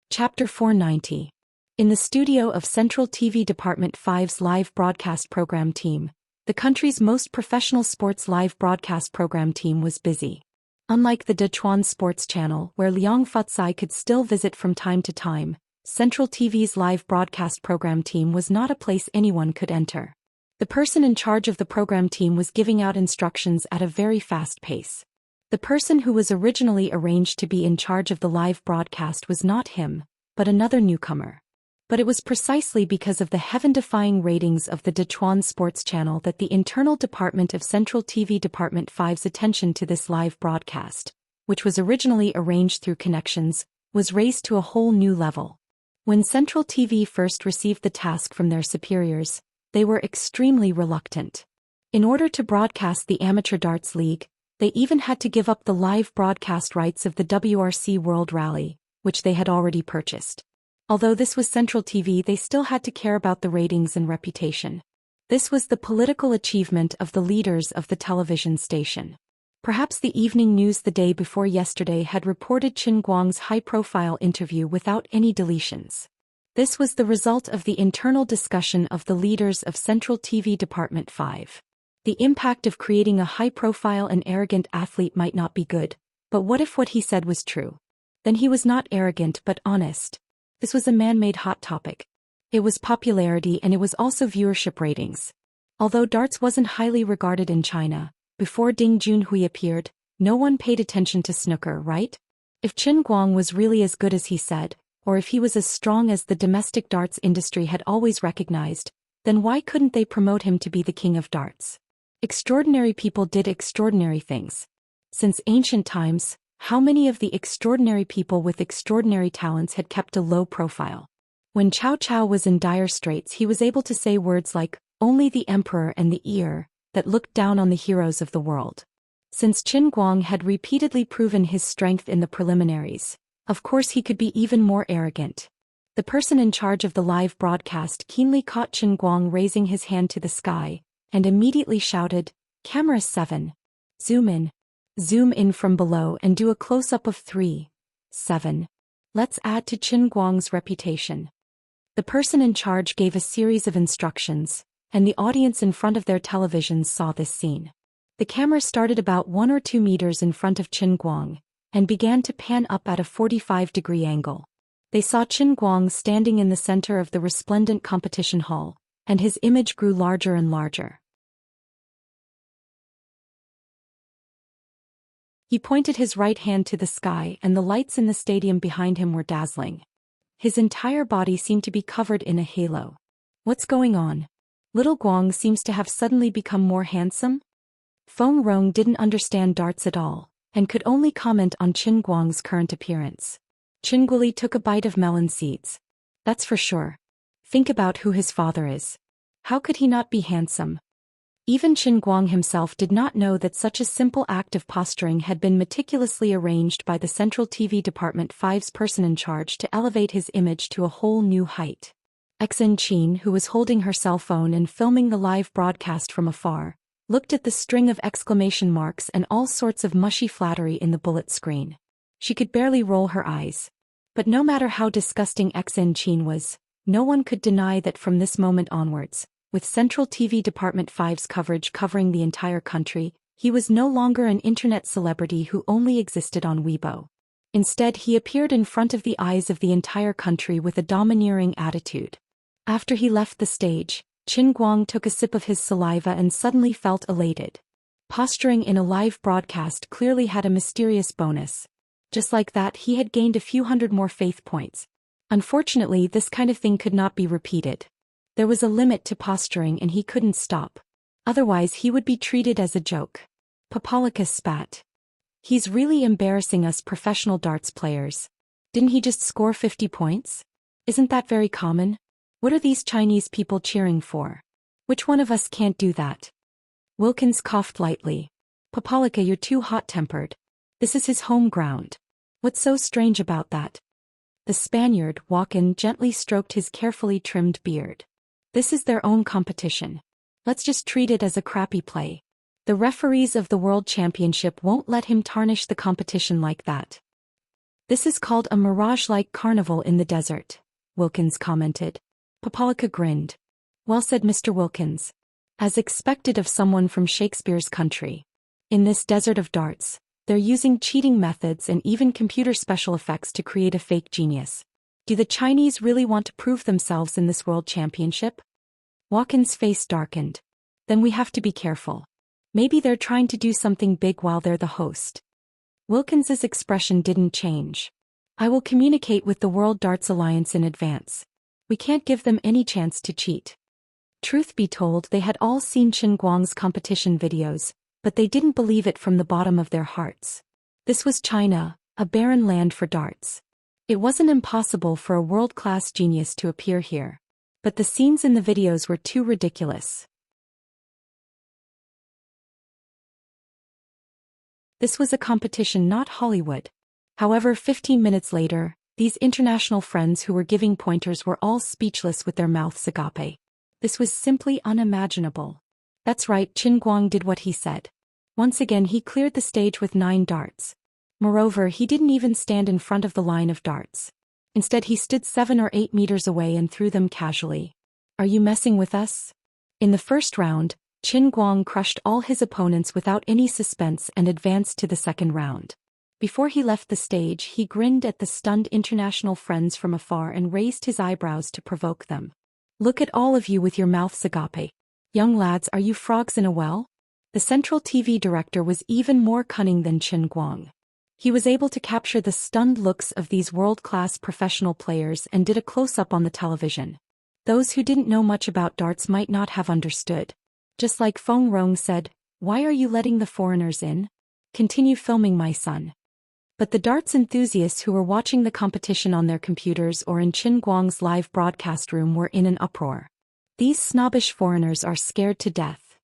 S1: Chapter 490. In the studio of Central TV Department 5's live broadcast program team, the country's most professional sports live broadcast program team was busy. Unlike the Dechuan Sports Channel, where Liang Futsai could still visit from time to time, Central TV's live broadcast program team was not a place anyone could enter. The person in charge of the program team was giving out instructions at a very fast pace. The person who was originally arranged to be in charge of the live broadcast was not him, but another newcomer. But it was precisely because of the heaven-defying ratings of the Dechuan Sports Channel that the internal department of Central TV Department 5's attention to this live broadcast, which was originally arranged through connections, was raised to a whole new level. When Central TV first received the task from their superiors, they were extremely reluctant. In order to broadcast the Amateur Darts League, they even had to give up the live broadcast rights of the WRC World Rally, which they had already purchased. Although this was Central TV, they still had to care about the ratings and reputation. This was the political achievement of the leaders of the television station. Perhaps the evening news the day before yesterday had reported Qin Guang's high-profile interview without any deletions. This was the result of the internal discussion of the leaders of Central TV Department 5. The impact of creating a high-profile and arrogant athlete might not be good, but what if what he said was true? Then he was not arrogant but honest. This was a man-made hot topic. It was popularity and it was also viewership ratings. Although darts wasn't highly regarded in China, before Ding Junhui appeared, no one paid attention to snooker, right? If Qin Guang was really as good as he said, or if he was as strong as the domestic darts industry had always recognized, then why couldn't they promote him to be the king of darts? Extraordinary people did extraordinary things. Since ancient times, how many of the extraordinary people with extraordinary talents had kept a low profile? When Cao Cao was in dire straits, he was able to say words like, "Only the emperor and the ear," that looked down on the heroes of the world. Since Qin Guang had repeatedly proven his strength in the preliminaries, of course he could be even more arrogant. The person in charge of the live broadcast keenly caught Qin Guang raising his hand to the sky, and immediately shouted, "Camera 7. Zoom in. Zoom in from below and do a close-up of 3, 7. Let's add to Qin Guang's reputation." The person in charge gave a series of instructions, and the audience in front of their televisions saw this scene. The camera started about 1 or 2 meters in front of Qin Guang, and began to pan up at a 45-degree angle. They saw Qin Guang standing in the center of the resplendent competition hall, and his image grew larger and larger. He pointed his right hand to the sky and the lights in the stadium behind him were dazzling. His entire body seemed to be covered in a halo. What's going on? Little Guang seems to have suddenly become more handsome? Feng Rong didn't understand darts at all, and could only comment on Qin Guang's current appearance. Qin Guoli took a bite of melon seeds. That's for sure. Think about who his father is. How could he not be handsome? Even Qin Guang himself did not know that such a simple act of posturing had been meticulously arranged by the Central TV Department 5's person in charge to elevate his image to a whole new height. Xen Qin, who was holding her cell phone and filming the live broadcast from afar, looked at the string of exclamation marks and all sorts of mushy flattery in the bullet screen. She could barely roll her eyes. But no matter how disgusting Xen Qin was, no one could deny that from this moment onwards, with Central TV Department 5's coverage covering the entire country, he was no longer an internet celebrity who only existed on Weibo. Instead, he appeared in front of the eyes of the entire country with a domineering attitude. After he left the stage, Qin Guang took a sip of his saliva and suddenly felt elated. Posturing in a live broadcast clearly had a mysterious bonus. Just like that, he had gained a few hundred more faith points. Unfortunately, this kind of thing could not be repeated. There was a limit to posturing and he couldn't stop. Otherwise he would be treated as a joke. Papalika spat. He's really embarrassing us professional darts players. Didn't he just score 50 points? Isn't that very common? What are these Chinese people cheering for? Which one of us can't do that? Wilkins coughed lightly. Papalika, you're too hot-tempered. This is his home ground. What's so strange about that? The Spaniard, Walken, gently stroked his carefully trimmed beard. This is their own competition. Let's just treat it as a crappy play. The referees of the World Championship won't let him tarnish the competition like that. This is called a mirage-like carnival in the desert, Wilkins commented. Papalika grinned. Well said, Mr. Wilkins. As expected of someone from Shakespeare's country. In this desert of darts, they're using cheating methods and even computer special effects to create a fake genius. Do the Chinese really want to prove themselves in this World Championship? Walken's face darkened. Then we have to be careful. Maybe they're trying to do something big while they're the host. Wilkins's expression didn't change. I will communicate with the World Darts Alliance in advance. We can't give them any chance to cheat. Truth be told, they had all seen Qin Guang's competition videos, but they didn't believe it from the bottom of their hearts. This was China, a barren land for darts. It wasn't impossible for a world-class genius to appear here. But the scenes in the videos were too ridiculous. This was a competition, not Hollywood. However, 15 minutes later, These international friends who were giving pointers were all speechless with their mouths agape. This was simply unimaginable. That's right, Qin Guang did what he said. Once again he cleared the stage with 9 darts. Moreover, he didn't even stand in front of the line of darts. Instead he stood 7 or 8 meters away and threw them casually. Are you messing with us? In the first round, Qin Guang crushed all his opponents without any suspense and advanced to the second round. Before he left the stage, he grinned at the stunned international friends from afar and raised his eyebrows to provoke them. Look at all of you with your mouths agape. Young lads, are you frogs in a well? The central TV director was even more cunning than Qin Guang. He was able to capture the stunned looks of these world-class professional players and did a close-up on the television. Those who didn't know much about darts might not have understood. Just like Feng Rong said, "Why are you letting the foreigners in? Continue filming, my son." But the darts enthusiasts who were watching the competition on their computers or in Qin Guang's live broadcast room were in an uproar. These snobbish foreigners are scared to death.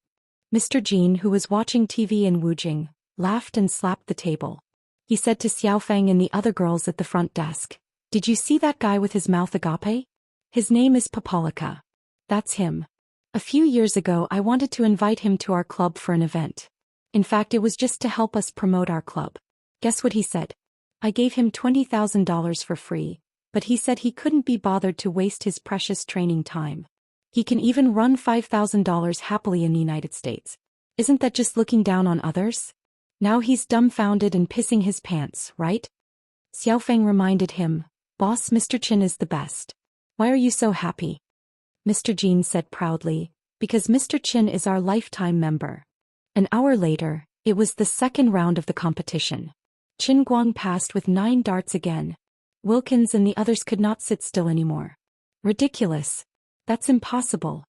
S1: Mr. Jin, who was watching TV in Wujing, laughed and slapped the table. He said to Xiaofeng and the other girls at the front desk, "Did you see that guy with his mouth agape? His name is Papalika. That's him. A few years ago I wanted to invite him to our club for an event. In fact, it was just to help us promote our club. Guess what he said? I gave him $20,000 for free, but he said he couldn't be bothered to waste his precious training time. He can even run $5,000 happily in the United States. Isn't that just looking down on others? Now he's dumbfounded and pissing his pants, right?" Xiaofeng reminded him, "Boss, Mr. Qin is the best. Why are you so happy?" Mr. Jin said proudly, "Because Mr. Qin is our lifetime member." An hour later, it was the second round of the competition. Qin Guang passed with 9 darts again. Wilkins and the others could not sit still anymore. Ridiculous. That's impossible.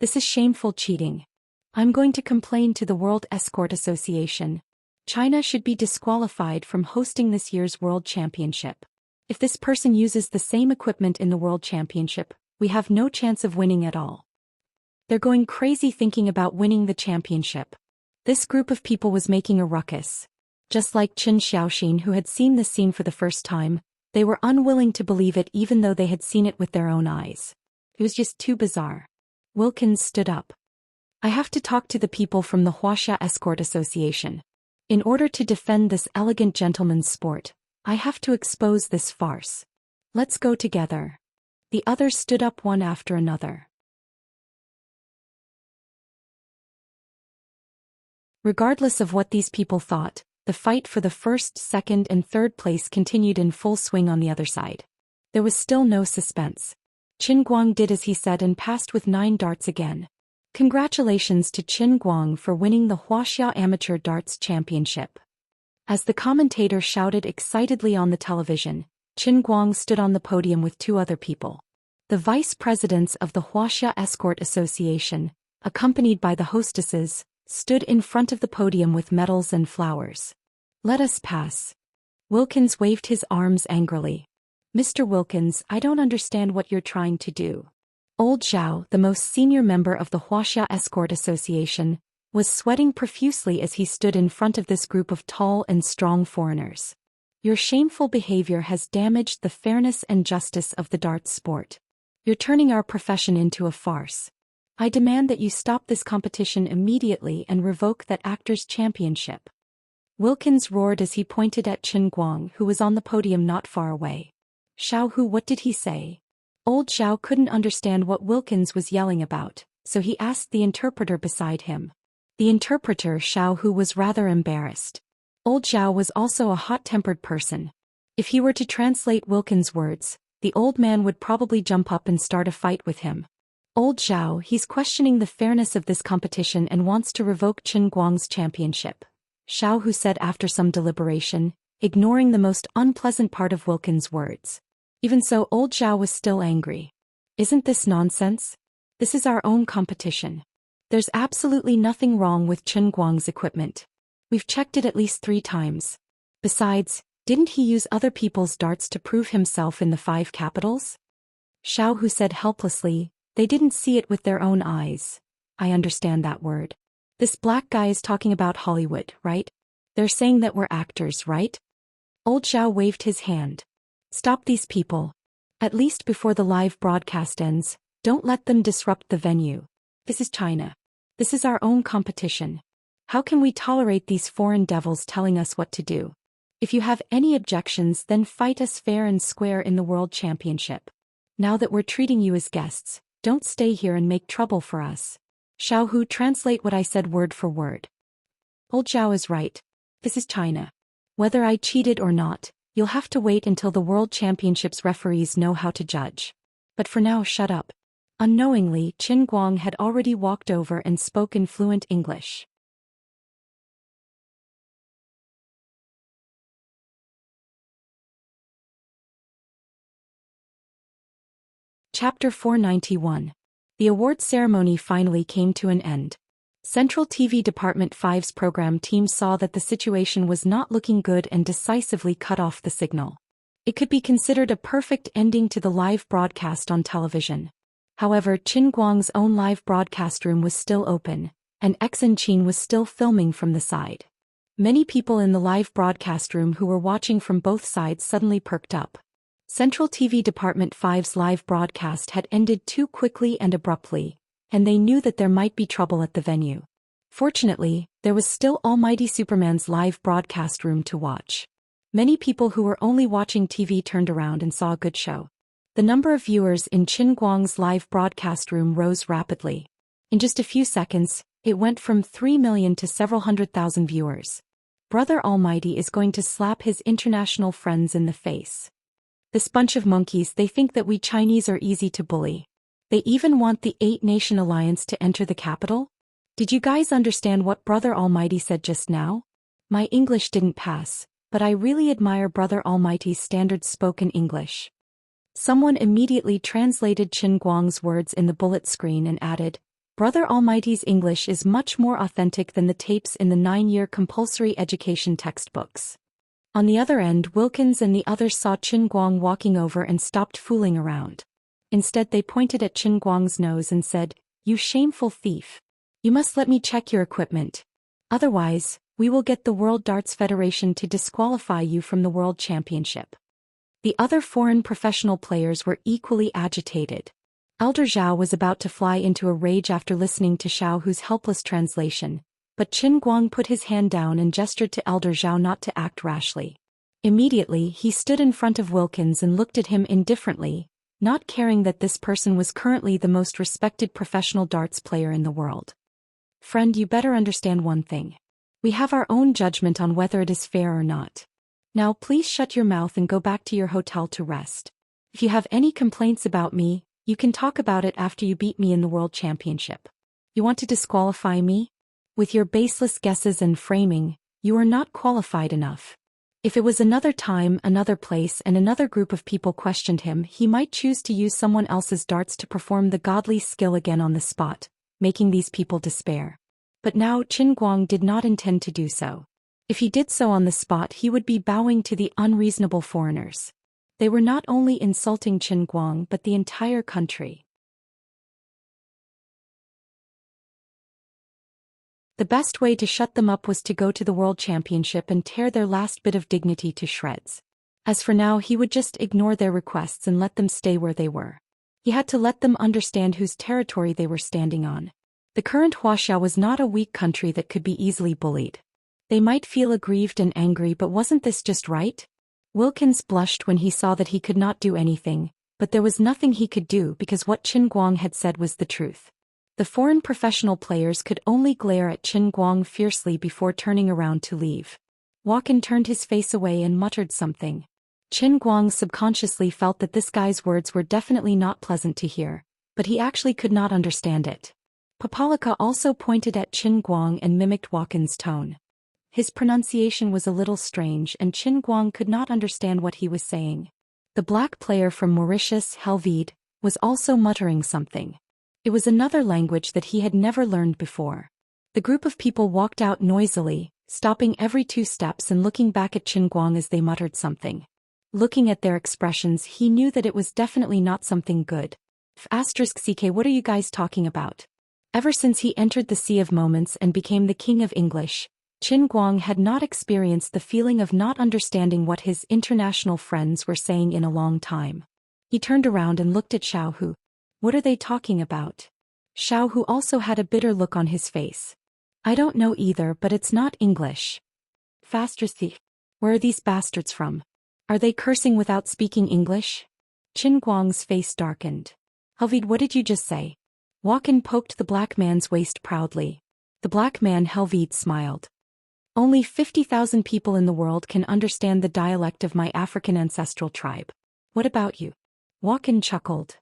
S1: This is shameful cheating. I'm going to complain to the World Escort Association. China should be disqualified from hosting this year's World Championship. If this person uses the same equipment in the World Championship, we have no chance of winning at all. They're going crazy thinking about winning the championship. This group of people was making a ruckus. Just like Qin Xiaoxin, who had seen this scene for the first time, they were unwilling to believe it even though they had seen it with their own eyes. It was just too bizarre. Wilkins stood up. "I have to talk to the people from the Wuxia Escort Association. In order to defend this elegant gentleman's sport, I have to expose this farce. Let's go together." The others stood up one after another. Regardless of what these people thought, the fight for the first, second, and third place continued in full swing on the other side. There was still no suspense. Qin Guang did as he said and passed with 9 darts again. Congratulations to Qin Guang for winning the Wuxia Amateur Darts Championship. As the commentator shouted excitedly on the television, Qin Guang stood on the podium with 2 other people. The vice presidents of the Wuxia Escort Association, accompanied by the hostesses, stood in front of the podium with medals and flowers. "Let us pass." Wilkins waved his arms angrily. "Mr. Wilkins, I don't understand what you're trying to do." Old Zhao, the most senior member of the Wuxia Escort Association, was sweating profusely as he stood in front of this group of tall and strong foreigners. "Your shameful behavior has damaged the fairness and justice of the darts sport. You're turning our profession into a farce. I demand that you stop this competition immediately and revoke that actor's championship." Wilkins roared as he pointed at Qin Guang, who was on the podium not far away. "Xiao Hu, what did he say?" Old Zhao couldn't understand what Wilkins was yelling about, so he asked the interpreter beside him. The interpreter, Xiao Hu, was rather embarrassed. Old Zhao was also a hot-tempered person. If he were to translate Wilkins' words, the old man would probably jump up and start a fight with him. "Old Zhao, he's questioning the fairness of this competition and wants to revoke Qin Guang's championship," Xiao Hu said after some deliberation, ignoring the most unpleasant part of Wilkins' words. Even so, Old Zhao was still angry. "Isn't this nonsense? This is our own competition. There's absolutely nothing wrong with Qin Guang's equipment. We've checked it at least 3 times. Besides, didn't he use other people's darts to prove himself in the 5 capitals?" Xiao Hu said helplessly, "They didn't see it with their own eyes." "I understand that word. This black guy is talking about Hollywood, right? They're saying that we're actors, right?" Old Zhao waved his hand. Stop these people. At least before the live broadcast ends, don't let them disrupt the venue. This is China. This is our own competition. How can we tolerate these foreign devils telling us what to do? If you have any objections, then fight us fair and square in the World Championship. Now that we're treating you as guests, don't stay here and make trouble for us. Xiao Hu, translate what I said word for word. Old Zhao is right. This is China. Whether I cheated or not, you'll have to wait until the World Championships referees know how to judge. But for now, shut up. Unknowingly, Qin Guang had already walked over and spoke in fluent English. Chapter 491. The award ceremony finally came to an end. Central TV Department 5's program team saw that the situation was not looking good and decisively cut off the signal. It could be considered a perfect ending to the live broadcast on television. However, Qin Guang's own live broadcast room was still open, and Xen Qin was still filming from the side. Many people in the live broadcast room who were watching from both sides suddenly perked up. Central TV Department 5's live broadcast had ended too quickly and abruptly, and they knew that there might be trouble at the venue. Fortunately, there was still Almighty Superman's live broadcast room to watch. Many people who were only watching TV turned around and saw a good show. The number of viewers in Qin Guang's live broadcast room rose rapidly. In just a few seconds, it went from 3 million to several 100,000 viewers. Brother Almighty is going to slap his international friends in the face. This bunch of monkeys, they think that we Chinese are easy to bully. They even want the 8-Nation Alliance to enter the capital? Did you guys understand what Brother Almighty said just now? My English didn't pass, but I really admire Brother Almighty's standard spoken English. Someone immediately translated Qin Guang's words in the bullet screen and added, Brother Almighty's English is much more authentic than the tapes in the 9-year compulsory education textbooks. On the other end, Wilkins and the others saw Qin Guang walking over and stopped fooling around. Instead, they pointed at Qin Guang's nose and said, You shameful thief. You must let me check your equipment. Otherwise, we will get the World Darts Federation to disqualify you from the World Championship. The other foreign professional players were equally agitated. Elder Zhao was about to fly into a rage after listening to Xiao Hu's helpless translation, but Qin Guang put his hand down and gestured to Elder Zhao not to act rashly. Immediately, he stood in front of Wilkins and looked at him indifferently, not caring that this person was currently the most respected professional darts player in the world. Friend, you better understand one thing. We have our own judgment on whether it is fair or not. Now please shut your mouth and go back to your hotel to rest. If you have any complaints about me, you can talk about it after you beat me in the World Championship. You want to disqualify me? With your baseless guesses and framing, you are not qualified enough. If it was another time, another place and another group of people questioned him, he might choose to use someone else's darts to perform the godly skill again on the spot, making these people despair. But now Qin Guang did not intend to do so. If he did so on the spot, he would be bowing to the unreasonable foreigners. They were not only insulting Qin Guang but the entire country. The best way to shut them up was to go to the World Championship and tear their last bit of dignity to shreds. As for now, he would just ignore their requests and let them stay where they were. He had to let them understand whose territory they were standing on. The current Wuxia was not a weak country that could be easily bullied. They might feel aggrieved and angry, but wasn't this just right? Wilkins blushed when he saw that he could not do anything, but there was nothing he could do because what Qin Guang had said was the truth. The foreign professional players could only glare at Qin Guang fiercely before turning around to leave. Walken turned his face away and muttered something. Qin Guang subconsciously felt that this guy's words were definitely not pleasant to hear, but he actually could not understand it. Papalika also pointed at Qin Guang and mimicked Walken's tone. His pronunciation was a little strange and Qin Guang could not understand what he was saying. The black player from Mauritius, Helvede, was also muttering something. It was another language that he had never learned before. The group of people walked out noisily, stopping every 2 steps and looking back at Qin Guang as they muttered something. Looking at their expressions, he knew that it was definitely not something good. *CK, what are you guys talking about? Ever since he entered the Sea of Moments and became the King of English, Qin Guang had not experienced the feeling of not understanding what his international friends were saying in a long time. He turned around and looked at Xiaohu. What are they talking about? Xiaohu also had a bitter look on his face. I don't know either, but it's not English. Faster thief. Where are these bastards from? Are they cursing without speaking English? Qin Guang's face darkened. Helvid, what did you just say? Walken poked the black man's waist proudly. The black man Helvid smiled. Only 50,000 people in the world can understand the dialect of my African ancestral tribe. What about you? Walken chuckled.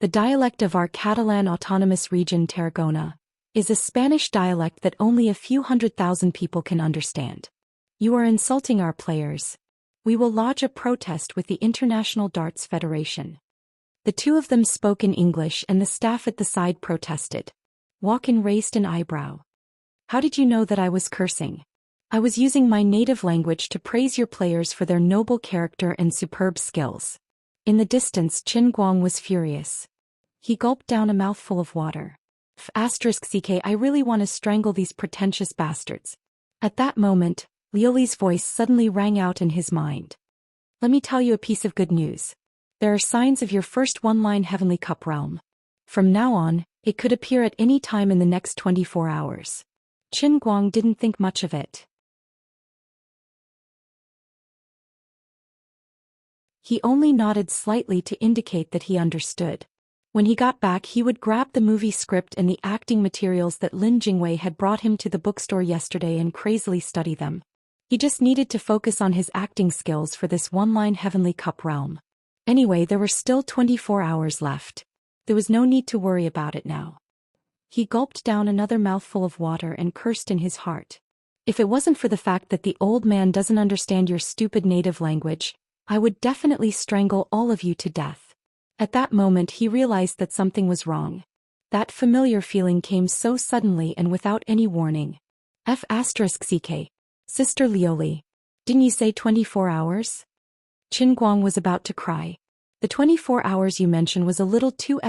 S1: The dialect of our Catalan autonomous region Tarragona is a Spanish dialect that only a few 100,000 people can understand. You are insulting our players. We will lodge a protest with the International Darts Federation. The two of them spoke in English and the staff at the side protested. Walken raised an eyebrow. How did you know that I was cursing? I was using my native language to praise your players for their noble character and superb skills. In the distance, Qin Guang was furious. He gulped down a mouthful of water. *CK, I really want to strangle these pretentious bastards. At that moment, Liuli's voice suddenly rang out in his mind. Let me tell you a piece of good news. There are signs of your first one-line Heavenly Cup realm. From now on, it could appear at any time in the next 24 hours. Qin Guang didn't think much of it. He only nodded slightly to indicate that he understood. When he got back, he would grab the movie script and the acting materials that Lin Jingwei had brought him to the bookstore yesterday and crazily study them. He just needed to focus on his acting skills for this one-line Heavenly Cup realm. Anyway, there were still 24 hours left. There was no need to worry about it now. He gulped down another mouthful of water and cursed in his heart. If it wasn't for the fact that the old man doesn't understand your stupid native language, I would definitely strangle all of you to death. At that moment he realized that something was wrong. That familiar feeling came so suddenly and without any warning. *CK. Sister Lioli. Didn't you say 24 hours? Qin Guang was about to cry. The 24 hours you mentioned was a little too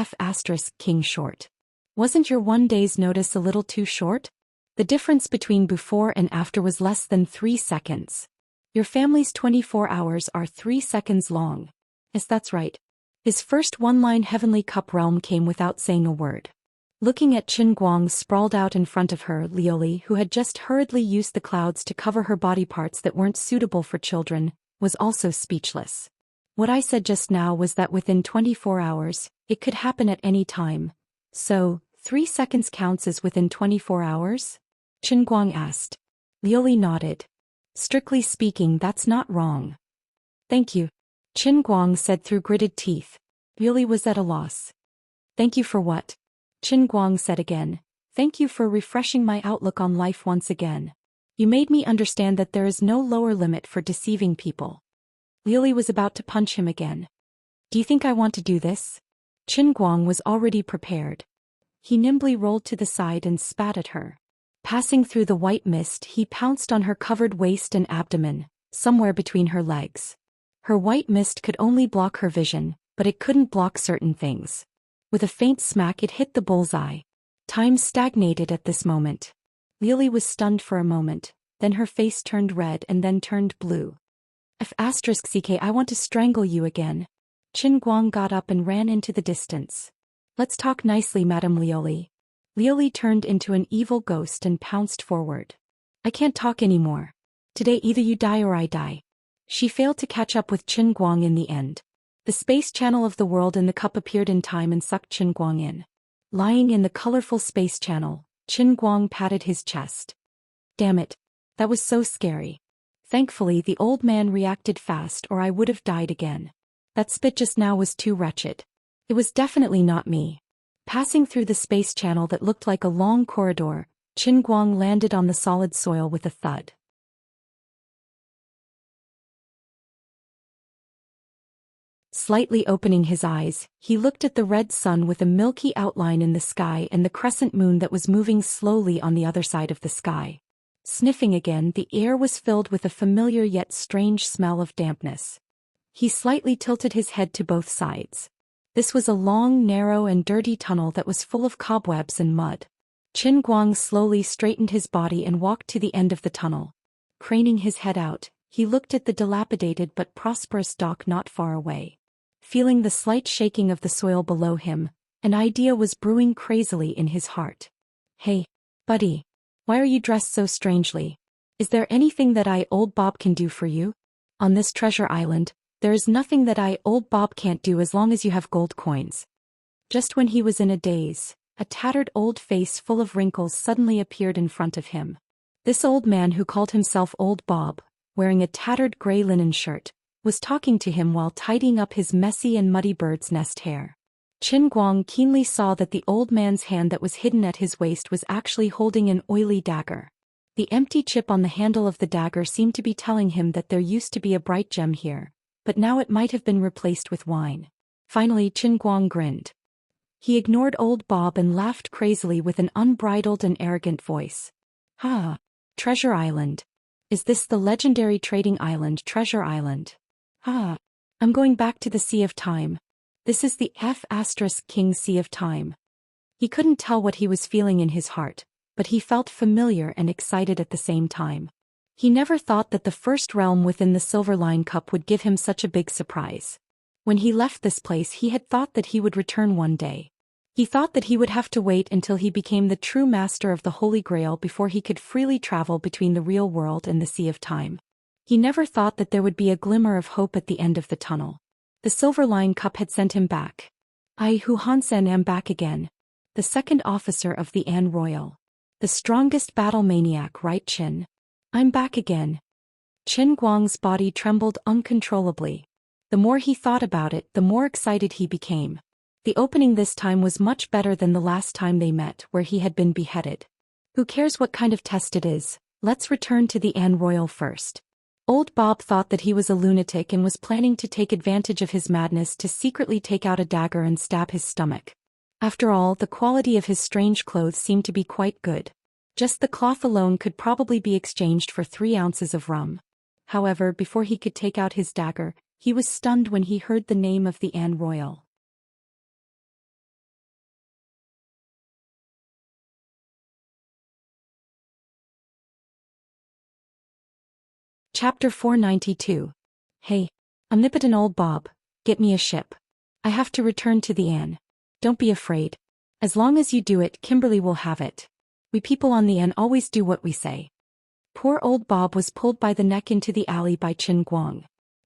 S1: King short. Wasn't your 1 day's notice a little too short? The difference between before and after was less than 3 seconds. Your family's 24 hours are 3 seconds long. Yes, that's right. His first one-line Heavenly Cup realm came without saying a word. Looking at Qin Guang sprawled out in front of her, Lioli, who had just hurriedly used the clouds to cover her body parts that weren't suitable for children, was also speechless. What I said just now was that within 24 hours, it could happen at any time. So, 3 seconds counts as within 24 hours? Qin Guang asked. Lioli nodded. Strictly speaking, that's not wrong. Thank you. Qin Guang said through gritted teeth. Lioli was at a loss. Thank you for what? Qin Guang said again. Thank you for refreshing my outlook on life once again. You made me understand that there is no lower limit for deceiving people. Lioli was about to punch him again. Do you think I want to do this? Qin Guang was already prepared. He nimbly rolled to the side and spat at her. Passing through the white mist, he pounced on her covered waist and abdomen, somewhere between her legs. Her white mist could only block her vision, but it couldn't block certain things. With a faint smack it hit the bullseye. Time stagnated at this moment. Lioli was stunned for a moment, then her face turned red and then turned blue. *CK, I want to strangle you again. Qin Guang got up and ran into the distance. Let's talk nicely, Madame Lioli. Lioli turned into an evil ghost and pounced forward. I can't talk anymore. Today either you die or I die. She failed to catch up with Qin Guang in the end. The space channel of the world in the cup appeared in time and sucked Qin Guang in. Lying in the colorful space channel, Qin Guang patted his chest. Damn it. That was so scary. Thankfully the old man reacted fast or I would have died again. That spit just now was too wretched. It was definitely not me. Passing through the space channel that looked like a long corridor, Qin Guang landed on the solid soil with a thud. Slightly opening his eyes, he looked at the red sun with a milky outline in the sky and the crescent moon that was moving slowly on the other side of the sky. Sniffing again, the air was filled with a familiar yet strange smell of dampness. He slightly tilted his head to both sides. This was a long, narrow and dirty tunnel that was full of cobwebs and mud. Qin Guang slowly straightened his body and walked to the end of the tunnel. Craning his head out, he looked at the dilapidated but prosperous dock not far away. Feeling the slight shaking of the soil below him, an idea was brewing crazily in his heart. Hey, buddy. Why are you dressed so strangely? Is there anything that I, Old Bob, can do for you? On this treasure island, there is nothing that I, Old Bob, can't do as long as you have gold coins. Just when he was in a daze, a tattered old face full of wrinkles suddenly appeared in front of him. This old man who called himself Old Bob, wearing a tattered gray linen shirt, was talking to him while tidying up his messy and muddy bird's nest hair. Qin Guang keenly saw that the old man's hand that was hidden at his waist was actually holding an oily dagger. The empty chip on the handle of the dagger seemed to be telling him that there used to be a bright gem here, but now it might have been replaced with wine. Finally Qin Guang grinned. He ignored Old Bob and laughed crazily with an unbridled and arrogant voice. Ha! Treasure Island. Is this the legendary trading island, Treasure Island? Ha! I'm going back to the Sea of Time. This is the King Sea of Time. He couldn't tell what he was feeling in his heart, but he felt familiar and excited at the same time. He never thought that the first realm within the Silver Line Cup would give him such a big surprise. When he left this place he had thought that he would return one day. He thought that he would have to wait until he became the true master of the Holy Grail before he could freely travel between the real world and the Sea of Time. He never thought that there would be a glimmer of hope at the end of the tunnel. The Silver Line Cup had sent him back. I, Hu Hansen, am back again. The second officer of the An Royal. The strongest battle maniac, right, Qin? I'm back again. Qin Guang's body trembled uncontrollably. The more he thought about it, the more excited he became. The opening this time was much better than the last time they met, where he had been beheaded. Who cares what kind of test it is? Let's return to the An Royal first. Old Bob thought that he was a lunatic and was planning to take advantage of his madness to secretly take out a dagger and stab his stomach. After all, the quality of his strange clothes seemed to be quite good. Just the cloth alone could probably be exchanged for 3 ounces of rum. However, before he could take out his dagger, he was stunned when he heard the name of the An Royal. Chapter 492. Hey, omnipotent Old Bob, get me a ship. I have to return to the An. Don't be afraid. As long as you do it, Kimberly will have it. We people on the An always do what we say. Poor Old Bob was pulled by the neck into the alley by Qin Guang.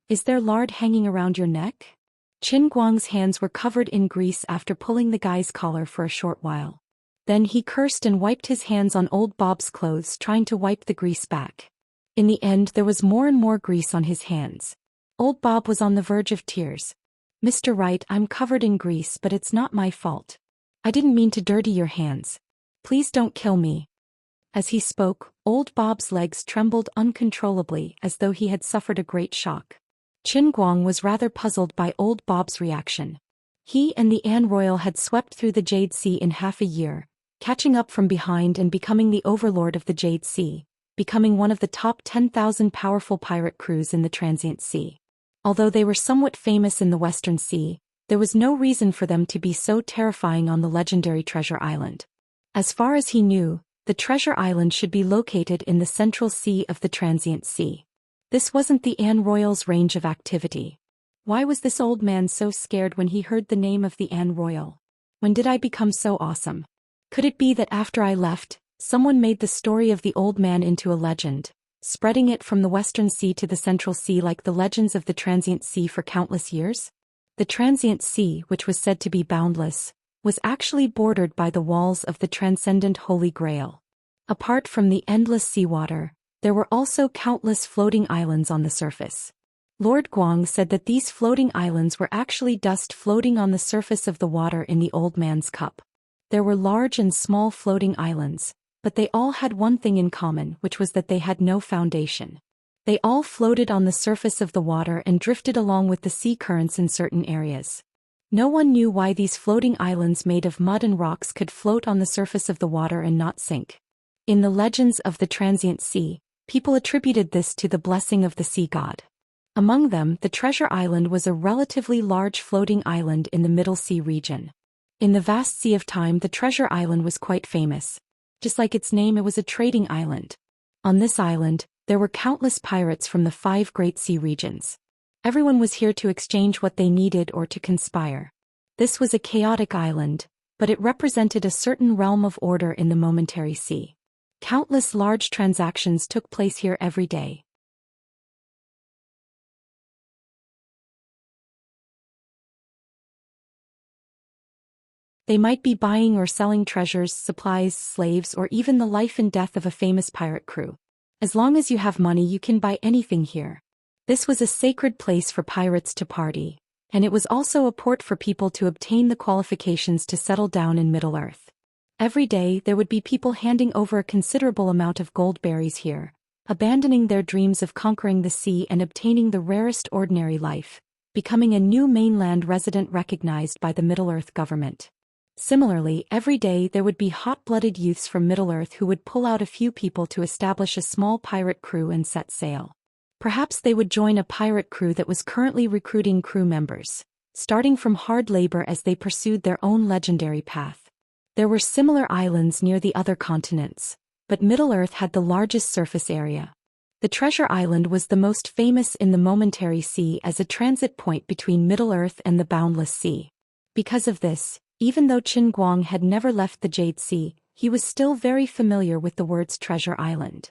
S1: Is there lard hanging around your neck? Qin Guang's hands were covered in grease after pulling the guy's collar for a short while. Then he cursed and wiped his hands on Old Bob's clothes, trying to wipe the grease back. In the end, there was more and more grease on his hands. Old Bob was on the verge of tears. Mr. Wright, I'm covered in grease, but it's not my fault. I didn't mean to dirty your hands. Please don't kill me. As he spoke, Old Bob's legs trembled uncontrollably as though he had suffered a great shock. Qin Guang was rather puzzled by Old Bob's reaction. He and the An Royal had swept through the Jade Sea in half a year, catching up from behind and becoming the overlord of the Jade Sea, becoming one of the top 10,000 powerful pirate crews in the Transient Sea. Although they were somewhat famous in the Western Sea, there was no reason for them to be so terrifying on the legendary Treasure Island. As far as he knew, the Treasure Island should be located in the Central Sea of the Transient Sea. This wasn't the An Royal's range of activity. Why was this old man so scared when he heard the name of the An Royal? When did I become so awesome? Could it be that after I left, someone made the story of the old man into a legend, spreading it from the Western Sea to the Central Sea like the legends of the Transient Sea for countless years? The Transient Sea, which was said to be boundless, was actually bordered by the walls of the transcendent Holy Grail. Apart from the endless seawater, there were also countless floating islands on the surface. Lord Guang said that these floating islands were actually dust floating on the surface of the water in the old man's cup. There were large and small floating islands, but they all had one thing in common, which was that they had no foundation. They all floated on the surface of the water and drifted along with the sea currents in certain areas. No one knew why these floating islands made of mud and rocks could float on the surface of the water and not sink. In the legends of the Transient Sea, people attributed this to the blessing of the sea god. Among them, the Treasure Island was a relatively large floating island in the Middle Sea region. In the vast Sea of Time, the Treasure Island was quite famous. Just like its name, it was a trading island. On this island, there were countless pirates from the 5 great sea regions. Everyone was here to exchange what they needed or to conspire. This was a chaotic island, but it represented a certain realm of order in the momentary sea. Countless large transactions took place here every day. They might be buying or selling treasures, supplies, slaves, or even the life and death of a famous pirate crew. As long as you have money, you can buy anything here. This was a sacred place for pirates to party, and it was also a port for people to obtain the qualifications to settle down in Middle-earth. Every day there would be people handing over a considerable amount of gold berries here, abandoning their dreams of conquering the sea and obtaining the rarest ordinary life, becoming a new mainland resident recognized by the Middle-earth government. Similarly, every day there would be hot-blooded youths from Middle-earth who would pull out a few people to establish a small pirate crew and set sail. Perhaps they would join a pirate crew that was currently recruiting crew members, starting from hard labor as they pursued their own legendary path. There were similar islands near the other continents, but Middle-earth had the largest surface area. The Treasure Island was the most famous in the momentary sea as a transit point between Middle-earth and the Boundless Sea. Because of this, even though Qin Guang had never left the Jade Sea, he was still very familiar with the words Treasure Island.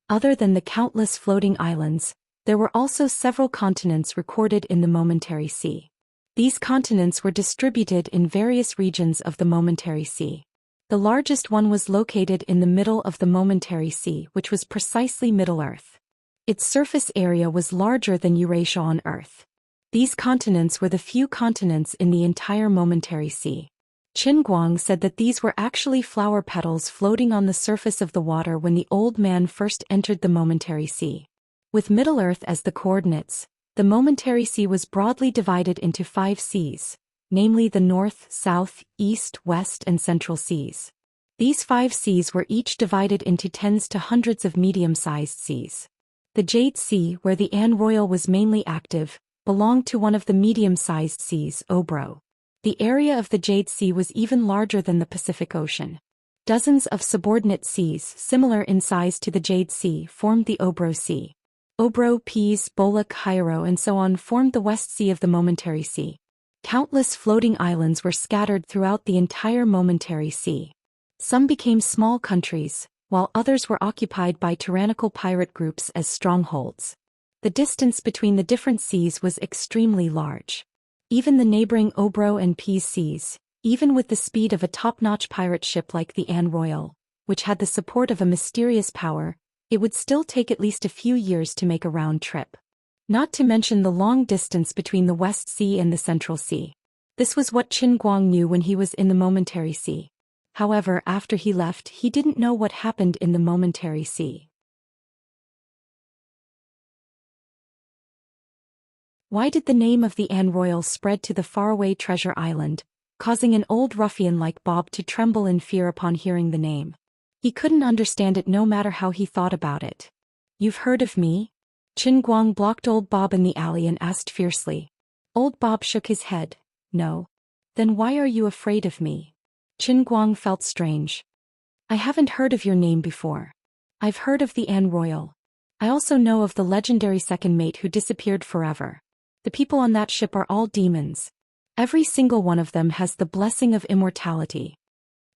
S1: Other than the countless floating islands, there were also several continents recorded in the momentary sea. These continents were distributed in various regions of the momentary sea. The largest one was located in the middle of the momentary sea, which was precisely Middle-earth. Its surface area was larger than Eurasia on Earth. These continents were the few continents in the entire momentary sea. Qin Guang said that these were actually flower petals floating on the surface of the water when the old man first entered the momentary sea. With Middle-earth as the coordinates, the momentary sea was broadly divided into 5 seas, namely the North, South, East, West, and Central Seas. These 5 seas were each divided into tens to hundreds of medium-sized seas. The Jade Sea, where the An Royal was mainly active, belonged to one of the medium-sized seas, Obro. The area of the Jade Sea was even larger than the Pacific Ocean. Dozens of subordinate seas, similar in size to the Jade Sea, formed the Obro Sea. Obro, Peas, Bolak, Hyro, and so on formed the West Sea of the momentary sea. Countless floating islands were scattered throughout the entire momentary sea. Some became small countries, while others were occupied by tyrannical pirate groups as strongholds. The distance between the different seas was extremely large. Even the neighboring Obro and Peas seas, even with the speed of a top-notch pirate ship like the An Royal, which had the support of a mysterious power, it would still take at least a few years to make a round trip. Not to mention the long distance between the West Sea and the Central Sea. This was what Qin Guang knew when he was in the momentary sea. However, after he left, he didn't know what happened in the momentary sea. Why did the name of the An Royal spread to the faraway Treasure Island, causing an old ruffian like Bob to tremble in fear upon hearing the name? He couldn't understand it no matter how he thought about it. "You've heard of me?" Qin Guang blocked old Bob in the alley and asked fiercely. Old Bob shook his head. "No." "Then why are you afraid of me?" Qin Guang felt strange. "I haven't heard of your name before. I've heard of the An Royal. I also know of the legendary second mate who disappeared forever. The people on that ship are all demons. Every single one of them has the blessing of immortality."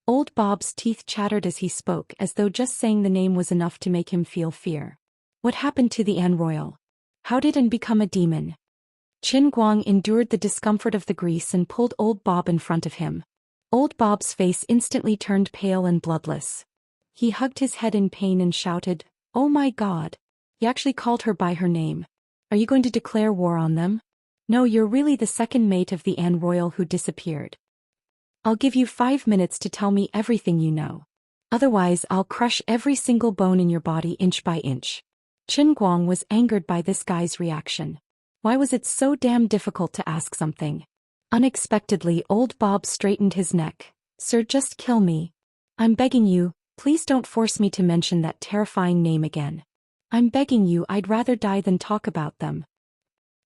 S1: Old Bob's teeth chattered as he spoke, as though just saying the name was enough to make him feel fear. What happened to the An Royal? How did An become a demon? Qin Guang endured the discomfort of the grease and pulled old Bob in front of him. Old Bob's face instantly turned pale and bloodless. He hugged his head in pain and shouted, "Oh my God! He actually called her by her name. Are you going to declare war on them? No, you're really the second mate of the An Royal who disappeared. I'll give you 5 minutes to tell me everything you know. Otherwise, I'll crush every single bone in your body inch by inch." Qin Guang was angered by this guy's reaction. Why was it so damn difficult to ask something? Unexpectedly, old Bob straightened his neck. "Sir, just kill me. I'm begging you, please don't force me to mention that terrifying name again. I'm begging you, I'd rather die than talk about them."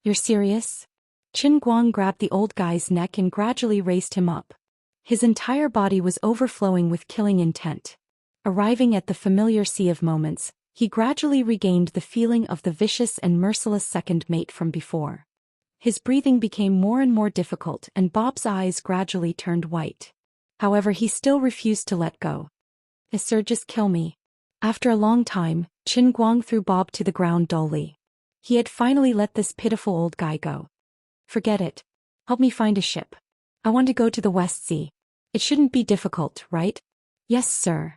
S1: "You're serious?" Qin Guang grabbed the old guy's neck and gradually raised him up. His entire body was overflowing with killing intent. Arriving at the familiar Sea of Moments, he gradually regained the feeling of the vicious and merciless second mate from before. His breathing became more and more difficult and Bob's eyes gradually turned white. However, he still refused to let go. "Sir, just kill me." After a long time, Qin Guang threw Bob to the ground dully. He had finally let this pitiful old guy go. "Forget it. Help me find a ship. I want to go to the West Sea. It shouldn't be difficult, right?" "Yes, sir."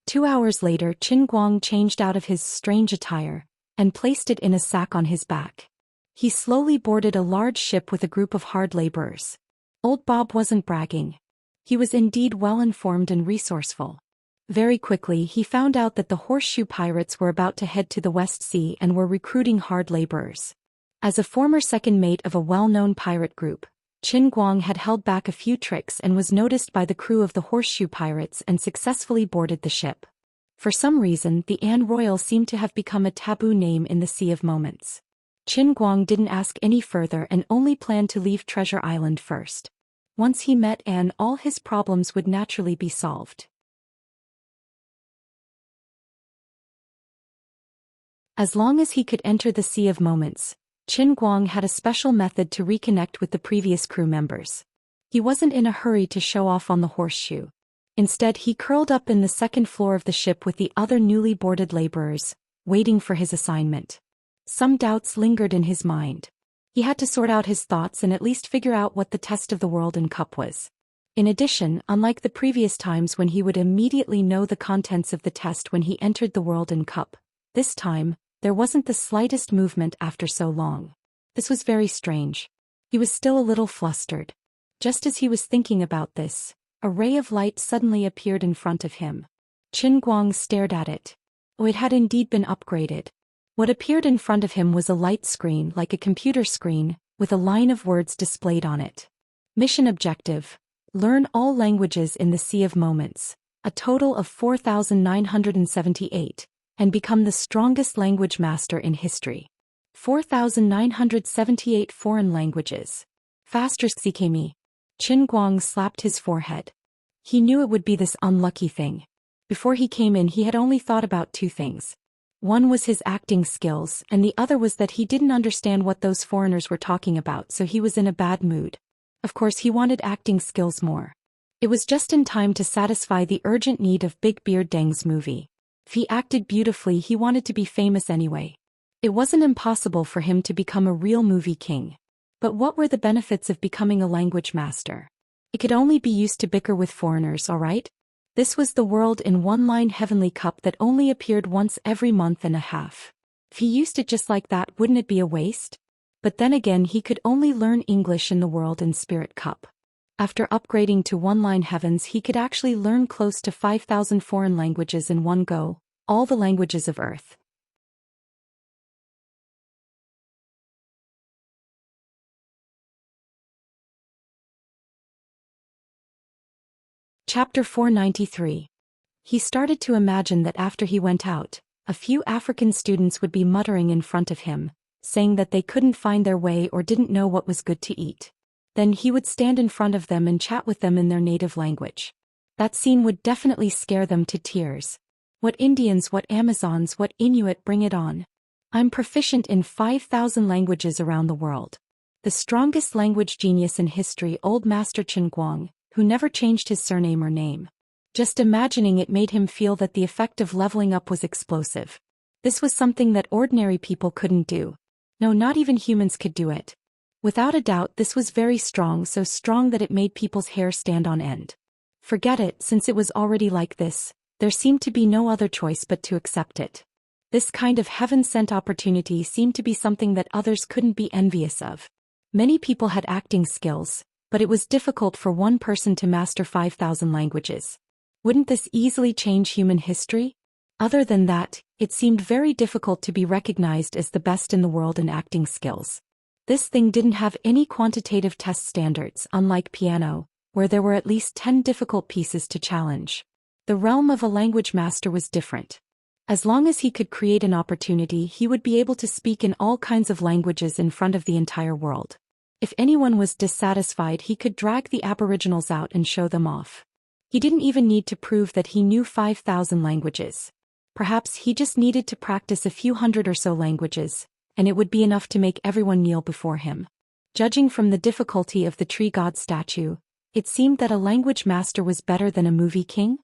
S1: 2 hours later, Qin Guang changed out of his strange attire and placed it in a sack on his back. He slowly boarded a large ship with a group of hard laborers. Old Bob wasn't bragging. He was indeed well-informed and resourceful. Very quickly he found out that the horseshoe pirates were about to head to the West Sea and were recruiting hard laborers. As a former second mate of a well-known pirate group, Qin Guang had held back a few tricks and was noticed by the crew of the horseshoe pirates and successfully boarded the ship. For some reason, the Anne Royal seemed to have become a taboo name in the Sea of Moments. Qin Guang didn't ask any further and only planned to leave Treasure Island first. Once he met Anne, all his problems would naturally be solved. As long as he could enter the Sea of Moments, Qin Guang had a special method to reconnect with the previous crew members. He wasn't in a hurry to show off on the horseshoe. Instead, he curled up in the second floor of the ship with the other newly boarded laborers, waiting for his assignment. Some doubts lingered in his mind. He had to sort out his thoughts and at least figure out what the test of the World and Cup was. In addition, unlike the previous times when he would immediately know the contents of the test when he entered the World and Cup, this time, there wasn't the slightest movement after so long. This was very strange. He was still a little flustered. Just as he was thinking about this, a ray of light suddenly appeared in front of him. Qin Guang stared at it. Oh, it had indeed been upgraded. What appeared in front of him was a light screen like a computer screen, with a line of words displayed on it. Mission objective: learn all languages in the Sea of Moments, a total of 4,978. And become the strongest language master in history. 4,978 foreign languages. Faster Xikemi. Qin Guang slapped his forehead. He knew it would be this unlucky thing. Before he came in, he had only thought about two things. One was his acting skills, and the other was that he didn't understand what those foreigners were talking about, so he was in a bad mood. Of course, he wanted acting skills more. It was just in time to satisfy the urgent need of Big Beard Deng's movie. If he acted beautifully, he wanted to be famous anyway. It wasn't impossible for him to become a real movie king. But what were the benefits of becoming a language master? It could only be used to bicker with foreigners, alright? This was the World in One-Line Heavenly Cup that only appeared once every month and a half. If he used it just like that, wouldn't it be a waste? But then again, he could only learn English in the World and Spirit Cup. After upgrading to One-Line Heavens, he could actually learn close to 5,000 foreign languages in one go, all the languages of Earth. Chapter 493. He started to imagine that after he went out, a few African students would be muttering in front of him, saying that they couldn't find their way or didn't know what was good to eat. Then he would stand in front of them and chat with them in their native language. That scene would definitely scare them to tears. What Indians, what Amazons, what Inuit, bring it on. I'm proficient in 5,000 languages around the world. The strongest language genius in history, Old Master Qin Guang, who never changed his surname or name. Just imagining it made him feel that the effect of leveling up was explosive. This was something that ordinary people couldn't do. No, not even humans could do it. Without a doubt, this was very strong, so strong that it made people's hair stand on end. Forget it, since it was already like this, there seemed to be no other choice but to accept it. This kind of heaven-sent opportunity seemed to be something that others couldn't be envious of. Many people had acting skills, but it was difficult for one person to master 5,000 languages. Wouldn't this easily change human history? Other than that, it seemed very difficult to be recognized as the best in the world in acting skills. This thing didn't have any quantitative test standards, unlike piano, where there were at least 10 difficult pieces to challenge. The realm of a language master was different. As long as he could create an opportunity, he would be able to speak in all kinds of languages in front of the entire world. If anyone was dissatisfied, he could drag the aboriginals out and show them off. He didn't even need to prove that he knew 5,000 languages. Perhaps he just needed to practice a few hundred or so languages, and it would be enough to make everyone kneel before him. Judging from the difficulty of the tree god statue, it seemed that a language master was better than a movie king.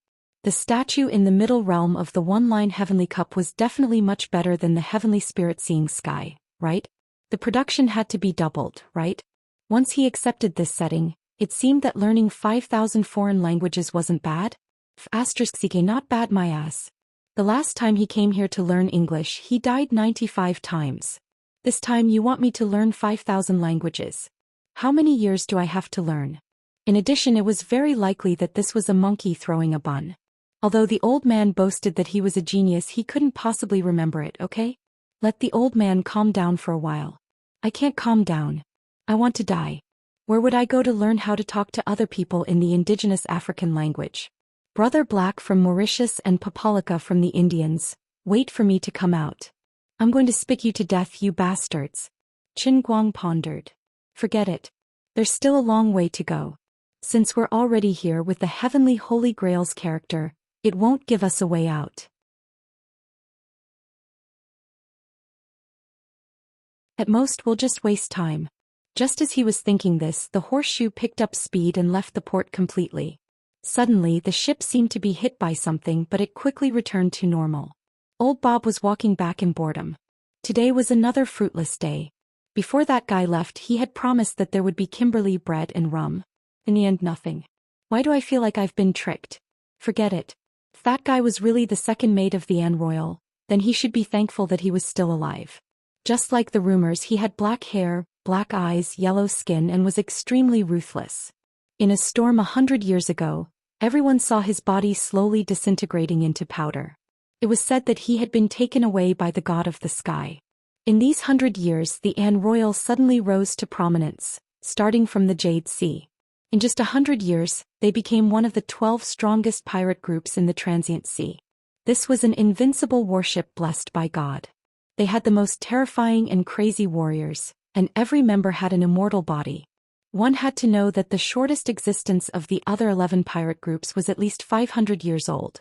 S1: The statue in the middle realm of the one-line heavenly cup was definitely much better than the heavenly spirit seeing sky, right? The production had to be doubled, right? Once he accepted this setting, it seemed that learning 5,000 foreign languages wasn't bad. *CK not bad my ass. The last time he came here to learn English he died 95 times. This time you want me to learn 5,000 languages. How many years do I have to learn? In addition, it was very likely that this was a monkey throwing a bun. Although the old man boasted that he was a genius, he couldn't possibly remember it, okay? Let the old man calm down for a while. I can't calm down. I want to die. Where would I go to learn how to talk to other people in the indigenous African language? Brother Black from Mauritius and Papalika from the Indians, wait for me to come out. I'm going to spit you to death, you bastards. Qin Guang pondered. Forget it. There's still a long way to go. Since we're already here with the heavenly Holy Grail's character, it won't give us a way out. At most we'll just waste time. Just as he was thinking this, the horseshoe picked up speed and left the port completely. Suddenly the ship seemed to be hit by something, but it quickly returned to normal. Old Bob was walking back in boredom. Today was another fruitless day. Before that guy left he had promised that there would be Kimberly bread and rum. In the end, nothing. Why do I feel like I've been tricked? Forget it. If that guy was really the second mate of the Anne Royal, then he should be thankful that he was still alive. Just like the rumors, he had black hair, black eyes, yellow skin, and was extremely ruthless. In a storm 100 years ago, everyone saw his body slowly disintegrating into powder. It was said that he had been taken away by the god of the sky. In these 100 years the Anne Royal suddenly rose to prominence, starting from the Jade Sea. In just 100 years, they became one of the 12 strongest pirate groups in the Transient Sea. This was an invincible warship blessed by God. They had the most terrifying and crazy warriors, and every member had an immortal body. One had to know that the shortest existence of the other 11 pirate groups was at least 500 years old.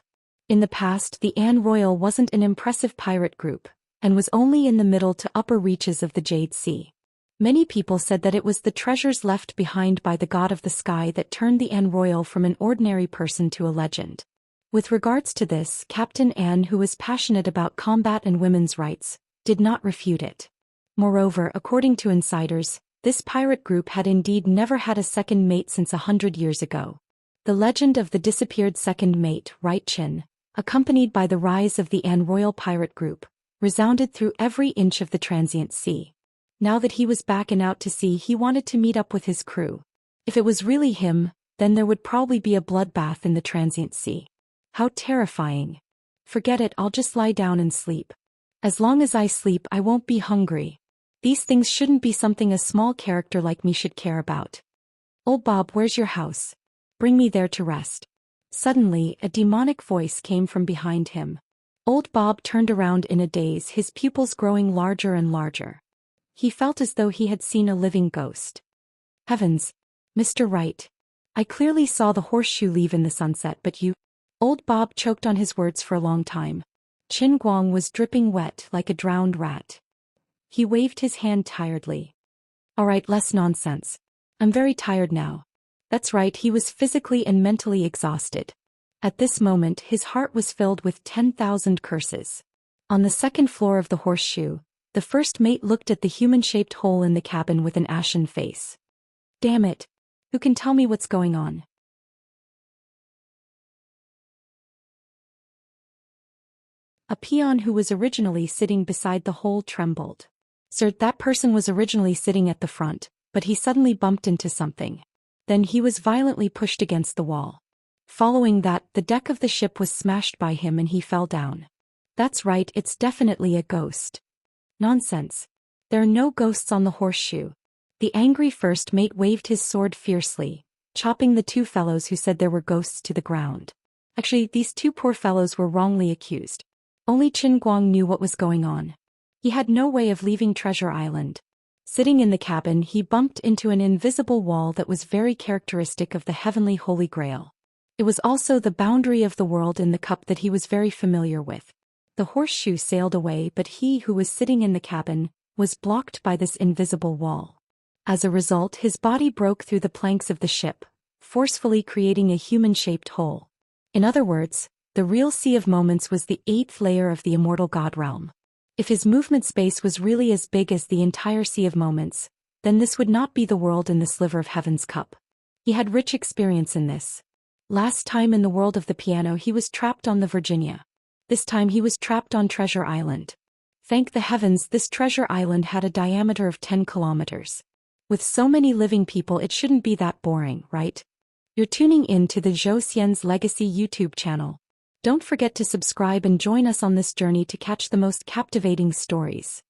S1: In the past, the Anne Royal wasn't an impressive pirate group, and was only in the middle to upper reaches of the Jade Sea. Many people said that it was the treasures left behind by the god of the sky that turned the Anne Royal from an ordinary person to a legend. With regards to this, Captain Anne, who was passionate about combat and women's rights, did not refute it. Moreover, according to insiders, this pirate group had indeed never had a second mate since 100 years ago. The legend of the disappeared second mate, Right Chin, accompanied by the rise of the Anne Royal pirate group, resounded through every inch of the Transient Sea. Now that he was back and out to sea, he wanted to meet up with his crew. If it was really him, then there would probably be a bloodbath in the Transient Sea. How terrifying. Forget it, I'll just lie down and sleep. As long as I sleep, I won't be hungry. These things shouldn't be something a small character like me should care about. Old Bob, where's your house? Bring me there to rest. Suddenly, a demonic voice came from behind him. Old Bob turned around in a daze, his pupils growing larger and larger. He felt as though he had seen a living ghost. Heavens! Mr. Wright. I clearly saw the horseshoe leave in the sunset, but you... Old Bob choked on his words for a long time. Qin Guang was dripping wet like a drowned rat. He waved his hand tiredly. All right, less nonsense. I'm very tired now. That's right, he was physically and mentally exhausted. At this moment his heart was filled with 10,000 curses. On the second floor of the horseshoe, the first mate looked at the human-shaped hole in the cabin with an ashen face. Damn it! Who can tell me what's going on? A peon who was originally sitting beside the hole trembled. Sir, that person was originally sitting at the front, but he suddenly bumped into something. Then he was violently pushed against the wall. Following that, the deck of the ship was smashed by him and he fell down. That's right, it's definitely a ghost. Nonsense. There are no ghosts on the horseshoe. The angry first mate waved his sword fiercely, chopping the two fellows who said there were ghosts to the ground. Actually, these two poor fellows were wrongly accused. Only Qin Guang knew what was going on. He had no way of leaving Treasure Island. Sitting in the cabin, he bumped into an invisible wall that was very characteristic of the heavenly Holy Grail. It was also the boundary of the world in the cup that he was very familiar with. The horseshoe sailed away, but he who was sitting in the cabin was blocked by this invisible wall. As a result, his body broke through the planks of the ship, forcefully creating a human-shaped hole. In other words, the real Sea of Moments was the 8th layer of the immortal god realm. If his movement space was really as big as the entire Sea of Moments, then this would not be the world in the sliver of Heaven's cup. He had rich experience in this. Last time in the world of the piano he was trapped on the Virginia. This time he was trapped on Treasure Island. Thank the heavens this Treasure Island had a diameter of 10 kilometers. With so many living people it shouldn't be that boring, right? You're tuning in to the Zhou Xian's Legacy YouTube channel. Don't forget to subscribe and join us on this journey to catch the most captivating stories.